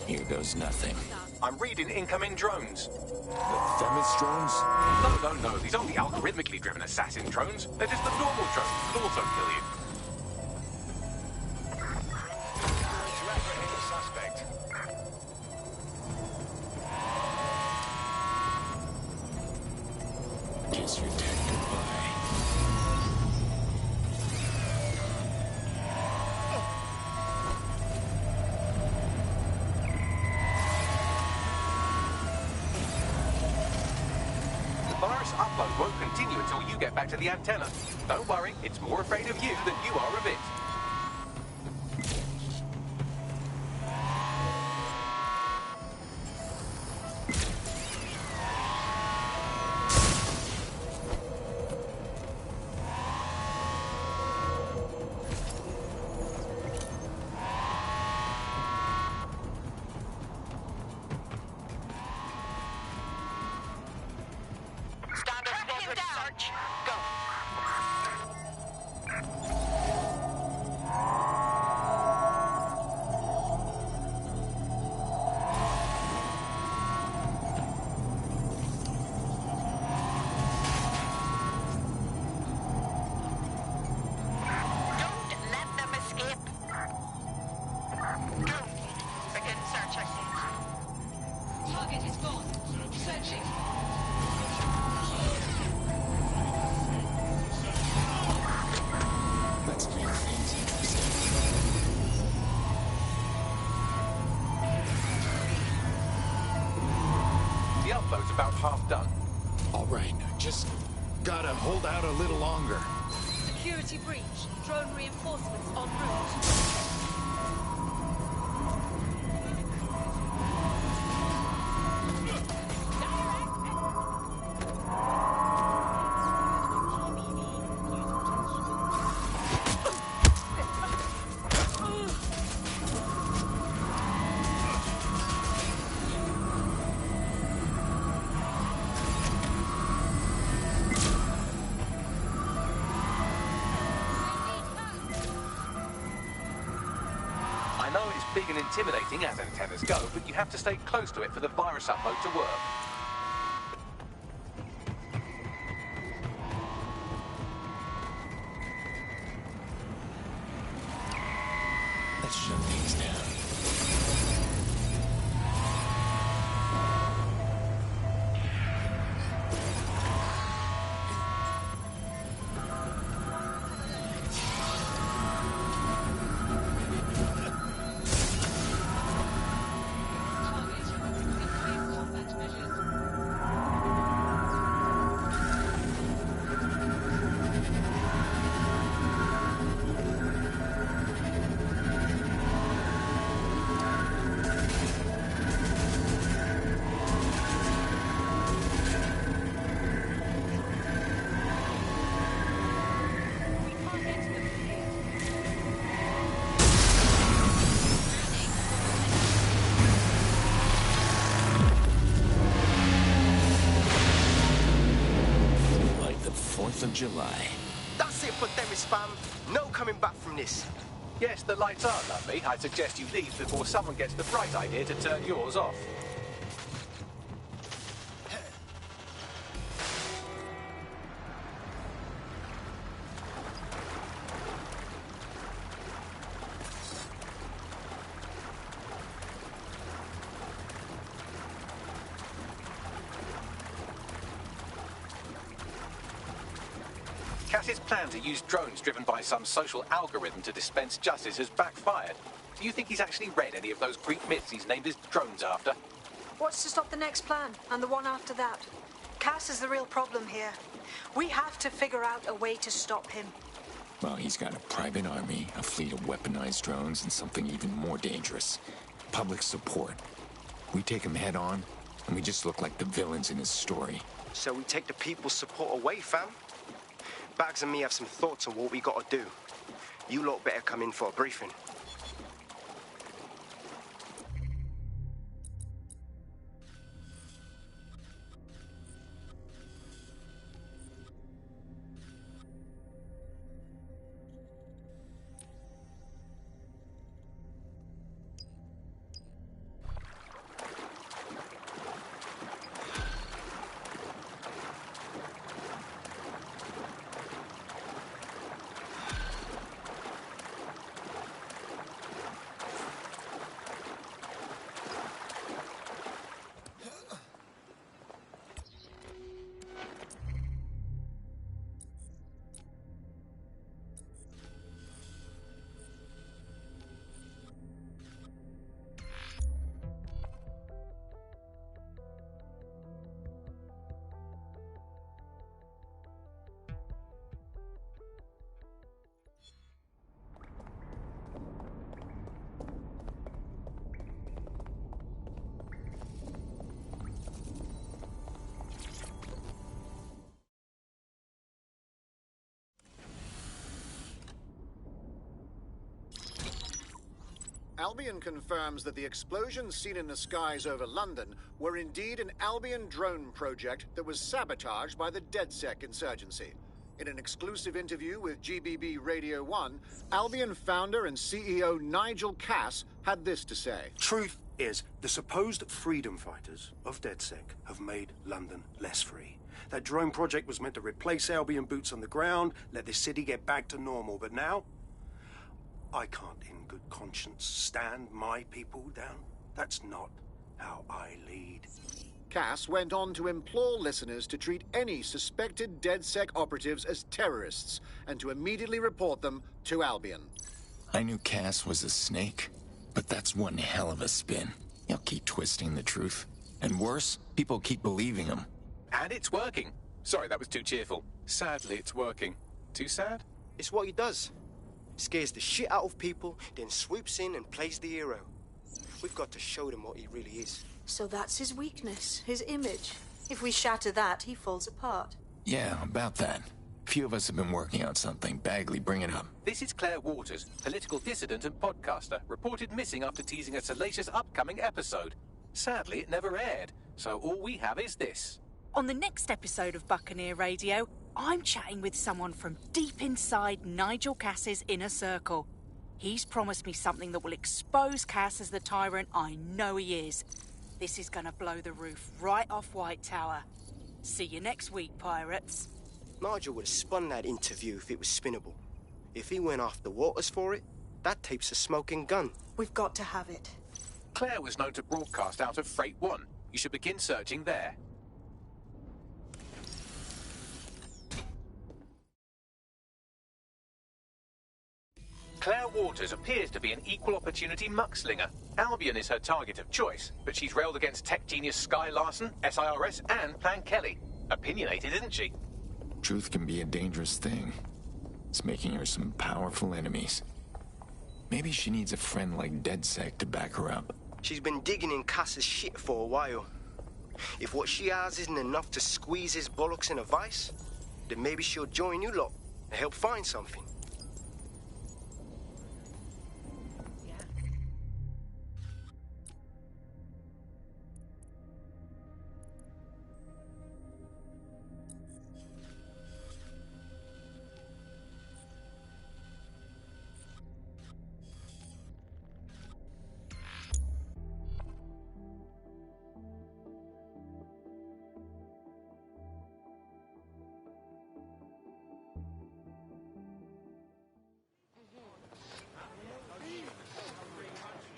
Here goes nothing. I'm reading incoming drones. The Themis drones? No. These aren't the algorithmically driven assassin drones. They're just the normal drones that also kill you. upload won't continue until you get back to the antenna. Don't worry, it's more afraid of you than you are of it. The upload's about half done. All right, just gotta hold out a little longer. Security breach. Drone reinforcements en route. I know it's big and intimidating as antennas go, but you have to stay close to it for the virus upload to work. Let's shut things down. Like the 4th of July. That's it for them, spam. No coming back from this. Yes, the lights are lovely. I suggest you leave before someone gets the bright idea to turn yours off. Cass's plan to use drones driven by some social algorithm to dispense justice has backfired. Do you think he's actually read any of those Greek myths he's named his drones after? What's to stop the next plan and the one after that? Cass is the real problem here. We have to figure out a way to stop him. Well, he's got a private army, a fleet of weaponized drones, and something even more dangerous. Public support. We take him head on, and we just look like the villains in his story. So we take the people's support away, fam? Bags and me have some thoughts on what we gotta do. You lot better come in for a briefing. Albion confirms that the explosions seen in the skies over London were indeed an Albion drone project that was sabotaged by the DedSec insurgency. In an exclusive interview with GBB Radio 1, Albion founder and CEO Nigel Cass had this to say. Truth is, the supposed freedom fighters of DedSec have made London less free. That drone project was meant to replace Albion boots on the ground, let the city get back to normal, but now I can't in good conscience stand my people down. That's not how I lead. Cass went on to implore listeners to treat any suspected DedSec operatives as terrorists and to immediately report them to Albion. I knew Cass was a snake, but that's one hell of a spin. He'll keep twisting the truth. And worse, people keep believing him. And it's working. Sorry, that was too cheerful. Sadly, it's working. Too sad? It's what he does. Scares the shit out of people, then swoops in and plays the hero. We've got to show them what he really is. So that's his weakness, his image. If we shatter that, he falls apart. Yeah, about that. Few of us have been working on something. Bagley, bring it up. This is Claire Waters, political dissident and podcaster, reported missing after teasing a salacious upcoming episode. Sadly, it never aired, so all we have is this. On the next episode of Buccaneer Radio, I'm chatting with someone from deep inside Nigel Cass's inner circle. He's promised me something that will expose Cass as the tyrant I know he is. This is gonna blow the roof right off White Tower. See you next week, pirates. Nigel would have spun that interview if it was spinnable. If he went after Waters for it, that tape's a smoking gun. We've got to have it. Claire was known to broadcast out of Freight 1. You should begin searching there. Claire Waters appears to be an equal opportunity muckslinger. Albion is her target of choice, but she's railed against tech genius Sky Larson, SIRS, and Plan Kelly. Opinionated, isn't she? Truth can be a dangerous thing. It's making her some powerful enemies. Maybe she needs a friend like DedSec to back her up. She's been digging in Cass's shit for a while. If what she has isn't enough to squeeze his bollocks in a vice, then maybe she'll join you lot and help find something.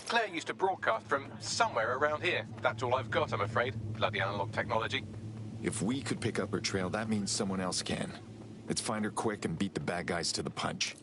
Claire used to broadcast from somewhere around here. That's all I've got, I'm afraid. Bloody analog technology. If we could pick up her trail, that means someone else can. Let's find her quick and beat the bad guys to the punch.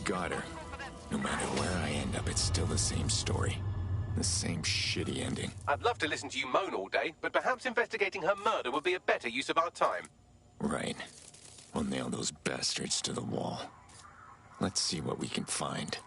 Got her. No matter where I end up, it's still the same story. The same shitty ending. I'd love to listen to you moan all day, but perhaps investigating her murder would be a better use of our time. Right. We'll nail those bastards to the wall. Let's see what we can find.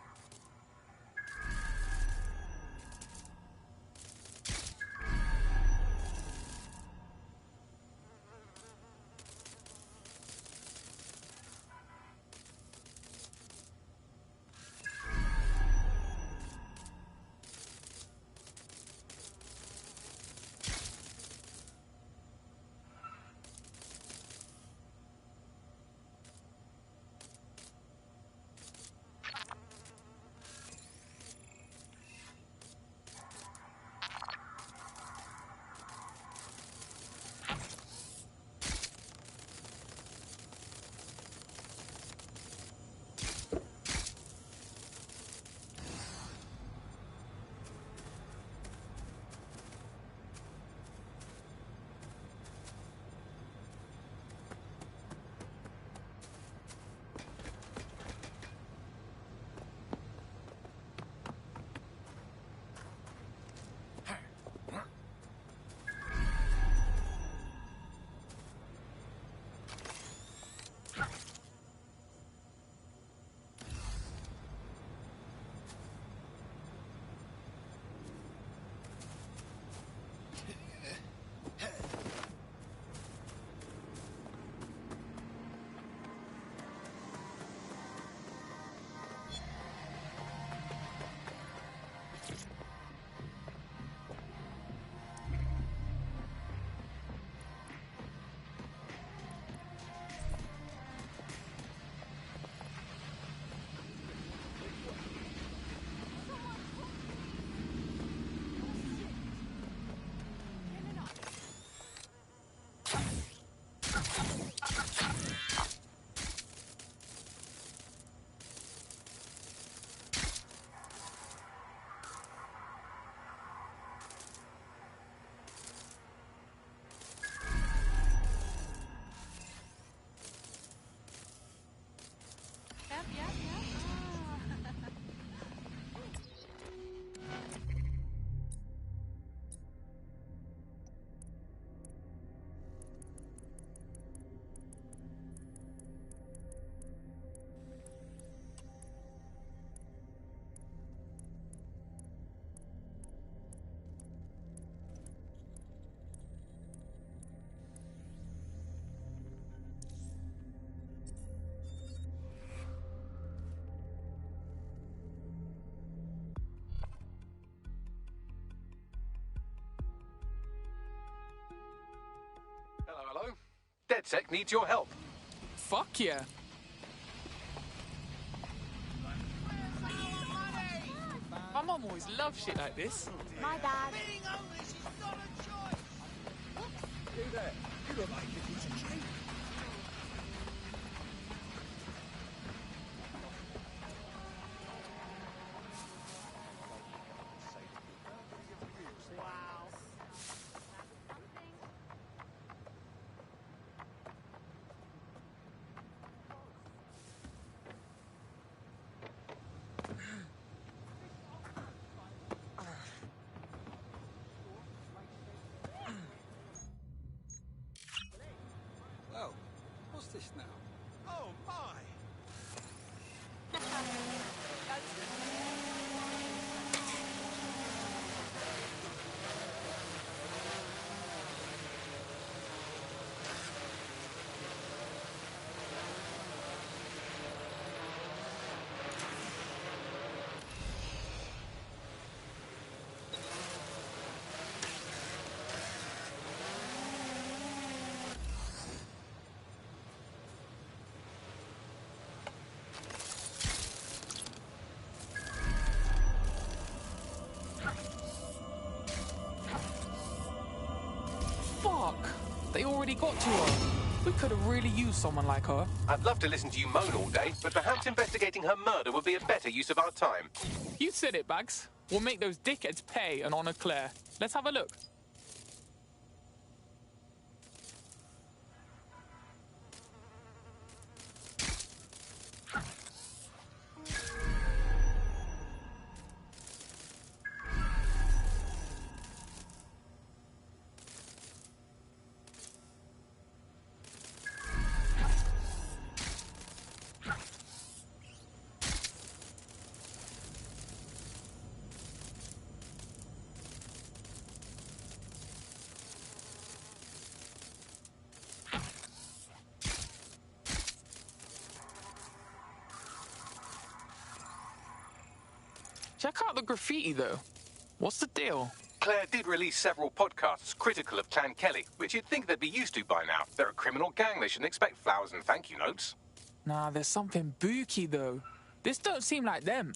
DedSec needs your help. Fuck yeah. My mum always loved shit like this. My bad. You there. You look like a piece of cake. Well, what's this now? Oh, my. Fuck! They already got to her. We could have really used someone like her. I'd love to listen to you moan all day, but perhaps investigating her murder would be a better use of our time. You said it, Bags. We'll make those dickheads pay and honor Claire. Let's have a look. Check out the graffiti, though. What's the deal? Claire did release several podcasts critical of Clan Kelly, which you'd think they'd be used to by now. They're a criminal gang. They shouldn't expect flowers and thank you notes. Nah, there's something booky, though. This don't seem like them.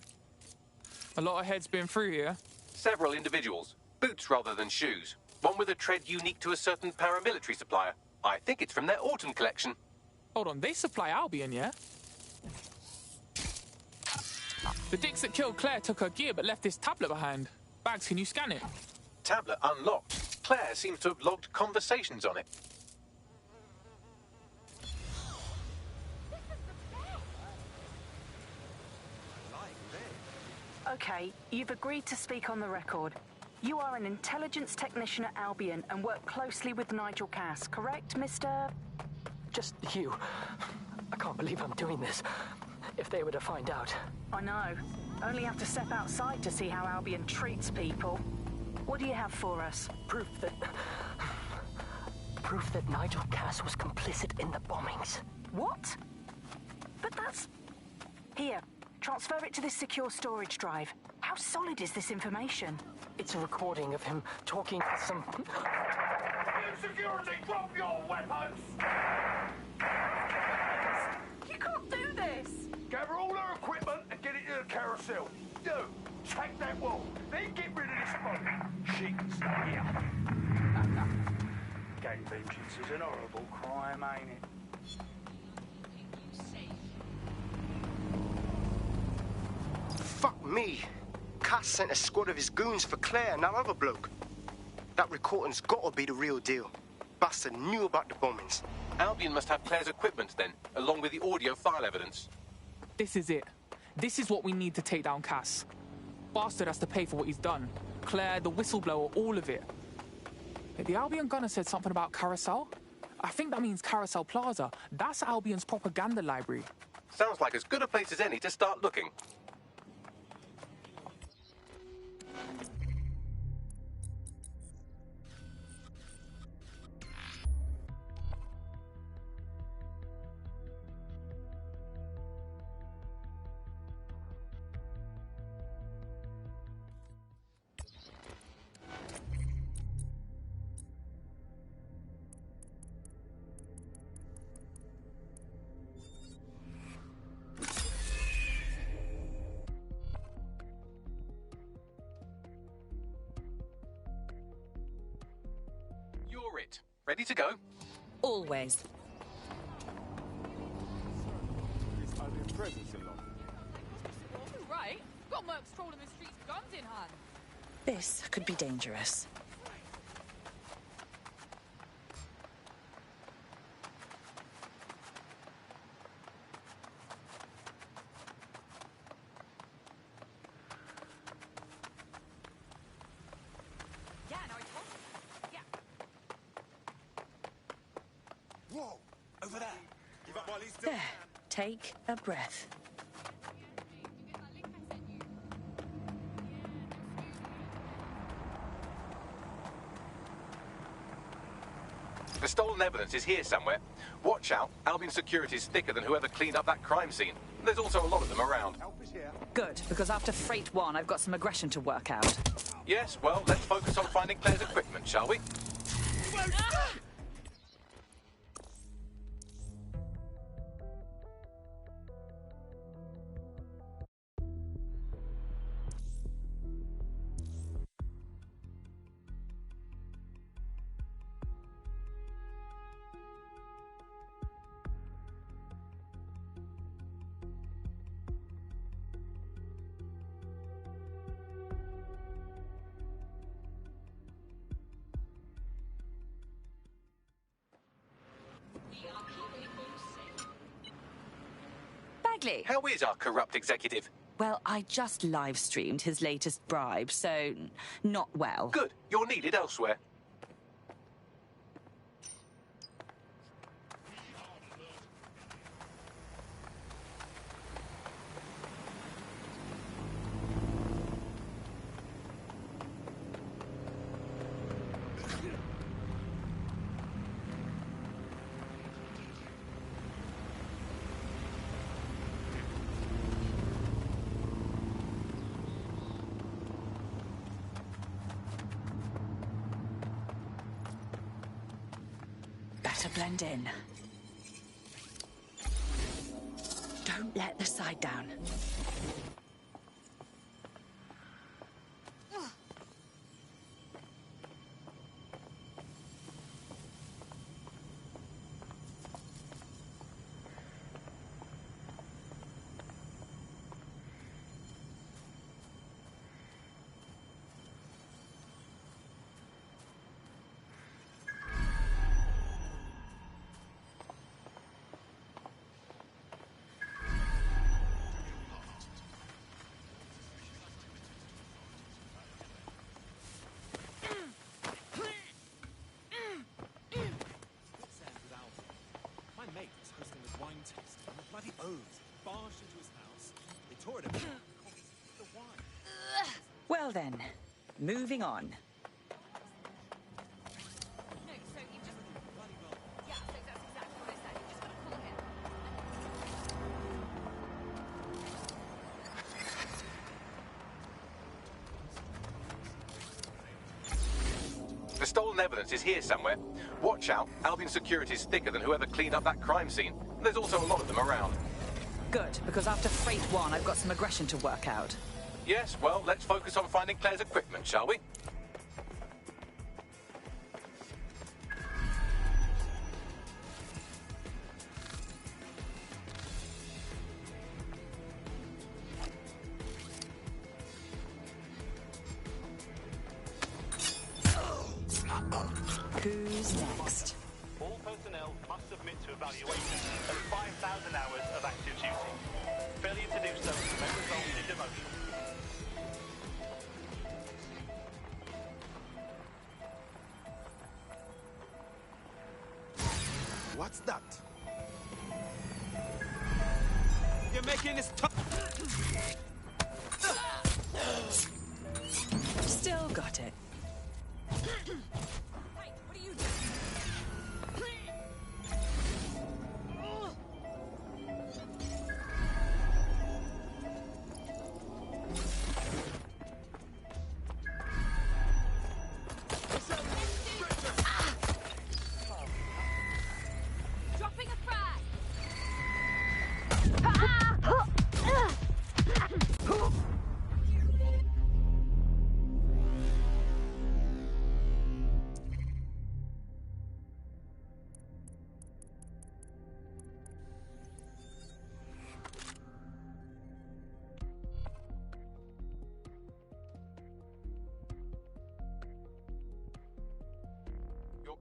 A lot of heads been through here. Several individuals. Boots rather than shoes. One with a tread unique to a certain paramilitary supplier. I think it's from their autumn collection. Hold on, they supply Albion, yeah? The dicks that killed Claire took her gear but left this tablet behind. Bags, can you scan it? Tablet unlocked. Claire seems to have logged conversations on it. Okay, you've agreed to speak on the record. You are an intelligence technician at Albion and work closely with Nigel Cass, correct, Mr.? Just you. I can't believe I'm doing this. If they were to find out. I know. Only have to step outside to see how Albion treats people. What do you have for us? Proof that Nigel Cass was complicit in the bombings. What? But that's... Here, transfer it to this secure storage drive. How solid is this information? It's a recording of him talking to some... Security, drop your weapons! You can't do this! Gather all her equipment and get it to the carousel. Do. Take that wall. Then get rid of this body. She can stay here. Gang vengeance is an horrible crime, ain't it? Fuck me. Cass sent a squad of his goons for Claire and that other bloke. That recording's gotta be the real deal. Bastard knew about the bombings. Albion must have Claire's equipment then, along with the audio file evidence. This is it. This is what we need to take down Cass. Bastard has to pay for what he's done. Claire, the whistleblower, all of it. The Albion gunner said something about Carousel. I think that means Carousel Plaza. That's Albion's propaganda library. Sounds like as good a place as any to start looking. Ready to go? Always. Right. Got mercs trolling the streets, guns in hand. This could be dangerous. Whoa! Over there. Give up while he's There. Take a breath. The stolen evidence is here somewhere. Watch out. Albion security is thicker than whoever cleaned up that crime scene. There's also a lot of them around. Good, because after Freight 1, I've got some aggression to work out. Yes, well, let's focus on finding Claire's equipment, shall we? Bagley! How is our corrupt executive? Well, I just live-streamed his latest bribe, so not well. Good. You're needed elsewhere. Better blend in. Don't let the side down. Bloody oaths barged into his house. They tore it apart. The wine. Well then, moving on. The stolen evidence is here somewhere. Watch out. Albion security is thicker than whoever cleaned up that crime scene. There's also a lot of them around. Good, because after Freight 1, I've got some aggression to work out. Yes, well, let's focus on finding Claire's equipment, shall we? Who's next? All personnel must submit to evaluation and 5,000 hours of active duty. Failure to do so may result in demotion. What's that? You're making this tough. Still got it. Dropping a frag!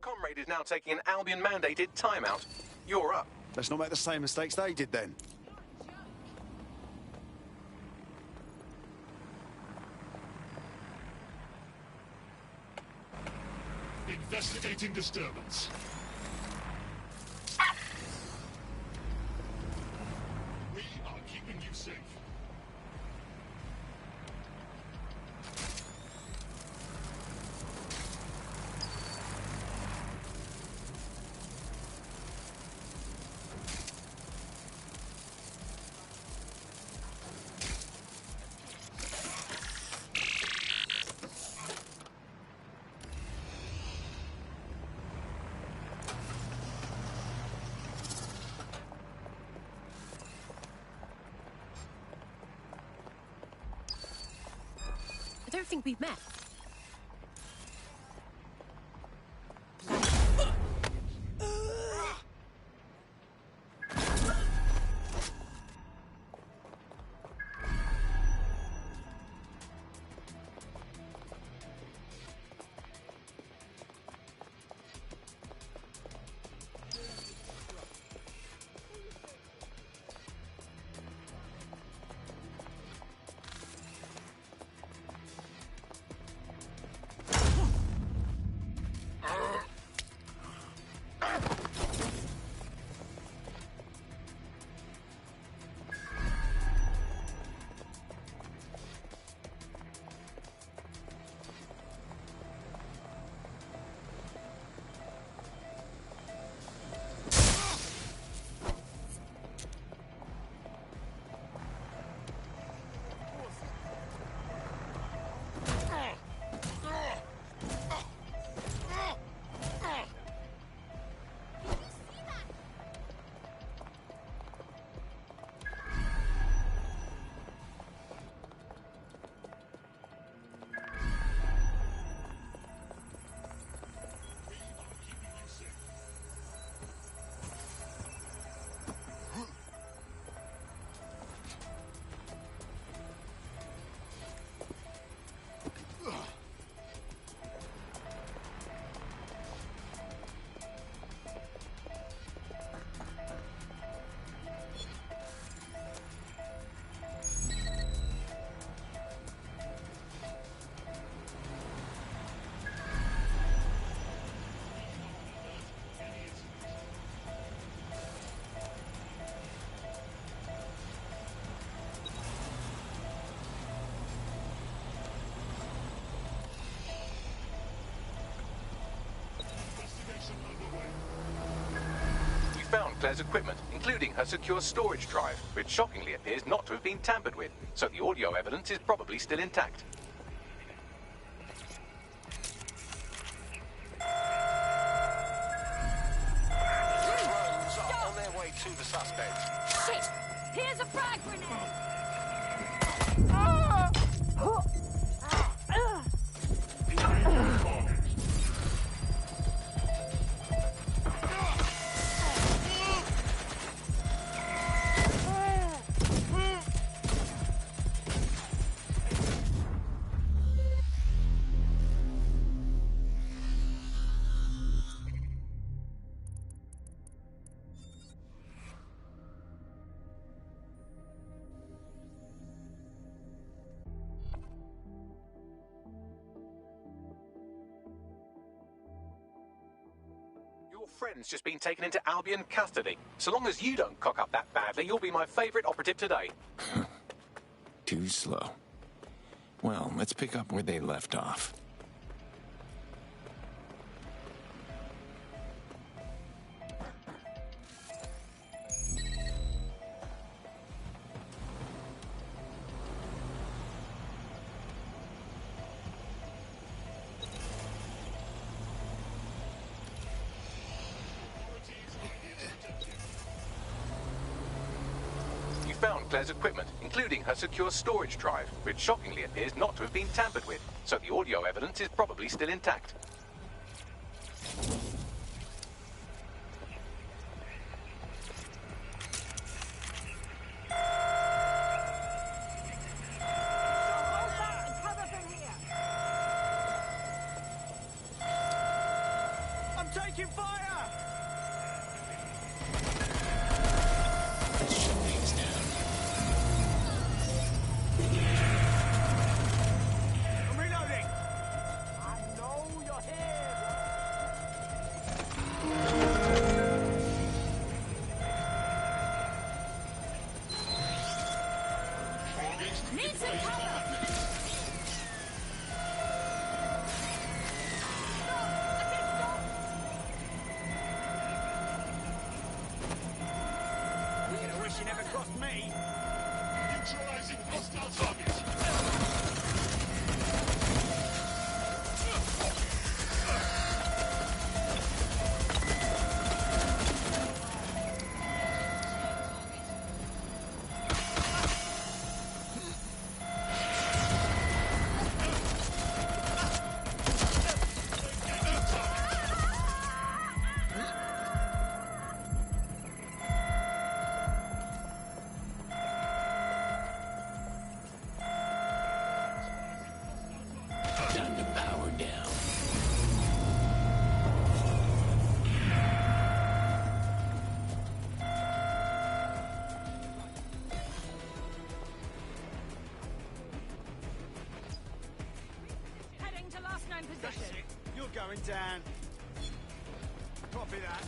comrade is now taking an Albion-mandated timeout. You're up. Let's not make the same mistakes they did then. Investigating disturbance. We are keeping you safe. I don't think we've met. Found Claire's equipment, including her secure storage drive, which shockingly appears not to have been tampered with, so the audio evidence is probably still intact. Drones are on their way to the suspect. Shit! Here's a frag grenade! Your friend's just been taken into Albion custody. So long as you don't cock up that badly, you'll be my favourite operative today. Too slow. Well, let's pick up where they left off. Found Claire's equipment, including her secure storage drive, which shockingly appears not to have been tampered with, so the audio evidence is probably still intact. I'm taking fire! Let's shut things down. I'm reloading! I know you're here! Need some cover! You're gonna wish you never crossed me! Neutralizing hostile targets. Time to power down. Heading to last known That's position. it. You're going down. Copy that.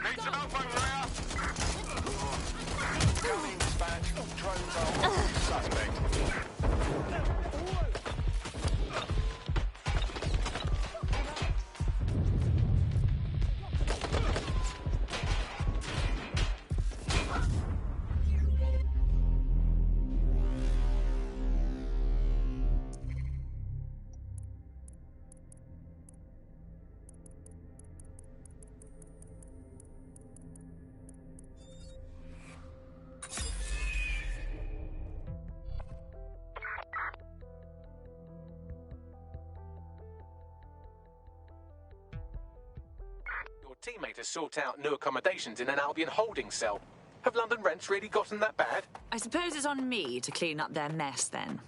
Need some help over there. Coming, dispatch. Drones are suspect. Your teammate has sought out new accommodations in an Albion holding cell. Have London rents really gotten that bad? I suppose it's on me to clean up their mess then.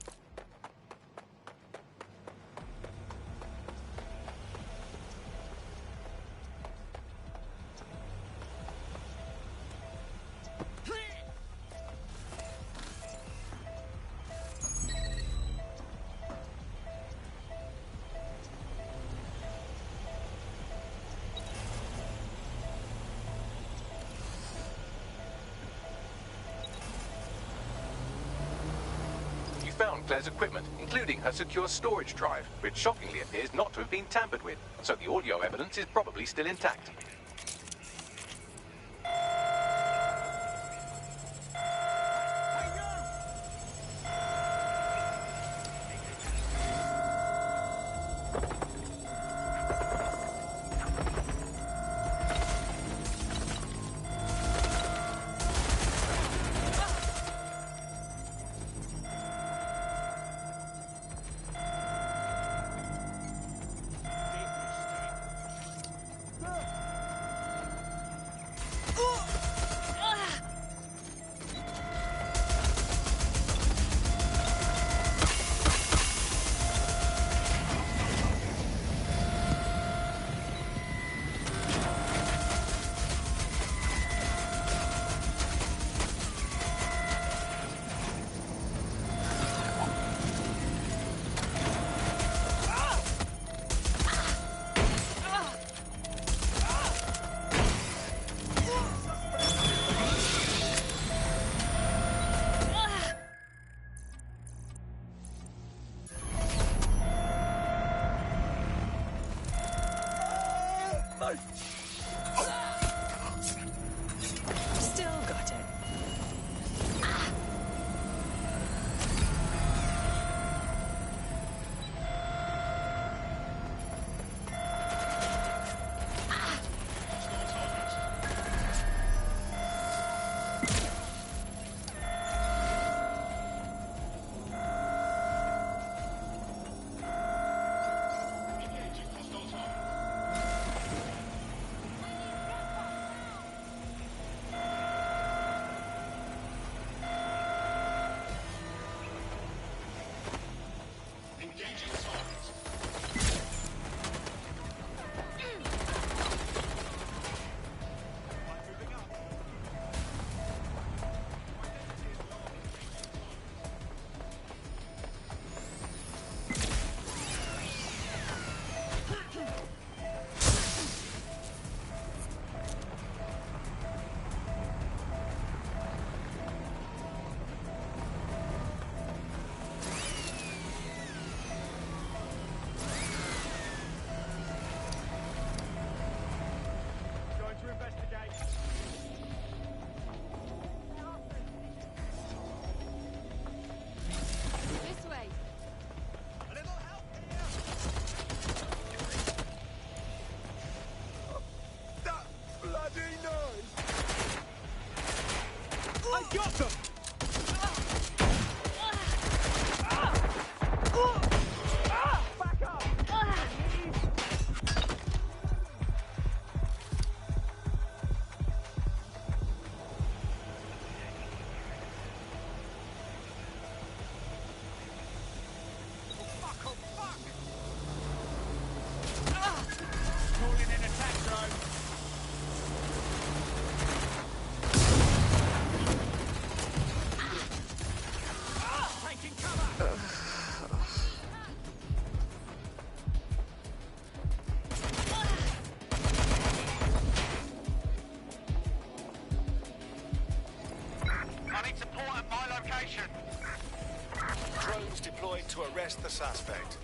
You found Claire's equipment, including her secure storage drive, which shockingly appears not to have been tampered with, so the audio evidence is probably still intact. Still got it. Got them! Back up! Calling in attack drone. Taking cover. I need support at my location. Drones deployed to arrest the suspect.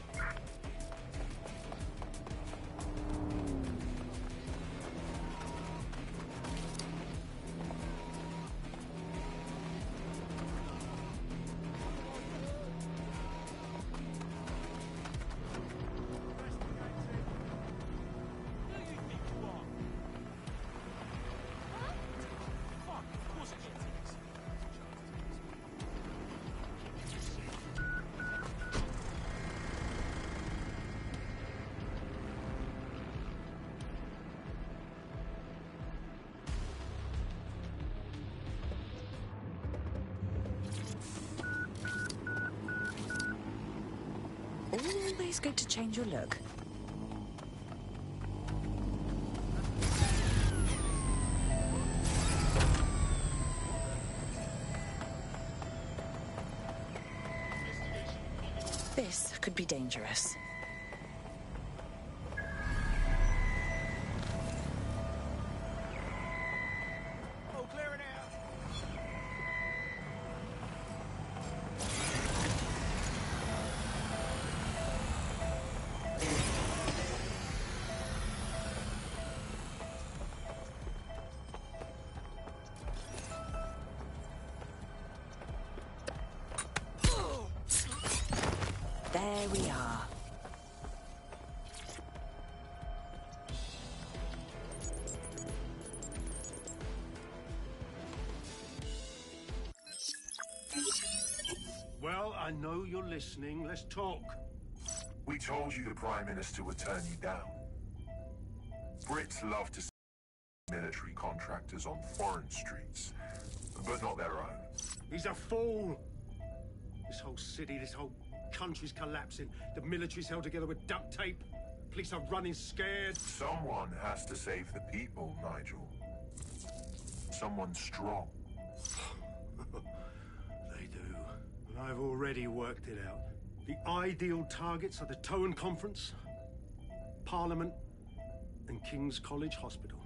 Always good to change your look. This could be dangerous. Oh, clearing out. There we are. Well, I know you're listening. Let's talk. We told you the Prime Minister would turn you down. Brits love to see military contractors on foreign streets, but not their own. He's a fool. This whole city, this whole country's collapsing. The military's held together with duct tape. Police are running scared. Someone has to save the people, Nigel. Someone strong. They do. And I've already worked it out. The ideal targets are the Towan Conference, Parliament, and King's College Hospital.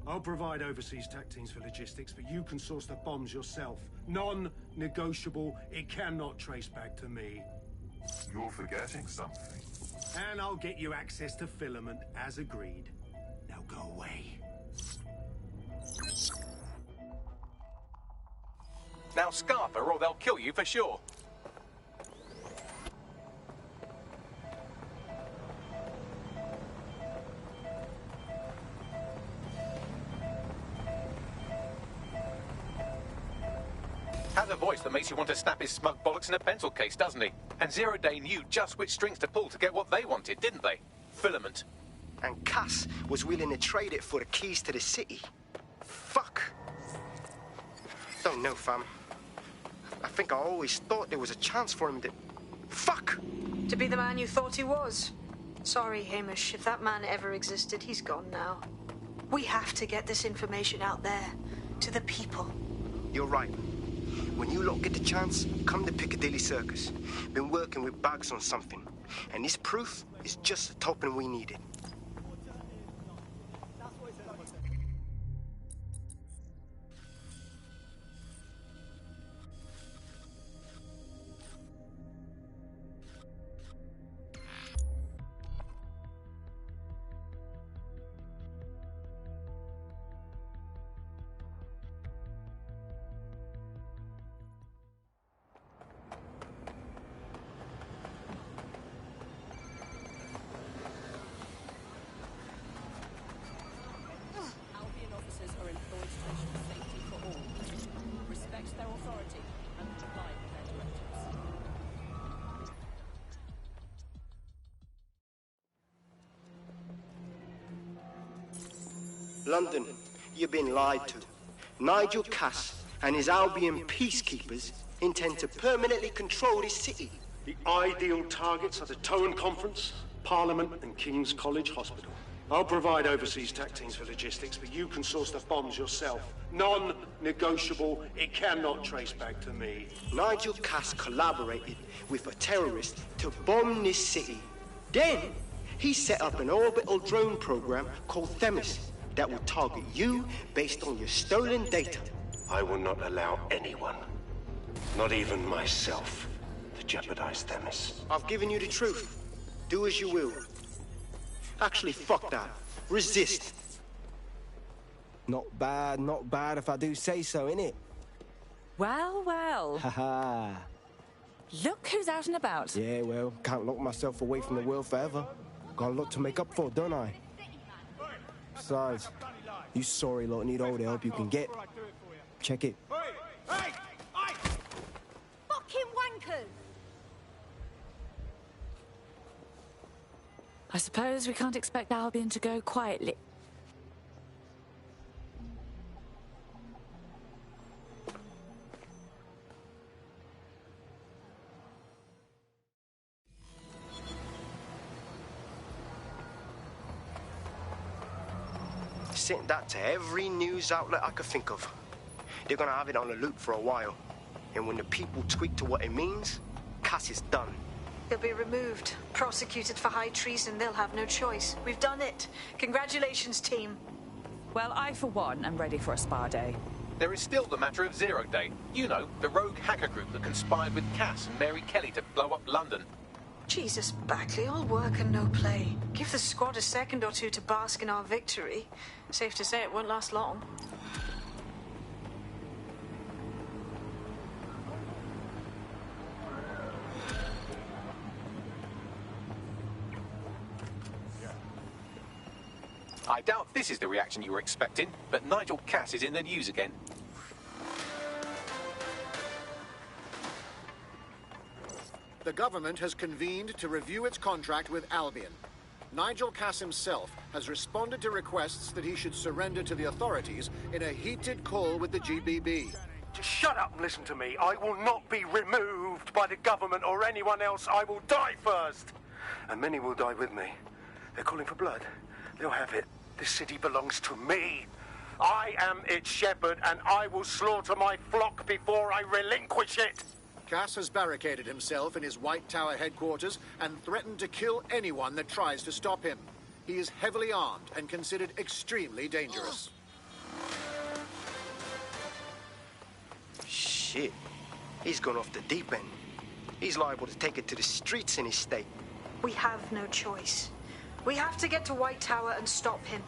I'll provide overseas tac teams for logistics, but you can source the bombs yourself. Non-negotiable. It cannot trace back to me. You're forgetting something. And I'll get you access to filament, as agreed. Now go away. Now scarf her or they'll kill you for sure. Has a voice that makes you want to snap his smug bollocks in a pencil case, doesn't he? And Zero Day knew just which strings to pull to get what they wanted, didn't they? Filament. And Cass was willing to trade it for the keys to the city. Fuck. Don't know, fam. I think I always thought there was a chance for him to... Fuck! To be the man you thought he was. Sorry, Hamish. If that man ever existed, he's gone now. We have to get this information out there, to the people. You're right. When you lot get the chance, come to Piccadilly Circus. Been working with Bugs on something. And this proof is just the token we needed. London, you've been lied to. Nigel Cass and his Albion peacekeepers intend to permanently control this city. The ideal targets are the Towan Conference, Parliament, and King's College Hospital. I'll provide overseas tech teams for logistics, but you can source the bombs yourself. Non-negotiable. It cannot trace back to me. Nigel Cass collaborated with a terrorist to bomb this city. Then, he set up an orbital drone program called Themis that will target you based on your stolen data. I will not allow anyone, not even myself, to jeopardize Themis. I've given you the truth. Do as you will. Actually, fuck that. Resist. Not bad if I do say so, innit? Well, well. Haha. Look who's out and about. Yeah, well, can't lock myself away from the world forever. Got a lot to make up for, don't I? Besides, you sorry lot need all the help you can get. Check it. Fucking wankers! I suppose we can't expect Albion to go quietly. Sent that to every news outlet I could think of. They're gonna have it on a loop for a while. And when the people tweak to what it means, Cass is done. He'll be removed, prosecuted for high treason. They'll have no choice. We've done it. Congratulations, team. Well, I, for one, am ready for a spa day. There is still the matter of Zero Day. You know, the rogue hacker group that conspired with Cass and Mary Kelly to blow up London. Jesus, Bagley, all work and no play. Give the squad a second or two to bask in our victory. Safe to say it won't last long. I doubt this is the reaction you were expecting, but Nigel Cass is in the news again. The government has convened to review its contract with Albion. Nigel Cass himself has responded to requests that he should surrender to the authorities in a heated call with the GBB. Just shut up and listen to me. I will not be removed by the government or anyone else. I will die first. And many will die with me. They're calling for blood. They'll have it. This city belongs to me. I am its shepherd, and I will slaughter my flock before I relinquish it. Cass has barricaded himself in his White Tower headquarters and threatened to kill anyone that tries to stop him. He is heavily armed and considered extremely dangerous. Shit. He's gone off the deep end. He's liable to take it to the streets in his state. We have no choice. We have to get to White Tower and stop him.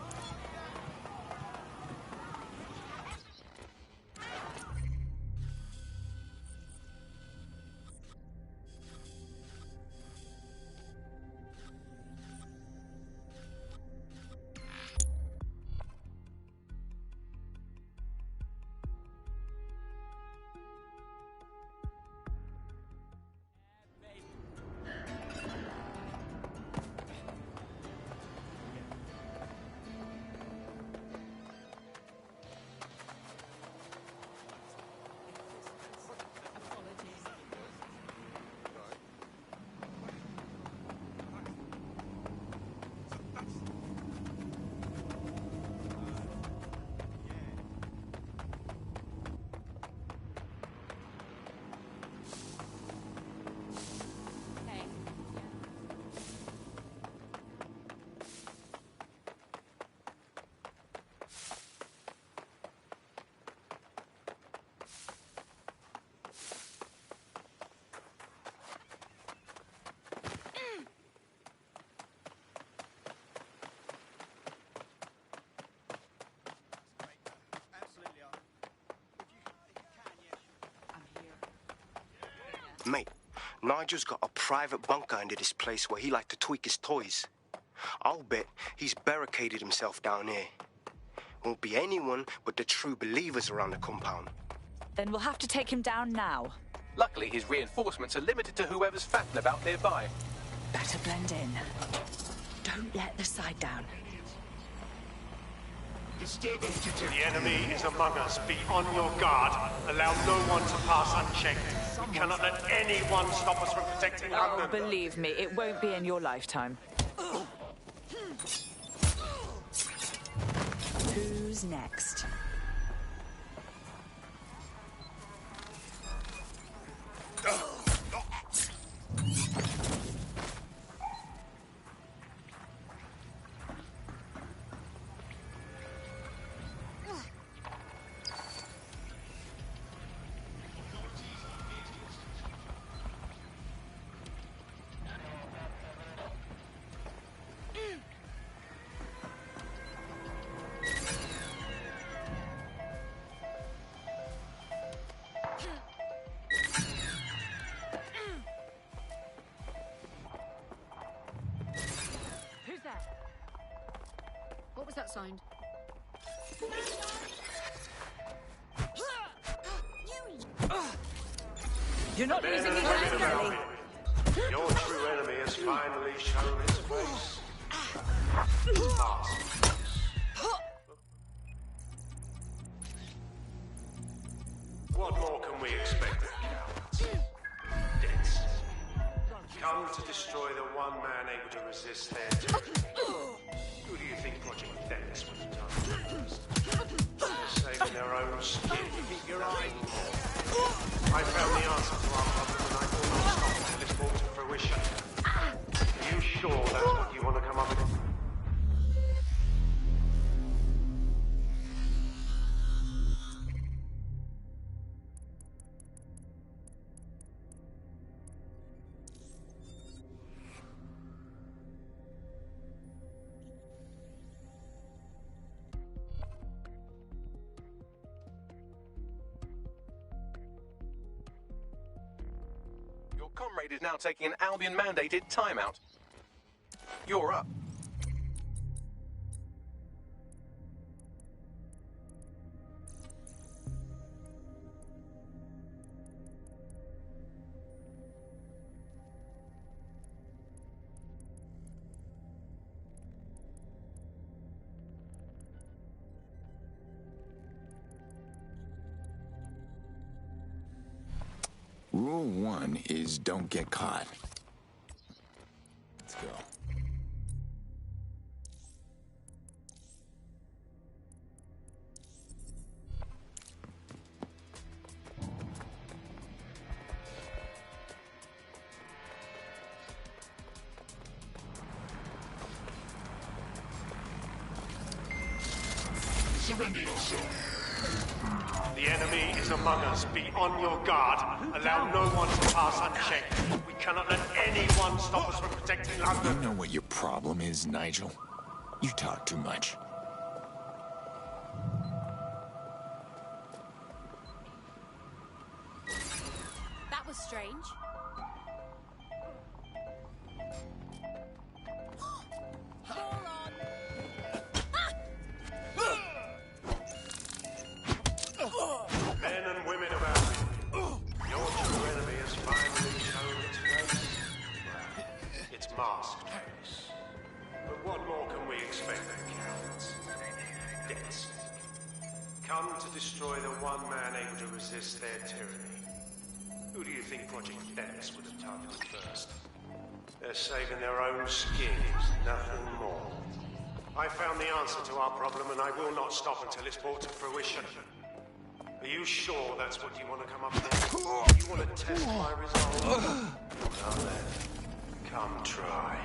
Mate, Nigel's got a private bunker under this place where he likes to tweak his toys. I'll bet he's barricaded himself down here. Won't be anyone but the true believers around the compound. Then we'll have to take him down now. Luckily, his reinforcements are limited to whoever's fatting about nearby. Better blend in. Don't let the side down. The enemy is among us. Be on your guard. Allow no one to pass unchecked. We cannot let anyone stop us from protecting London. Oh, believe me, it won't be in your lifetime. Who's next? What was that sound? You're not losing your hand, Nelly. Your true enemy has finally shown his face. What more can we expect of cowards? Deaths. Come to destroy the one man able to resist their tyranny. Who do you think Project Dennis was done first? They're saving their own skin. Keep your eye. I found the answer to our problem and I will not stop until it's brought to fruition. Are you sure that's what you want to come up with? Your comrade is now taking an Albion-mandated timeout. You're up. Rule 1 is don't get caught. Let's go. Surrender yourself. The enemy is among us. Be on your guard. Allow no one to pass unchecked. We cannot let anyone stop us from protecting London. You know what your problem is, Nigel? You talk too much. That was strange. Men and women of Albion, your true enemy has finally shown its face. Its masked face. But what more can we expect of cowards? Deaths. Come to destroy the one man able to resist their tyranny. Who do you think Project Dennis would have targeted first? They're saving their own skins, nothing more. I found the answer to our problem and I will not stop until it's brought to fruition. Are you sure that's what you want to come up with? You want to test my resolve? Well then, come try.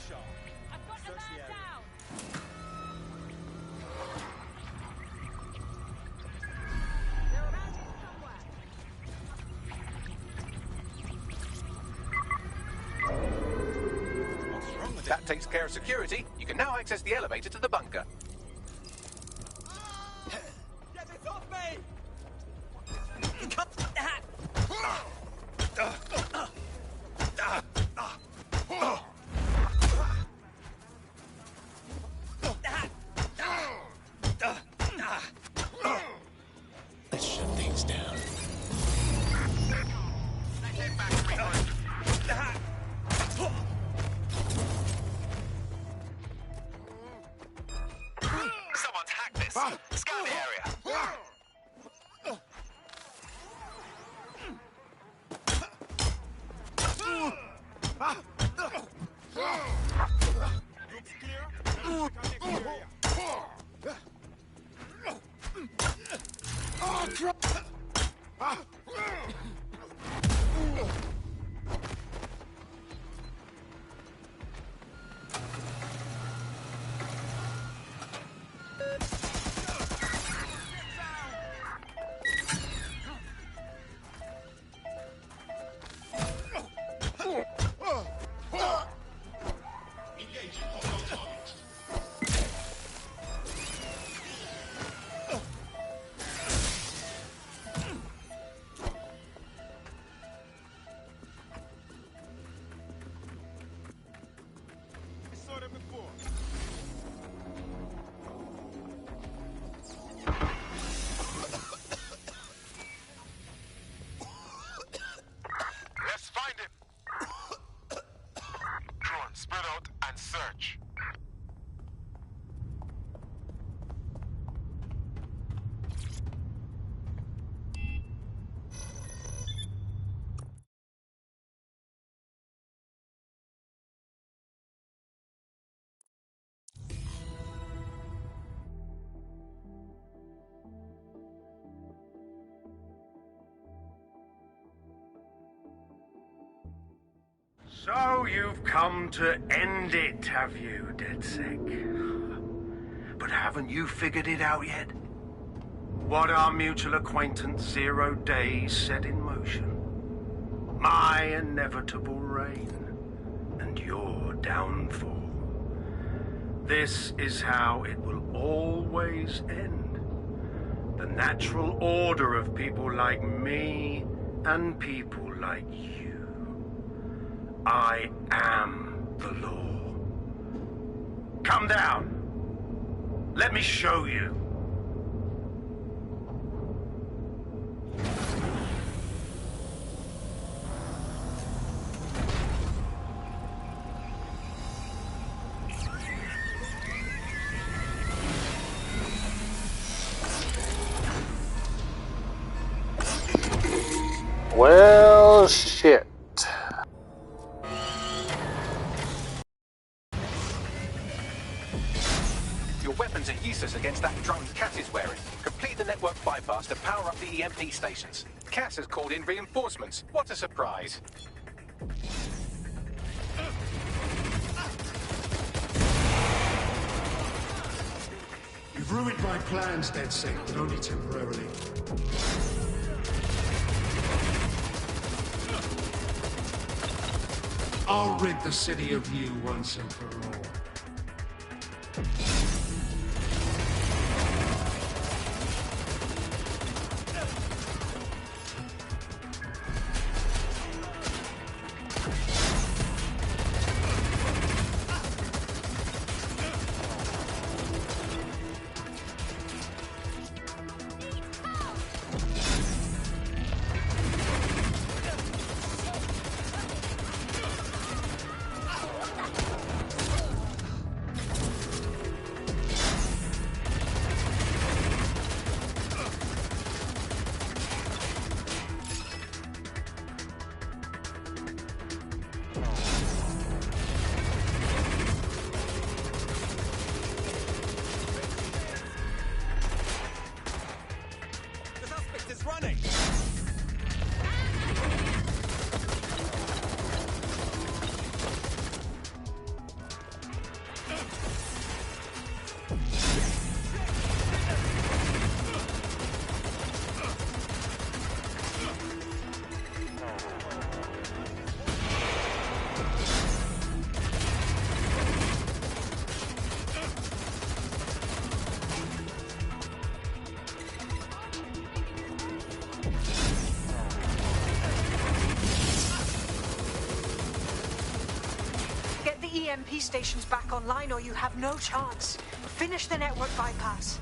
sharp. I've got the Search the man area. down. They're around here somewhere. What's wrong with That takes care of security. You can now access the elevator to the bunker. Get this off me! Let's shut things down. Someone's hacked this. Scan the area. Let's find him. Drone, spread out and search. So you've come to end it, have you, DedSec? But haven't you figured it out yet? What our mutual acquaintance 0 Days set in motion? My inevitable reign and your downfall. This is how it will always end. The natural order of people like me and people like you. I am the law. Come down. Let me show you. Well, shit. Your weapons are useless against that drone Cass is wearing. Complete the network bypass to power up the EMP stations. Cass has called in reinforcements. What a surprise. You've ruined my plans, DedSec, but only temporarily. I'll rid the city of you once and for all. EMP stations back online or you have no chance. Finish the network bypass.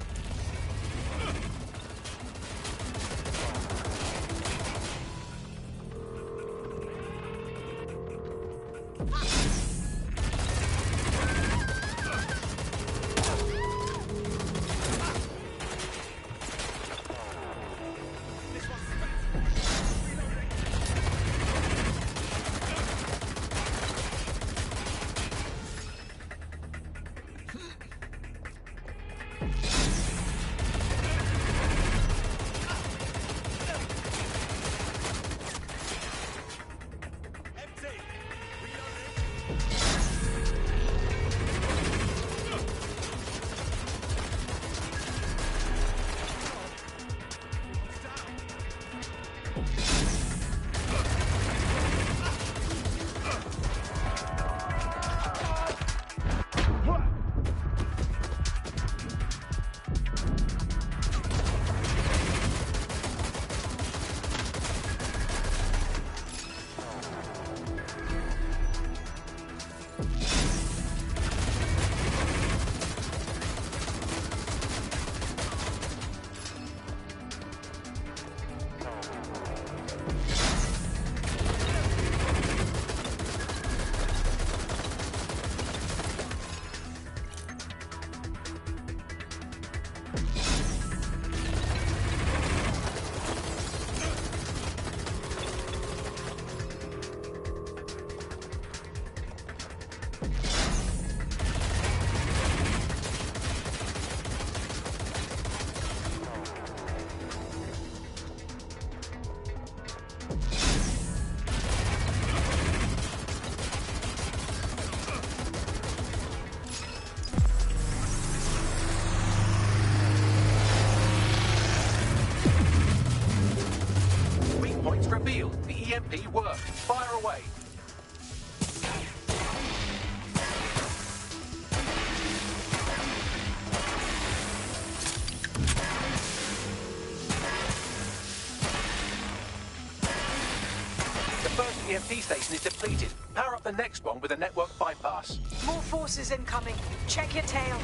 Revealed. The EMP worked. Fire away. The first EMP station is depleted. Power up the next one with a network bypass. More forces incoming. Check your tail.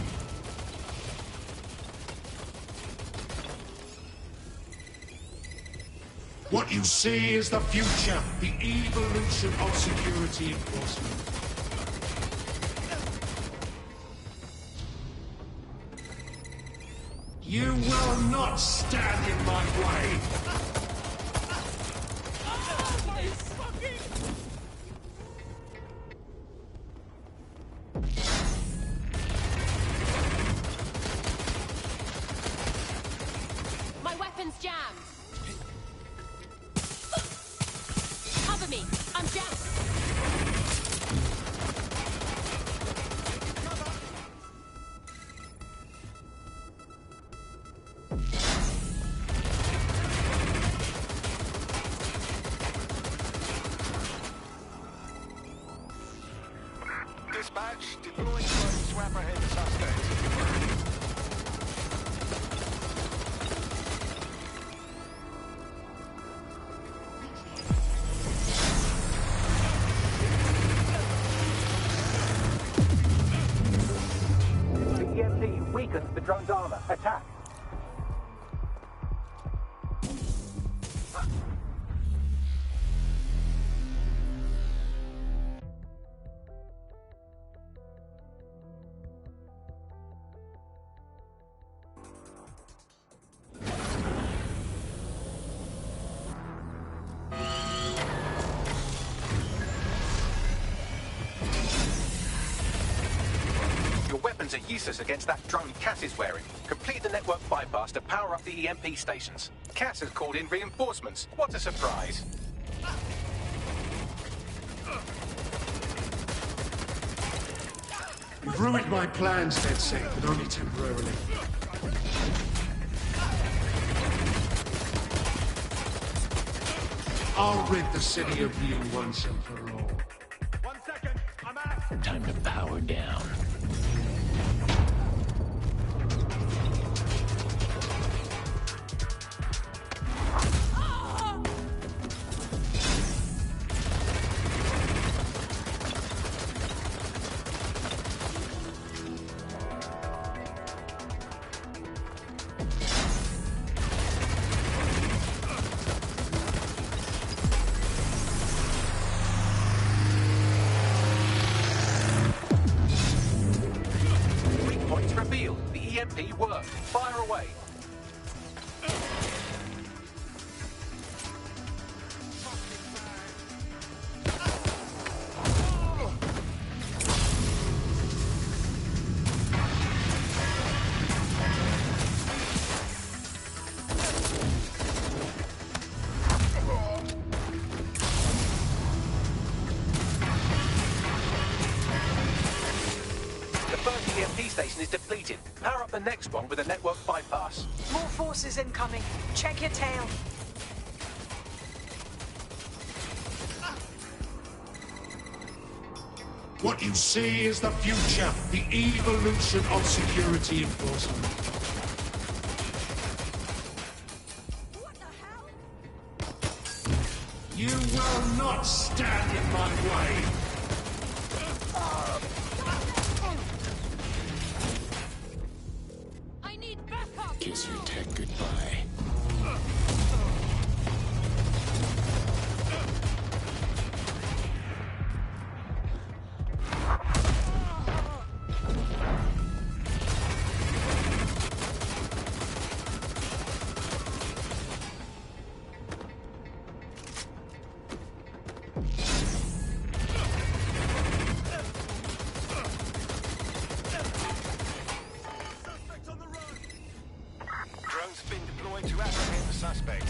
What you see is the future, the evolution of security enforcement. You will not stand in my way. My weapon's jammed. Cover me. I'm jammed. Dispatch, deploying drone swap ahead of suspect. The EMP weakens the drone's armor. Attack. Your weapons are useless against that drone Cass is wearing. Complete the network bypass to power up the EMP stations. Cass has called in reinforcements. What a surprise. You've ruined my plans, DedSec, but only temporarily. I'll rid the city of you once and for all. 1 second, I'm out. Time to power down. EMP worked. Fire away. Station is depleted. Power up the next one with a network bypass. More forces incoming. Check your tail. What you see is the future, the evolution of security enforcement. What the hell? You will not stand in my way. Kiss your tech goodbye. Been deployed to apprehend the suspect.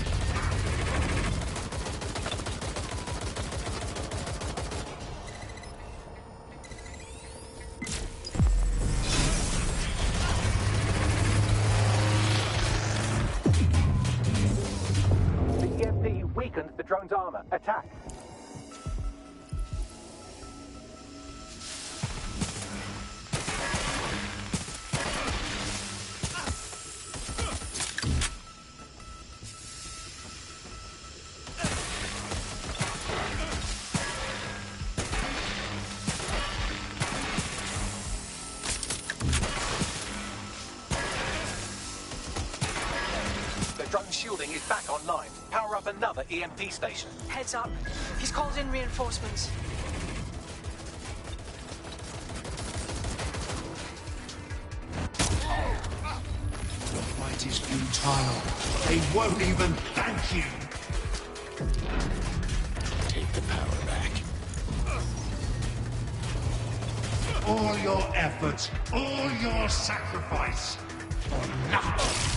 The EMP weakens the drone's armor. Attack. Drone shielding is back online. Power up another EMP station. Heads up. He's called in reinforcements. The fight is futile. They won't even thank you. Take the power back. All your efforts, all your sacrifice, for nothing.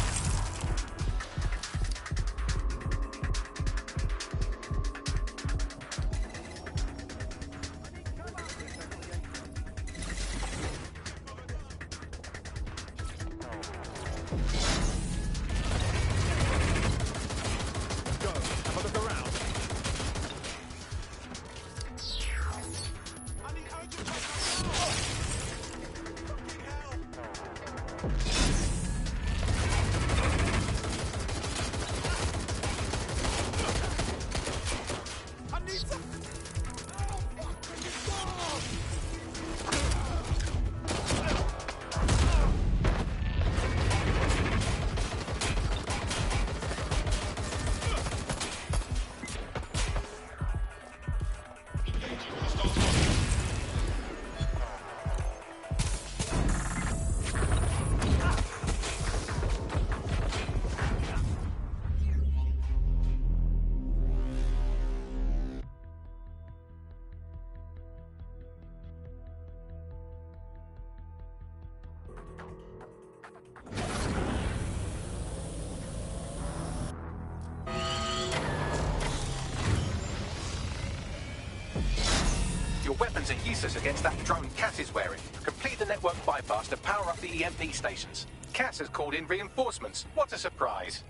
Your weapons are useless against that drone Cass is wearing. Complete the network bypass to power up the EMP stations. Cass has called in reinforcements. What a surprise.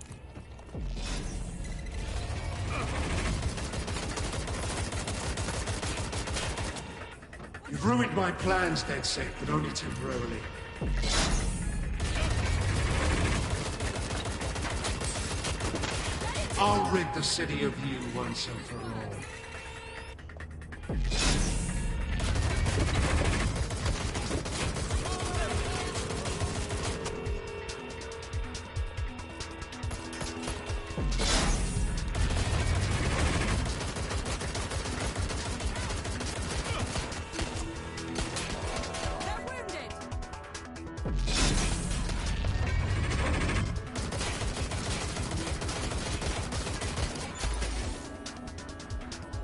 You've ruined my plans, DedSec, but only temporarily. I'll rid the city of you once and for all.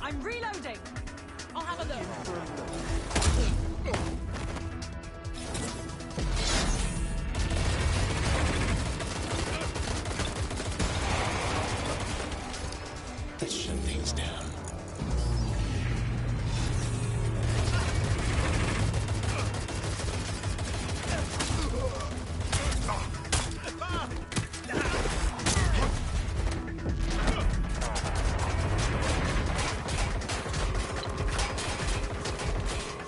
I'm reloading. I'll have a look. Let's shut things down.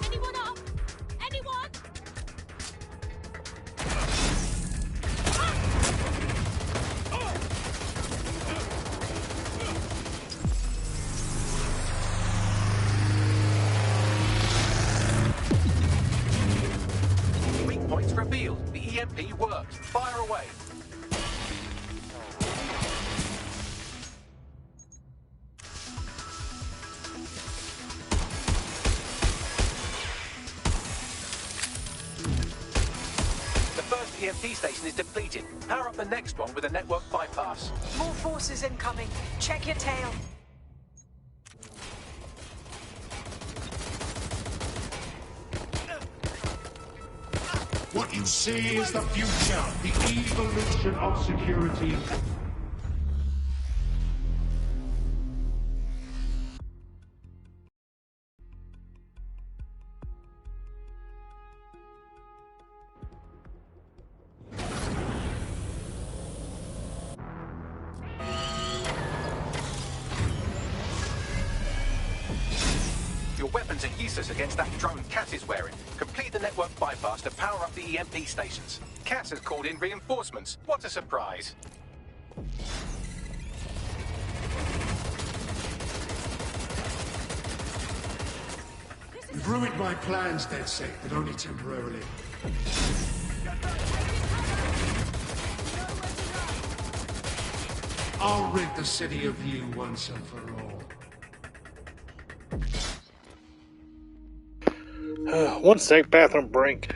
Anyone up? Anyone? Weak points revealed. The EMP worked. Fire away. The first EMP station is depleted. Power up the next one with a network bypass. More forces incoming. Check your tail. What you see is the future, the evolution of security. Your weapons are useless against that drone Cass is wearing. Complete the network bypass to power up the EMP stations. Cass has called in reinforcements. What a surprise. You've ruined my plans, DedSec, but only temporarily. I'll rid the city of you once and for all. One sec, bathroom break.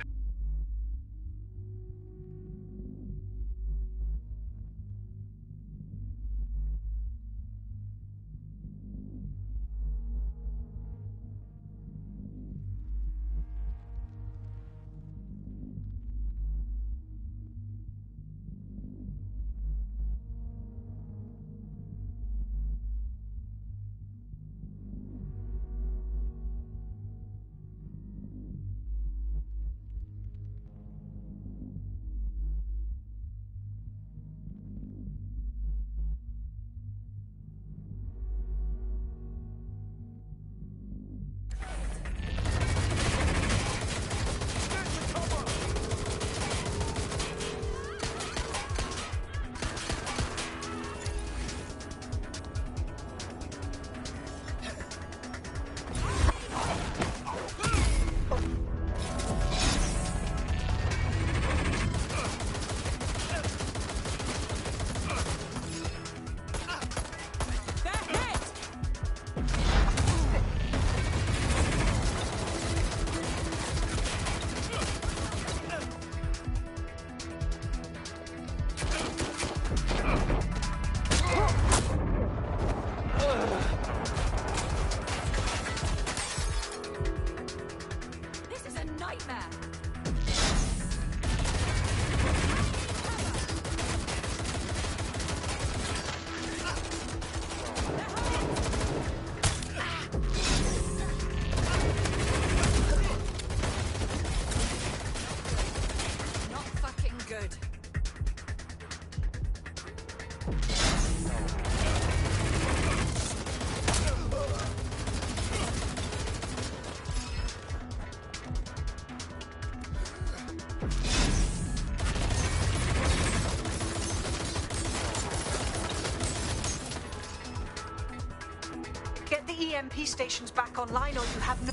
Get the EMP stations back online or you have no...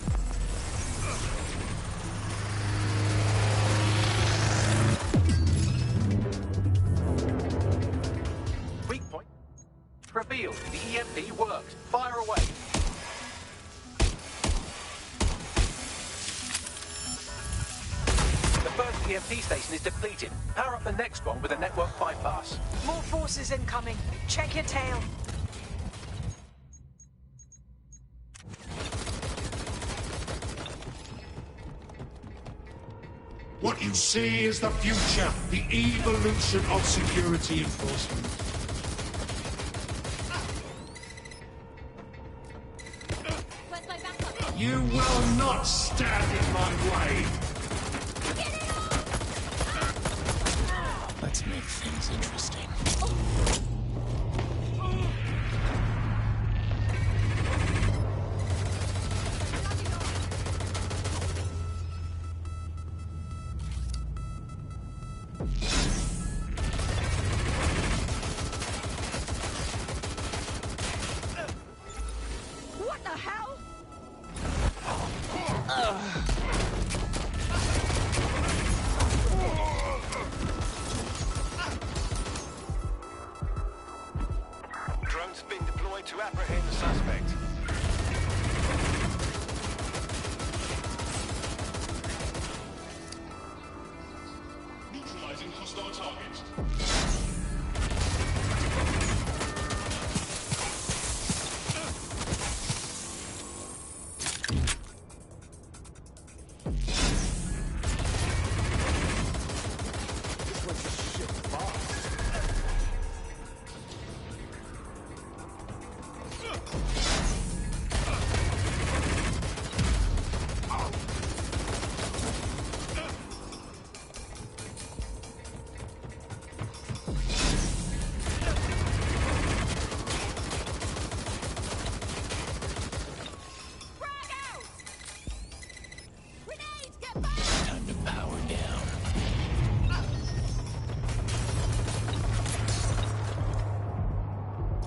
Weak point revealed. The EMP worked. Fire away. The first EMP station is depleted. Power up the next one with a network bypass. More forces incoming. Check your tail. What you see is the future, the evolution of security enforcement. Where's my backup? You will not stand in my way. Let's make things interesting. What the hell? Drones been deployed to apprehend the suspect. Neutralizing hostile targets. Time to power down.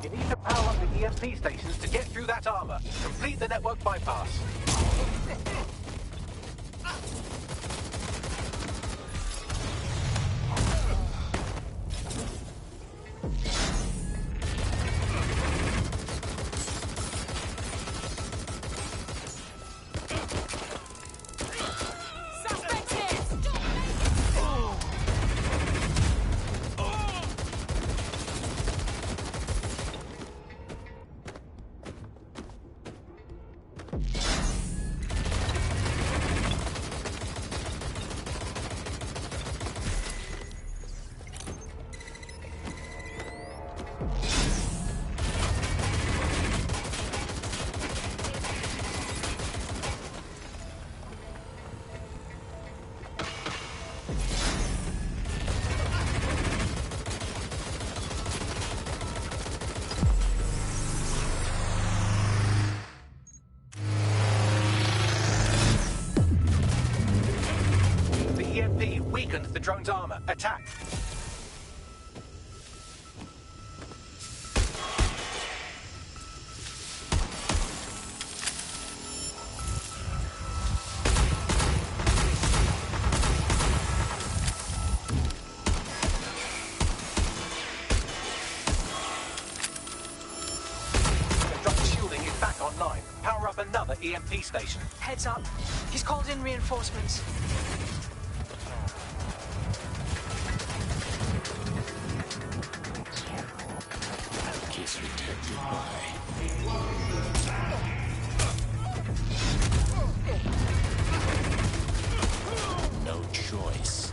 You need to power up the EMP stations to get through that armor. Complete the network bypass. Suspect hit! The EMP weakened the drone's armor. Attack. The drone's shielding is back online. Power up another EMP station. Heads up. He's called in reinforcements. Case protected by... No choice.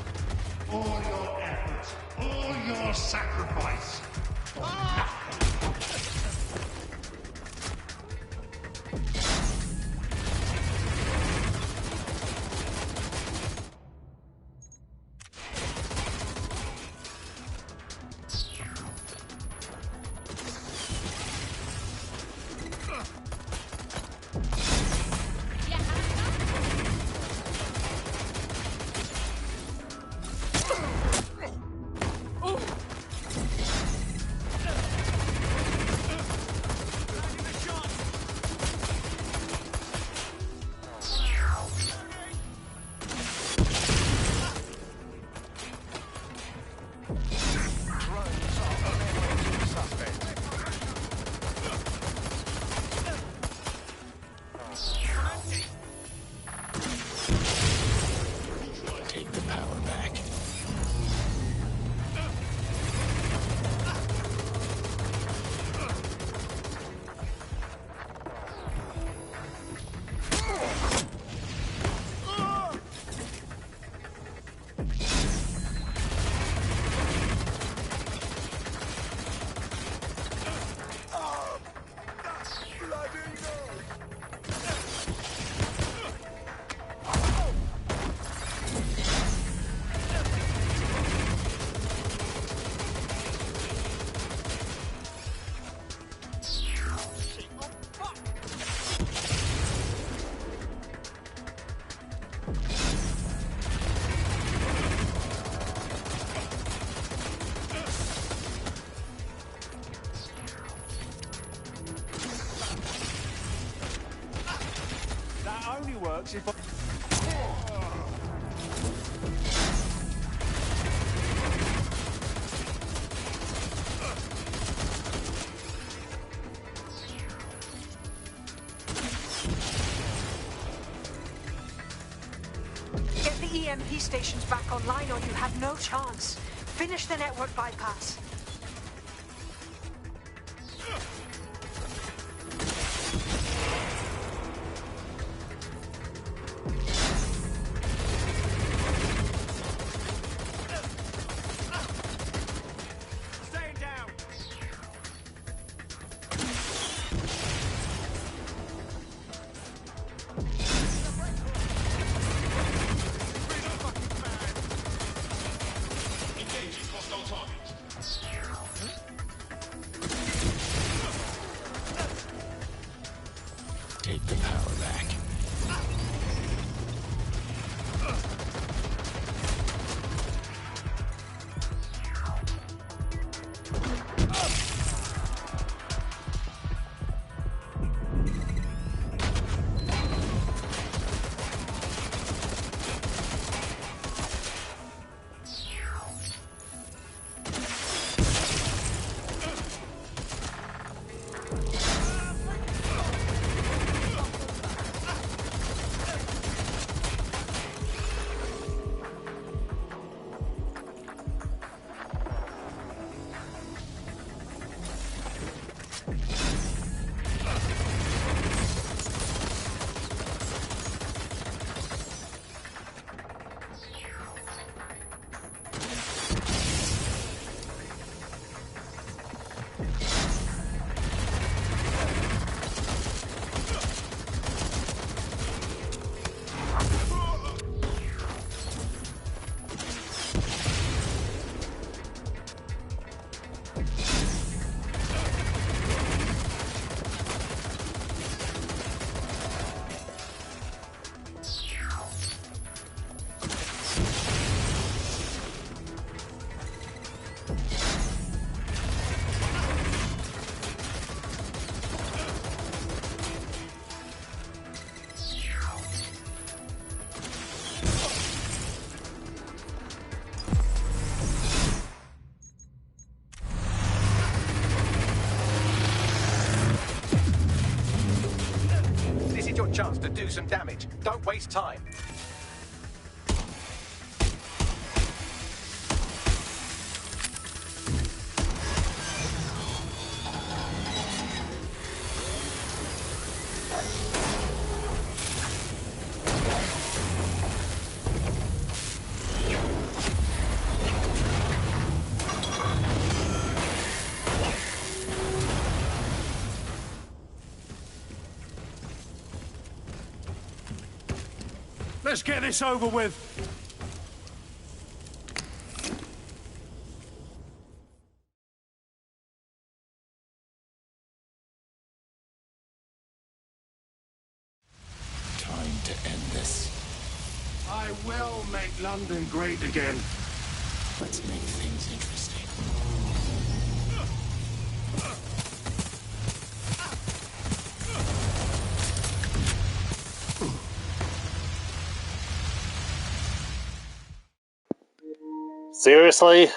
All your efforts, all your sacrifice. only works if I... Get the EMP stations back online or you have no chance. Finish the network bypass. Staying down! Engaging hostile target. Take the power back. This is your chance to do some damage. Don't waste time. Let's get this over with. Time to end this. I will make London great again. Let's make things interesting. Seriously?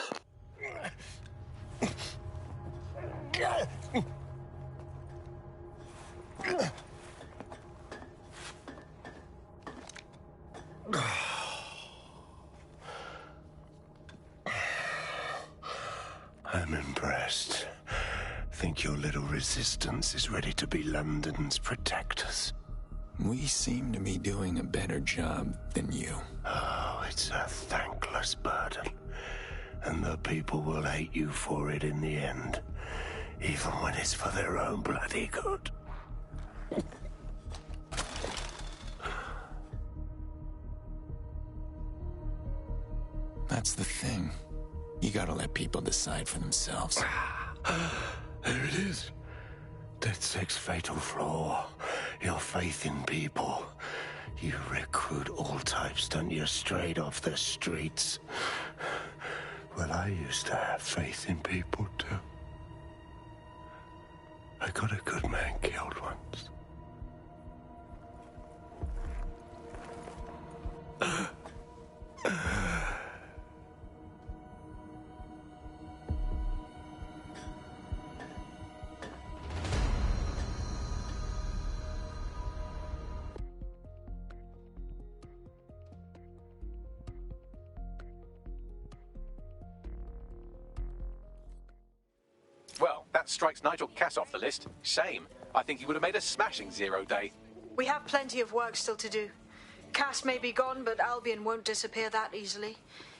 I'm impressed. Think your little resistance is ready to be London's protectors. We seem to be doing a better job than you. Oh, it's a thankless burden. And the people will hate you for it in the end. Even when it's for their own bloody good. That's the thing. You gotta let people decide for themselves. There it is. DedSec's fatal flaw. Your faith in people. You recruit all types, don't you, straight off the streets. Well, I used to have faith in people, too. I got a good man killed once. that strikes Nigel Cass off the list. Shame. I think he would have made a smashing 0 day. We have plenty of work still to do. Cass may be gone, but Albion won't disappear that easily.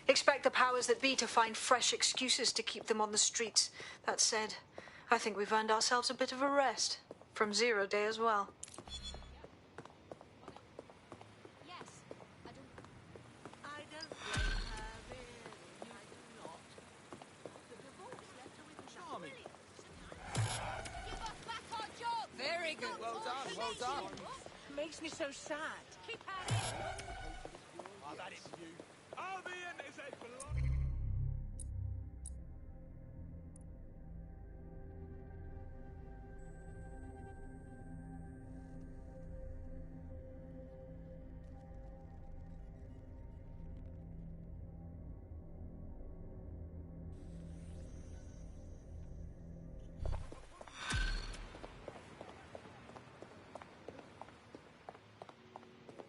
Expect the powers that be to find fresh excuses to keep them on the streets. That said, I think we've earned ourselves a bit of a rest. From 0 day as well. Very good. Well done, well done. Makes me so sad. Keep at it. I've had it for you. Albion is a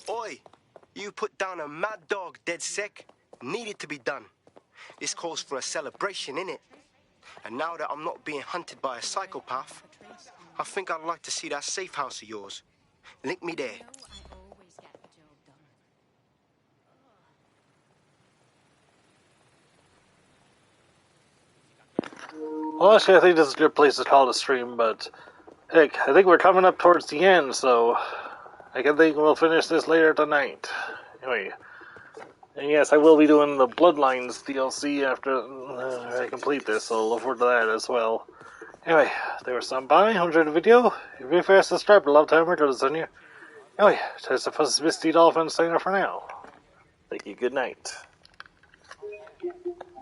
Oi, you put down a mad dog, DedSec. Needed to be done. This calls for a celebration, innit? And now that I'm not being hunted by a psychopath, I think I'd like to see that safe house of yours. Link me there. Well, actually, I think this is a good place to call the stream, but heck, I think we're coming up towards the end, so I think we'll finish this later tonight. Anyway, and yes, I will be doing the Bloodlines DLC after I complete this, so look forward to that as well. Anyway, there was some by. Hope you enjoyed the video. If you're fast to subscribe, love time, we're good on you. Anyway, there's the Misty Dolphin signing off for now. Thank you, good night.